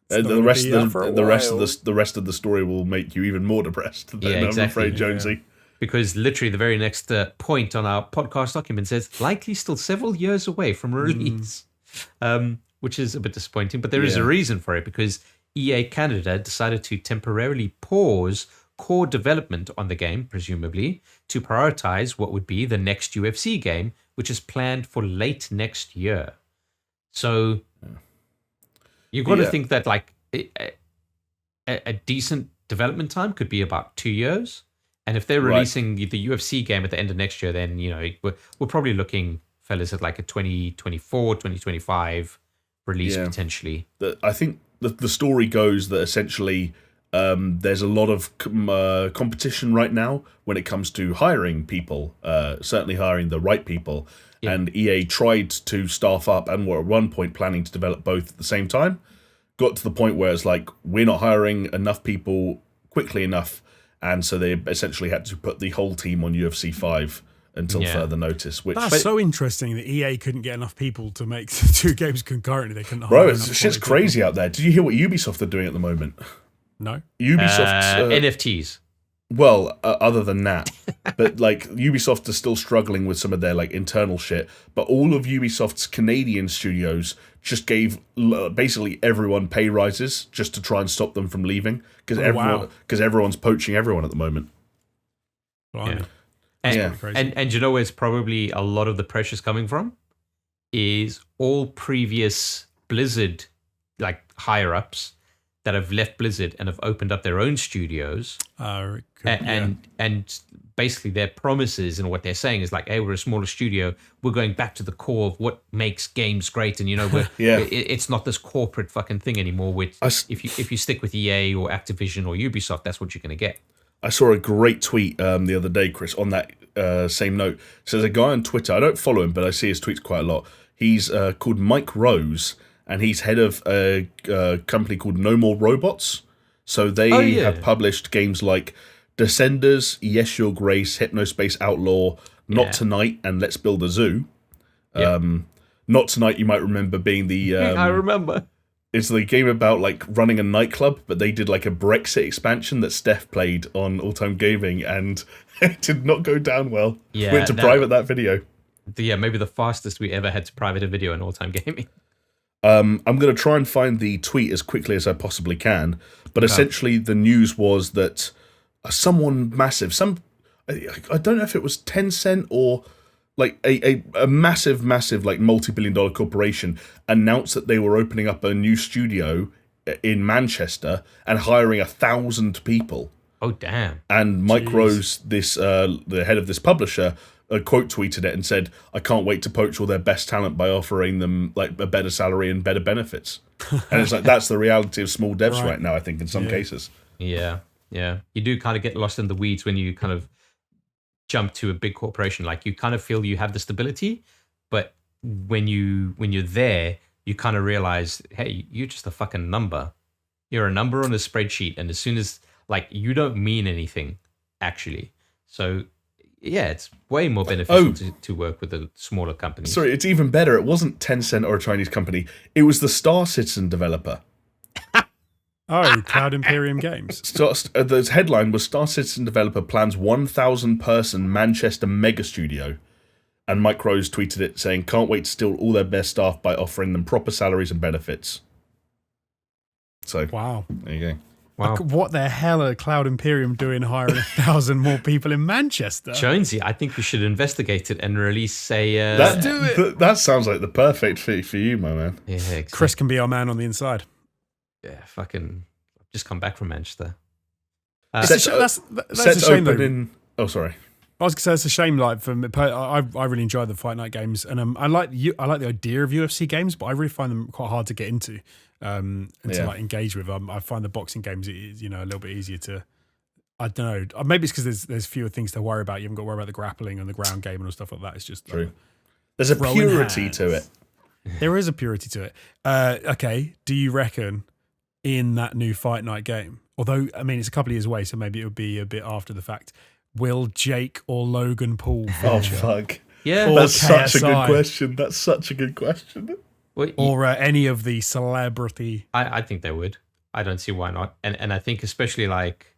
the rest of the story will make you even more depressed. I'm afraid, Jonesy. Yeah. Because literally the very next point on our podcast document says likely still several years away from release, which is a bit disappointing. But there is a reason for it, because EA Canada decided to temporarily pause core development on the game, presumably, to prioritize what would be the next UFC game, which is planned for late next year. So you've got to think that like a decent development time could be about 2 years. And if they're releasing the UFC game at the end of next year, then, we're probably looking, fellas, at like a 2024, 2025 release potentially. I think the story goes that essentially there's a lot of competition right now when it comes to hiring people, certainly hiring the right people. Yeah. And EA tried to staff up and were at one point planning to develop both at the same time. Got to the point where it's like, we're not hiring enough people quickly enough. And so they essentially had to put the whole team on UFC 5 until further notice. That's so interesting that EA couldn't get enough people to make 2 games concurrently. They couldn't hire Bro, enough shit's crazy out there. Did you hear what Ubisoft are doing at the moment? No. Ubisoft NFTs. Well, other than that, but like Ubisoft is still struggling with some of their like internal shit. But all of Ubisoft's Canadian studios just gave basically everyone pay rises just to try and stop them from leaving because everyone's poaching everyone at the moment. Yeah. And you know where it's probably a lot of the pressure's coming from is all previous Blizzard like higher ups that have left Blizzard and have opened up their own studios. And basically their promises and what they're saying is like, hey, we're a smaller studio. We're going back to the core of what makes games great. And, it's not this corporate fucking thing anymore. If you stick with EA or Activision or Ubisoft, that's what you're going to get. I saw a great tweet the other day, Chris, on that same note. So there's a guy on Twitter. I don't follow him, but I see his tweets quite a lot. He's called Mike Rose, and he's head of a company called No More Robots. So they have published games like Descenders, Yes Your Grace, Hypnospace Outlaw, Not Tonight, and Let's Build a Zoo. Yep. Not Tonight, you might remember being the... I remember. It's the game about like running a nightclub, but they did like a Brexit expansion that Steph played on All Time Gaming, and it did not go down well. Yeah, we had to private that video. Maybe the fastest we ever had to private a video in All Time Gaming. I'm going to try and find the tweet as quickly as I possibly can, but essentially the news was that someone massive, I don't know if it was Tencent or like a massive like multi-billion-dollar corporation announced that they were opening up a new studio in Manchester and hiring 1,000 people. Oh damn! And Mike Rose, the head of this publisher, quote tweeted it and said, "I can't wait to poach all their best talent by offering them like a better salary and better benefits." And it's like that's the reality of small devs right now. I think in some cases. Yeah. You do kind of get lost in the weeds when you kind of jump to a big corporation. Like you kind of feel you have the stability, but when you're there, you kind of realize, hey, you're just a fucking number. You're a number on a spreadsheet, and as soon as like you don't mean anything actually. So yeah, it's way more beneficial to work with a smaller company. Sorry, it's even better. It wasn't Tencent or a Chinese company. It was the Star Citizen developer. Cloud Imperium Games. The headline was Star Citizen developer plans 1,000-person Manchester mega studio. And Mike Rose tweeted it saying, can't wait to steal all their best staff by offering them proper salaries and benefits. So, wow. There you go. Wow. What the hell are Cloud Imperium doing hiring 1,000 more people in Manchester? Jonesy, I think we should investigate it and release a... That sounds like the perfect fit for you, my man. Yeah, exactly. Chris can be our man on the inside. Yeah, fucking just come back from Manchester. That's a shame, though. Oh, sorry. I was going to say it's a shame. Like for me, I really enjoy the Fight Night games, and I like the idea of UFC games, but I really find them quite hard to get into and to like engage with. I find the boxing games, a little bit easier to. I don't know. Maybe it's because there's fewer things to worry about. You haven't got to worry about the grappling and the ground game and all stuff like that. It's just true. Like, there's a purity to it. There is a purity to it. Okay, do you reckon in that new Fight Night game? Although I mean, it's a couple of years away, so maybe it would be a bit after the fact. Will Jake or Logan Paul feature? Oh, fuck. Yeah. That's such a good question. That's such a good question. Or any of the celebrity. I think they would. I don't see why not. And I think especially like,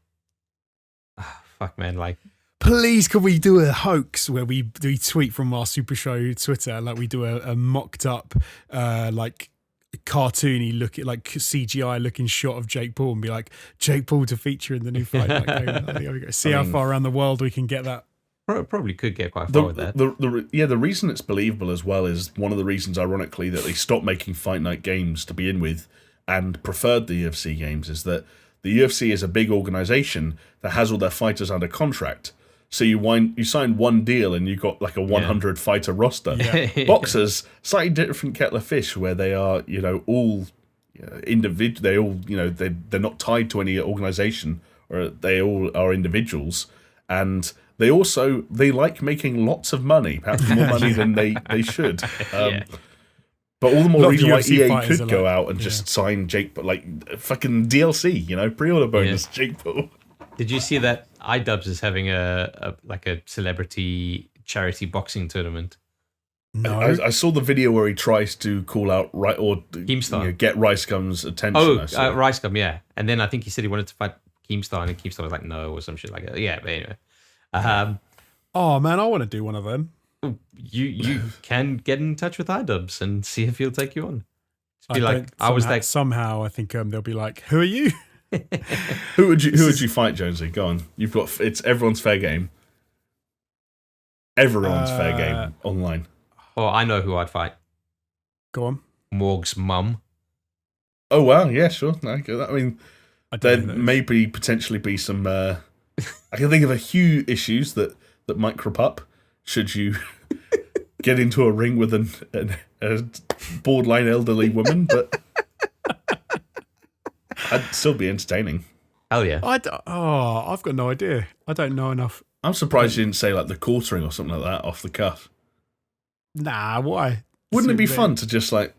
fuck man, like. Please, could we do a hoax where we tweet from our SuperShow Twitter, like we do a mocked up, like cartoony looking, like CGI looking shot of Jake Paul and be like, Jake Paul to feature in the new Fight Night game. I think we go. See how far around the world we can get that. Probably could get quite far with that. The reason it's believable as well is one of the reasons, ironically, that they stopped making Fight Night games to begin with and preferred the UFC games is that the UFC is a big organization that has all their fighters under contract. So you sign one deal and you got like a 100 fighter roster. Yeah. Boxers, slightly different kettle of fish, where they are, all individual. They all, they're not tied to any organization, or they all are individuals, and they like making lots of money, perhaps more money than they should. But all the more reason why EA could go out and just sign Jake, like fucking DLC, pre-order bonus, Jake Paul. Did you see that iDubbbz is having a celebrity charity boxing tournament? No, I saw the video where he tries to call out Keemstar, get Ricegum's attention. Ricegum, yeah. And then I think he said he wanted to fight Keemstar, and Keemstar was like, no, or some shit like that. Yeah, but anyway. Oh man, I want to do one of them. You can get in touch with iDubbbz and see if he'll take you on. Somehow I think they'll be like, who are you? Who would you fight, Jonesy? Go on. It's everyone's fair game. Everyone's fair game online. Oh, I know who I'd fight. Go on. Morg's mum. Oh wow, yeah, sure. I mean, there may potentially be some. I can think of a few issues that might crop up should you get into a ring with a borderline elderly woman, but I'd still be entertaining. Hell yeah. I've got no idea. I don't know enough. I'm surprised you didn't say like the quartering or something like that off the cuff. Nah, why? Wouldn't it be fun to just like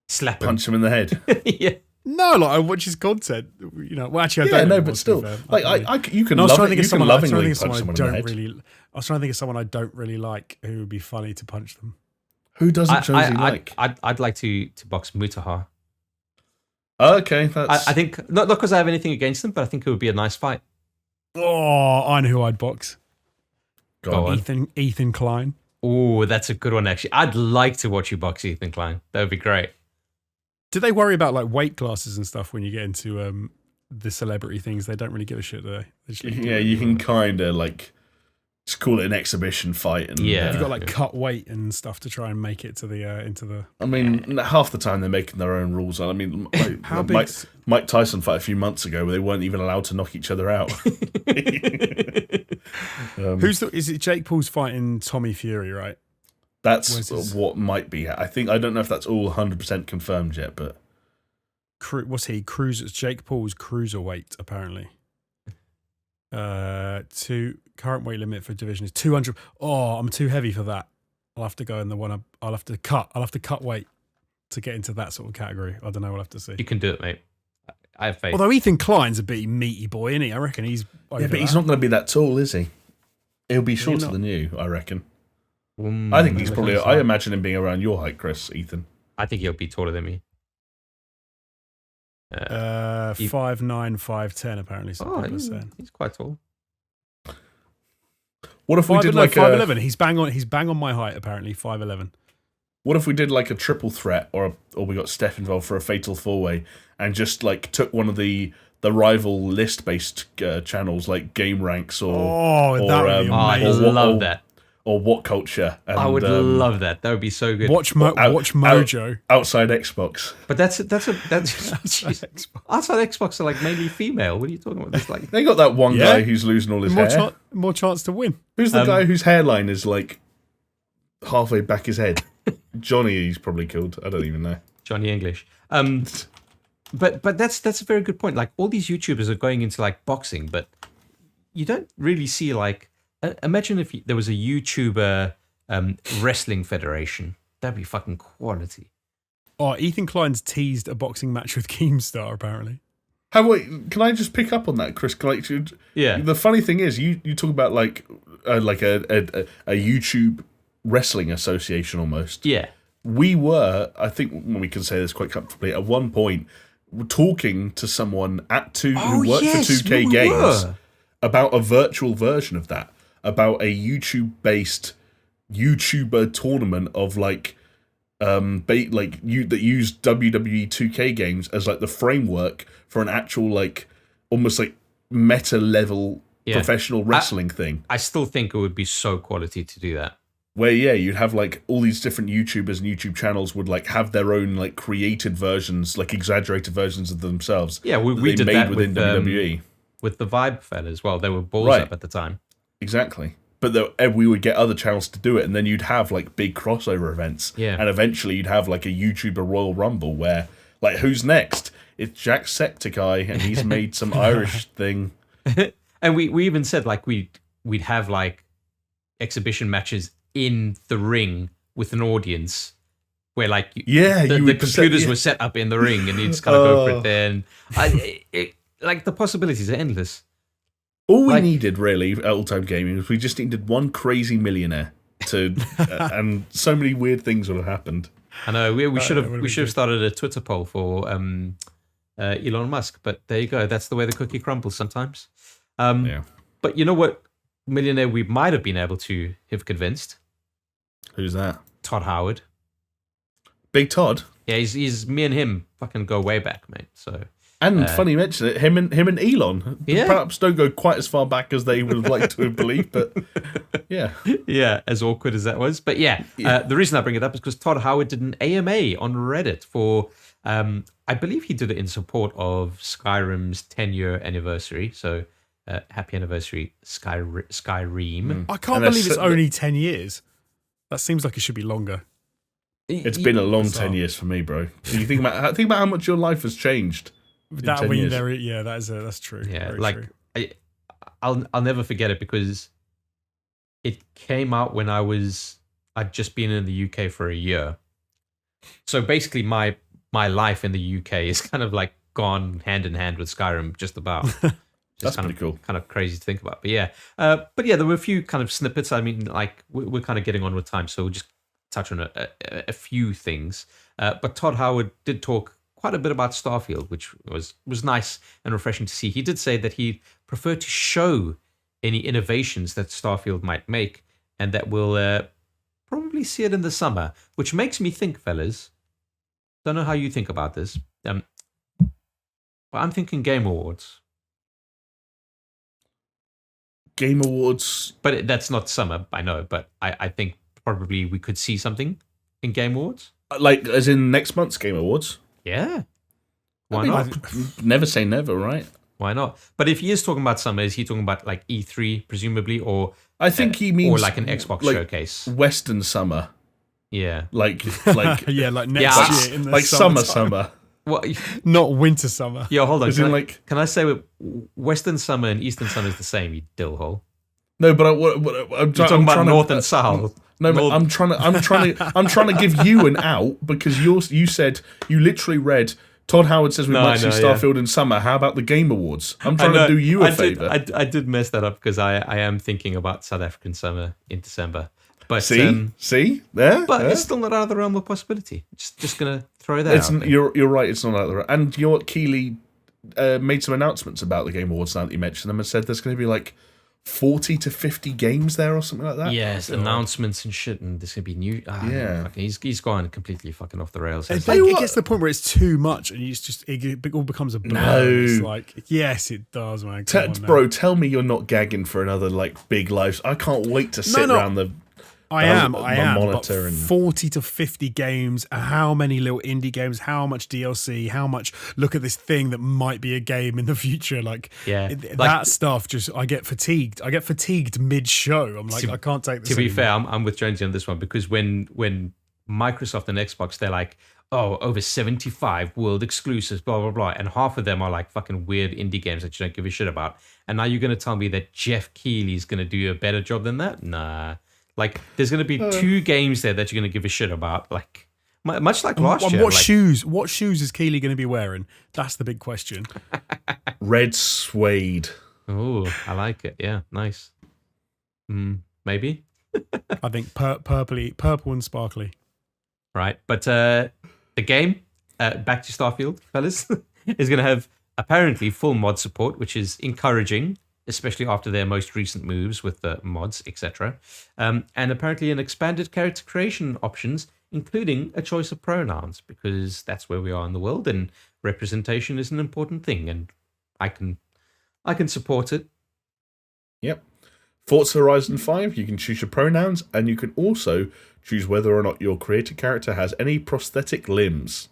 slap punch him in the head? Yeah. No, like I watch his content. Well, actually, I don't. No, but still, you can lovingly punch someone in the head. I was trying to think of someone I don't really like who would be funny to punch them. Who doesn't Jonesy like? I'd like to box Mutahar. Okay, I think not because I have anything against them, but I think it would be a nice fight. Oh, I know who I'd box. Go on. Ethan Klein. Oh, that's a good one, actually. I'd like to watch you box Ethan Klein. That would be great. Do they worry about like weight classes and stuff when you get into the celebrity things? They don't really give a shit, do they? You can kind of like just call it an exhibition fight, and you've got like cut weight and stuff to try and make it to the into the. I mean, half the time they're making their own rules. I mean, Mike Tyson fight a few months ago where they weren't even allowed to knock each other out. Is it Jake Paul's fighting Tommy Fury, right? That's what might be. I don't know if that's all 100% confirmed yet, but what's he? Jake Paul's cruiserweight, apparently. Current weight limit for division is 200. Oh, I'm too heavy for that. I'll have to go in the one. I'll have to cut weight to get into that sort of category. I don't know. We'll have to see. You can do it, mate. I have faith. Although Ethan Klein's a bit meaty boy, isn't he? I reckon he's. Yeah, but he's not going to be that tall, is he? He'll be shorter than you, I reckon. I think he's probably. I imagine him being around your height, Chris, Ethan. I think he'll be taller than me. 5'9", 5'10", apparently. He's quite tall. What if we did like 5'11"? He's bang on my height, apparently. 5'11". What if we did like a triple threat, or we got Steph involved for a fatal four-way, and just like took one of the rival list-based channels like Game Ranks or that would be amazing. I love that. Or What Culture. And, I would love that. That would be so good. Watch Mojo. Outside Xbox. But that's outside Xbox are like mainly female. What are you talking about? It's like they got that one guy who's losing all his hair. More chance to win. Who's the guy whose hairline is like halfway back his head? Johnny, he's probably killed. I don't even know. Johnny English. But that's a very good point. Like all these YouTubers are going into like boxing, but you don't really see like. Imagine if there was a YouTuber wrestling federation. That'd be fucking quality. Oh, Ethan Klein's teased a boxing match with Keemstar, apparently. Can I just pick up on that, Chris? Yeah. The funny thing is, you talk about like a YouTube wrestling association almost. Yeah. We were, I think, we can say this quite comfortably, at one point, talking to someone who worked for 2K Games about a virtual version of that. About a YouTube-based YouTuber tournament of like that use WWE 2K games as like the framework for an actual like almost like meta level professional wrestling thing. I still think it would be so quality to do that. Where you'd have like all these different YouTubers and YouTube channels would like have their own like created versions, like exaggerated versions of themselves. Yeah, we did that within WWE with the Vibe fella as well. They were balls up at the time. Exactly. But we would get other channels to do it, and then you'd have like big crossover events. Yeah. And eventually you'd have like a YouTuber Royal Rumble where like who's next? It's Jacksepticeye, and he's made some Irish thing. And we even said like we'd have like exhibition matches in the ring with an audience where like the computers were set up in the ring and you just kind of go for it there. And like the possibilities are endless. All we needed really at All Time Gaming was we just needed one crazy millionaire to, and so many weird things would have happened. I know we should have started a Twitter poll for Elon Musk, but there you go. That's the way the cookie crumbles sometimes. But you know what millionaire we might have been able to have convinced? Who's that? Todd Howard. Big Todd? Yeah, he's me and him fucking go way back, mate. So. And funny you mention it, him and Elon perhaps don't go quite as far back as they would have liked to believe, but yeah. Yeah, as awkward as that was. But the reason I bring it up is because Todd Howard did an AMA on Reddit for, I believe he did it in support of Skyrim's 10-year anniversary. So happy anniversary, Skyrim. I can't believe it's only 10 years. That seems like it should be longer. It's been a long 10 years for me, bro. So you think about how much your life has changed. That's true. Yeah, very like true. I'll never forget it because it came out when I'd just been in the UK for a year. So basically my life in the UK is kind of like gone hand in hand with Skyrim, just about. That's pretty cool. Kind of crazy to think about. But there were a few kind of snippets. I mean, like we're kind of getting on with time, so we'll just touch on a few things. But Todd Howard did talk quite a bit about Starfield, which was nice and refreshing to see. He did say that he'd prefer to show any innovations that Starfield might make, and that we'll probably see it in the summer, which makes me think, fellas, don't know how you think about this, but I'm thinking Game Awards. Game Awards? But that's not summer, I know, but I think probably we could see something in Game Awards. Like, as in next month's Game Awards? Yeah. Why not? Never say never, right? Why not? But if he is talking about summer, is he talking about like E3, presumably, or I think he means or like an Xbox showcase, Western summer. Yeah, like yeah, like next year in the like summer. What? Not winter summer. Yeah, hold on. Can I say Western summer and Eastern summer is the same? You dillhole. No, but I'm talking about North and South. No, but I'm trying to give you an out because you said you literally read Todd Howard says we might see Starfield in summer. How about the Game Awards? I'm trying to do you a favour. I did mess that up because I am thinking about South African summer in December. But see there. But it's still not out of the realm of possibility. Just gonna throw that out. You're right. It's not out of the realm. And you know what? Keeley made some announcements about the Game Awards now that you mentioned them and said there's going to be like 40 to 50 games there or something like that. Yes, announcements and shit, and there's gonna be new. He's gone completely fucking off the rails. It gets to the point where it's too much, and it all becomes a blur. No, it's like yes, it does, man. Bro, tell me you're not gagging for another like big live. I can't wait to sit around the. I am. But 40 to 50 games. How many little indie games? How much DLC? How much? Look at this thing that might be a game in the future. That stuff. I get fatigued. I get fatigued mid-show. I'm like, I can't take this. To be fair, I'm with Jonesy on this one because when Microsoft and Xbox, they're like, oh, over 75 world exclusives, blah blah blah, and half of them are like fucking weird indie games that you don't give a shit about. And now you're going to tell me that Jeff Keighley's going to do a better job than that? Nah. Like, there's going to be 2 games there that you're going to give a shit about. Like, much like last year. What shoes is Keighley going to be wearing? That's the big question. Red suede. Oh, I like it. Yeah, nice. Maybe. I think purple and sparkly. Right, but the game, back to Starfield, fellas, is going to have apparently full mod support, which is encouraging, especially after their most recent moves with the mods, etc. And apparently an expanded character creation options including a choice of pronouns, because that's where we are in the world, and representation is an important thing, and I can support it. Yep. Forza Horizon 5, you can choose your pronouns, and you can also choose whether or not your created character has any prosthetic limbs.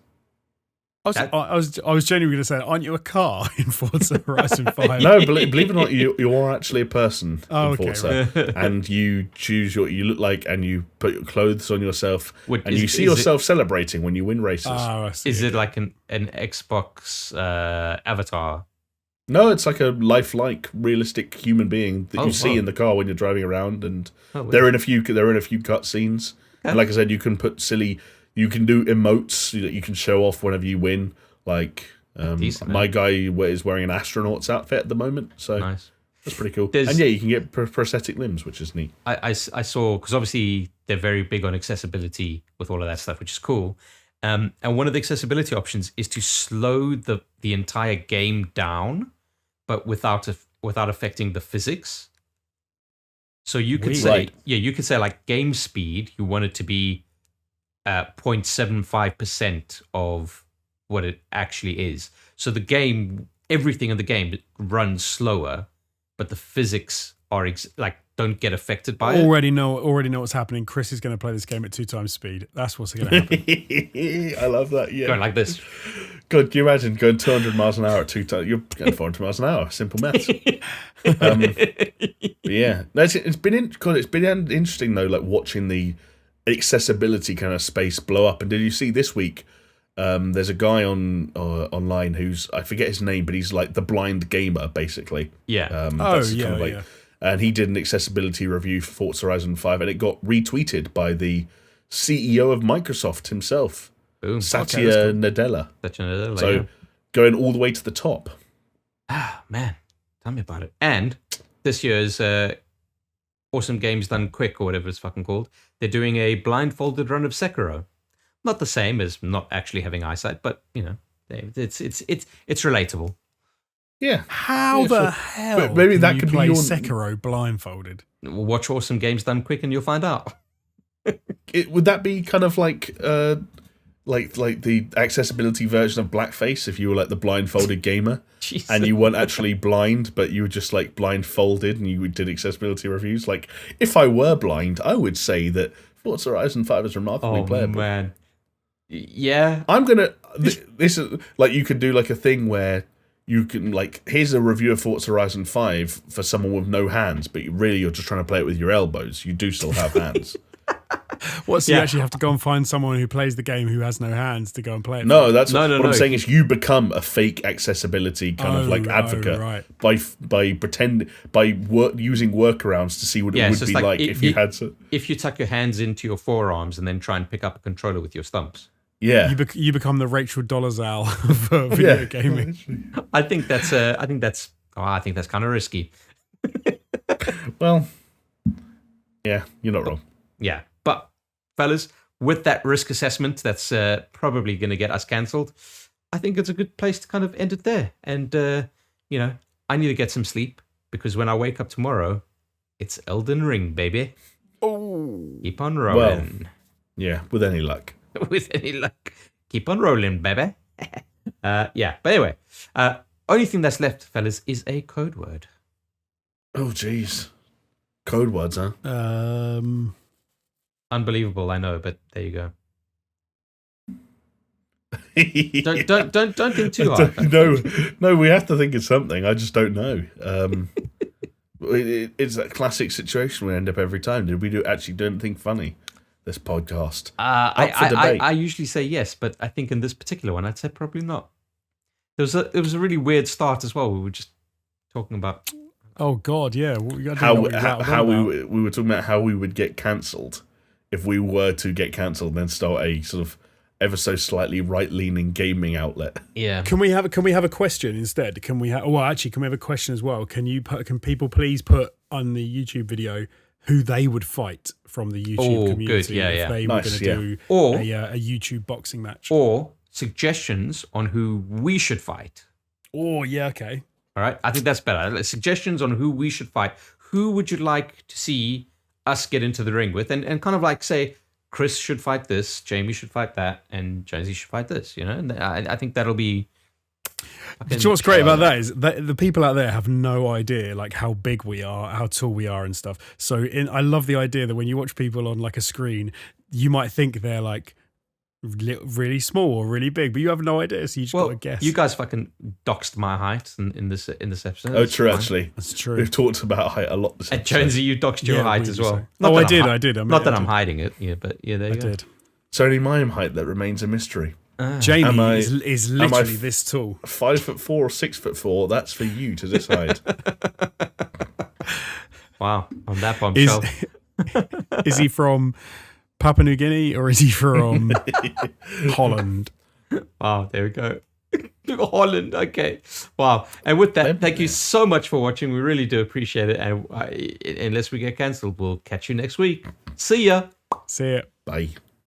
I was genuinely going to say, aren't you a car in Forza Horizon 5? No, believe it or not, you are actually a person in okay, Forza. Right. And you choose what you look like, and you put your clothes on yourself, and you see yourself celebrating when you win races. Oh, I see. Is it like an Xbox avatar? No, it's like a lifelike, realistic human being that you see in the car when you're driving around, and they're in a few cutscenes. Okay. And like I said, you can put you can do emotes that you can show off whenever you win. Like my guy is wearing an astronaut's outfit at the moment, so nice. That's pretty cool. And yeah, you can get prosthetic limbs, which is neat. I saw, because obviously they're very big on accessibility with all of that stuff, which is cool. And one of the accessibility options is to slow the entire game down, but without affecting the physics. So you could say, you could say like game speed, you want it to be 0.75% of what it actually is. So the game, everything in the game runs slower, but the physics are don't get affected by it. Already know what's happening. Chris is going to play this game at 2 times speed. That's what's going to happen. I love that. Yeah, going like this. God, do you imagine going 200 miles an hour at 2 times? You're going 400 miles an hour. Simple maths. Yeah, no, it's been interesting though, like watching the accessibility kind of space blow up. And did you see this week? There's a guy online who's, I forget his name, but he's like the blind gamer basically. Yeah. And he did an accessibility review for Forza Horizon 5, and it got retweeted by the CEO of Microsoft himself, Satya Nadella. So going all the way to the top. Ah, man, tell me about it. And this year's Awesome Games Done Quick, or whatever it's fucking called, they're doing a blindfolded run of Sekiro. Not the same as not actually having eyesight, but it's relatable. Yeah. How the hell? But maybe that could play be your Sekiro blindfolded. Watch Awesome Games Done Quick, and you'll find out. Would that be kind of like the accessibility version of blackface? If you were like the blindfolded gamer, and you weren't actually blind, but you were just like blindfolded, and you did accessibility reviews. Like, if I were blind, I would say that Forza Horizon 5 is remarkably playable. Oh man, yeah. I'm gonna. This is like, you could do like a thing where you can, like, here's a review of Forza Horizon 5 for someone with no hands, but you're just trying to play it with your elbows. You do still have hands. So you actually have to go and find someone who plays the game who has no hands to go and play it? No, what I'm saying is you become a fake accessibility kind of like advocate by using workarounds to see what it would be like if you had to. If you tuck your hands into your forearms and then try and pick up a controller with your stumps. Yeah, you become the Rachel Dolezal of video gaming. I think that's kind of risky. Well, yeah, you're not wrong. Yeah, but fellas, with that risk assessment, that's probably going to get us cancelled. I think it's a good place to kind of end it there. And I need to get some sleep, because when I wake up tomorrow, it's Elden Ring, baby. Oh, keep on rolling. Well, yeah, with any luck. With any luck. Keep on rolling, baby. But anyway, only thing that's left, fellas, is a code word. Oh, jeez. Code words, huh? Unbelievable, I know, but there you go. don't think too hard. No, we have to think of something. I just don't know. It's a classic situation we end up every time. Did we actually do anything funny this podcast? I usually say yes, but I think in this particular one, I'd say probably not. It was a really weird start as well. We were just talking about. Oh God, yeah. How we were talking about how we would get cancelled if we were to get cancelled, and then start a sort of ever so slightly right-leaning gaming outlet. Yeah. Can we have a question instead? Can we have a question as well? Can people please put on the YouTube video who they would fight from the YouTube community if they were going to do a YouTube boxing match, or suggestions on who we should fight? Oh yeah, okay. All right, I think that's better. Suggestions on who we should fight. Who would you like to see us get into the ring with? And kind of like say, Chris should fight this, Jamie should fight that, and Jonesy should fight this. And I think that'll be. Do you know what's great about that is that the people out there have no idea like how big we are, how tall we are, and stuff. So I love the idea that when you watch people on like a screen, you might think they're like really small or really big, but you have no idea. So you just got to guess. You guys fucking doxed my height in this episode. Oh, true. Actually, that's true. We've talked about height a lot. And Jonesy, you doxed your height as well. I did. I did. Not that I'm hiding it. Yeah, but yeah, there you go. I did. It's only my height that remains a mystery. Jamie is literally this tall. 5'4" or 6'4"? That's for you to decide. Wow, on that bombshell. Is he from Papua New Guinea or is he from Holland? Wow, there we go. Holland, okay. Wow. And with that, thank you so much for watching. We really do appreciate it. And unless we get cancelled, we'll catch you next week. See ya. See ya. Bye.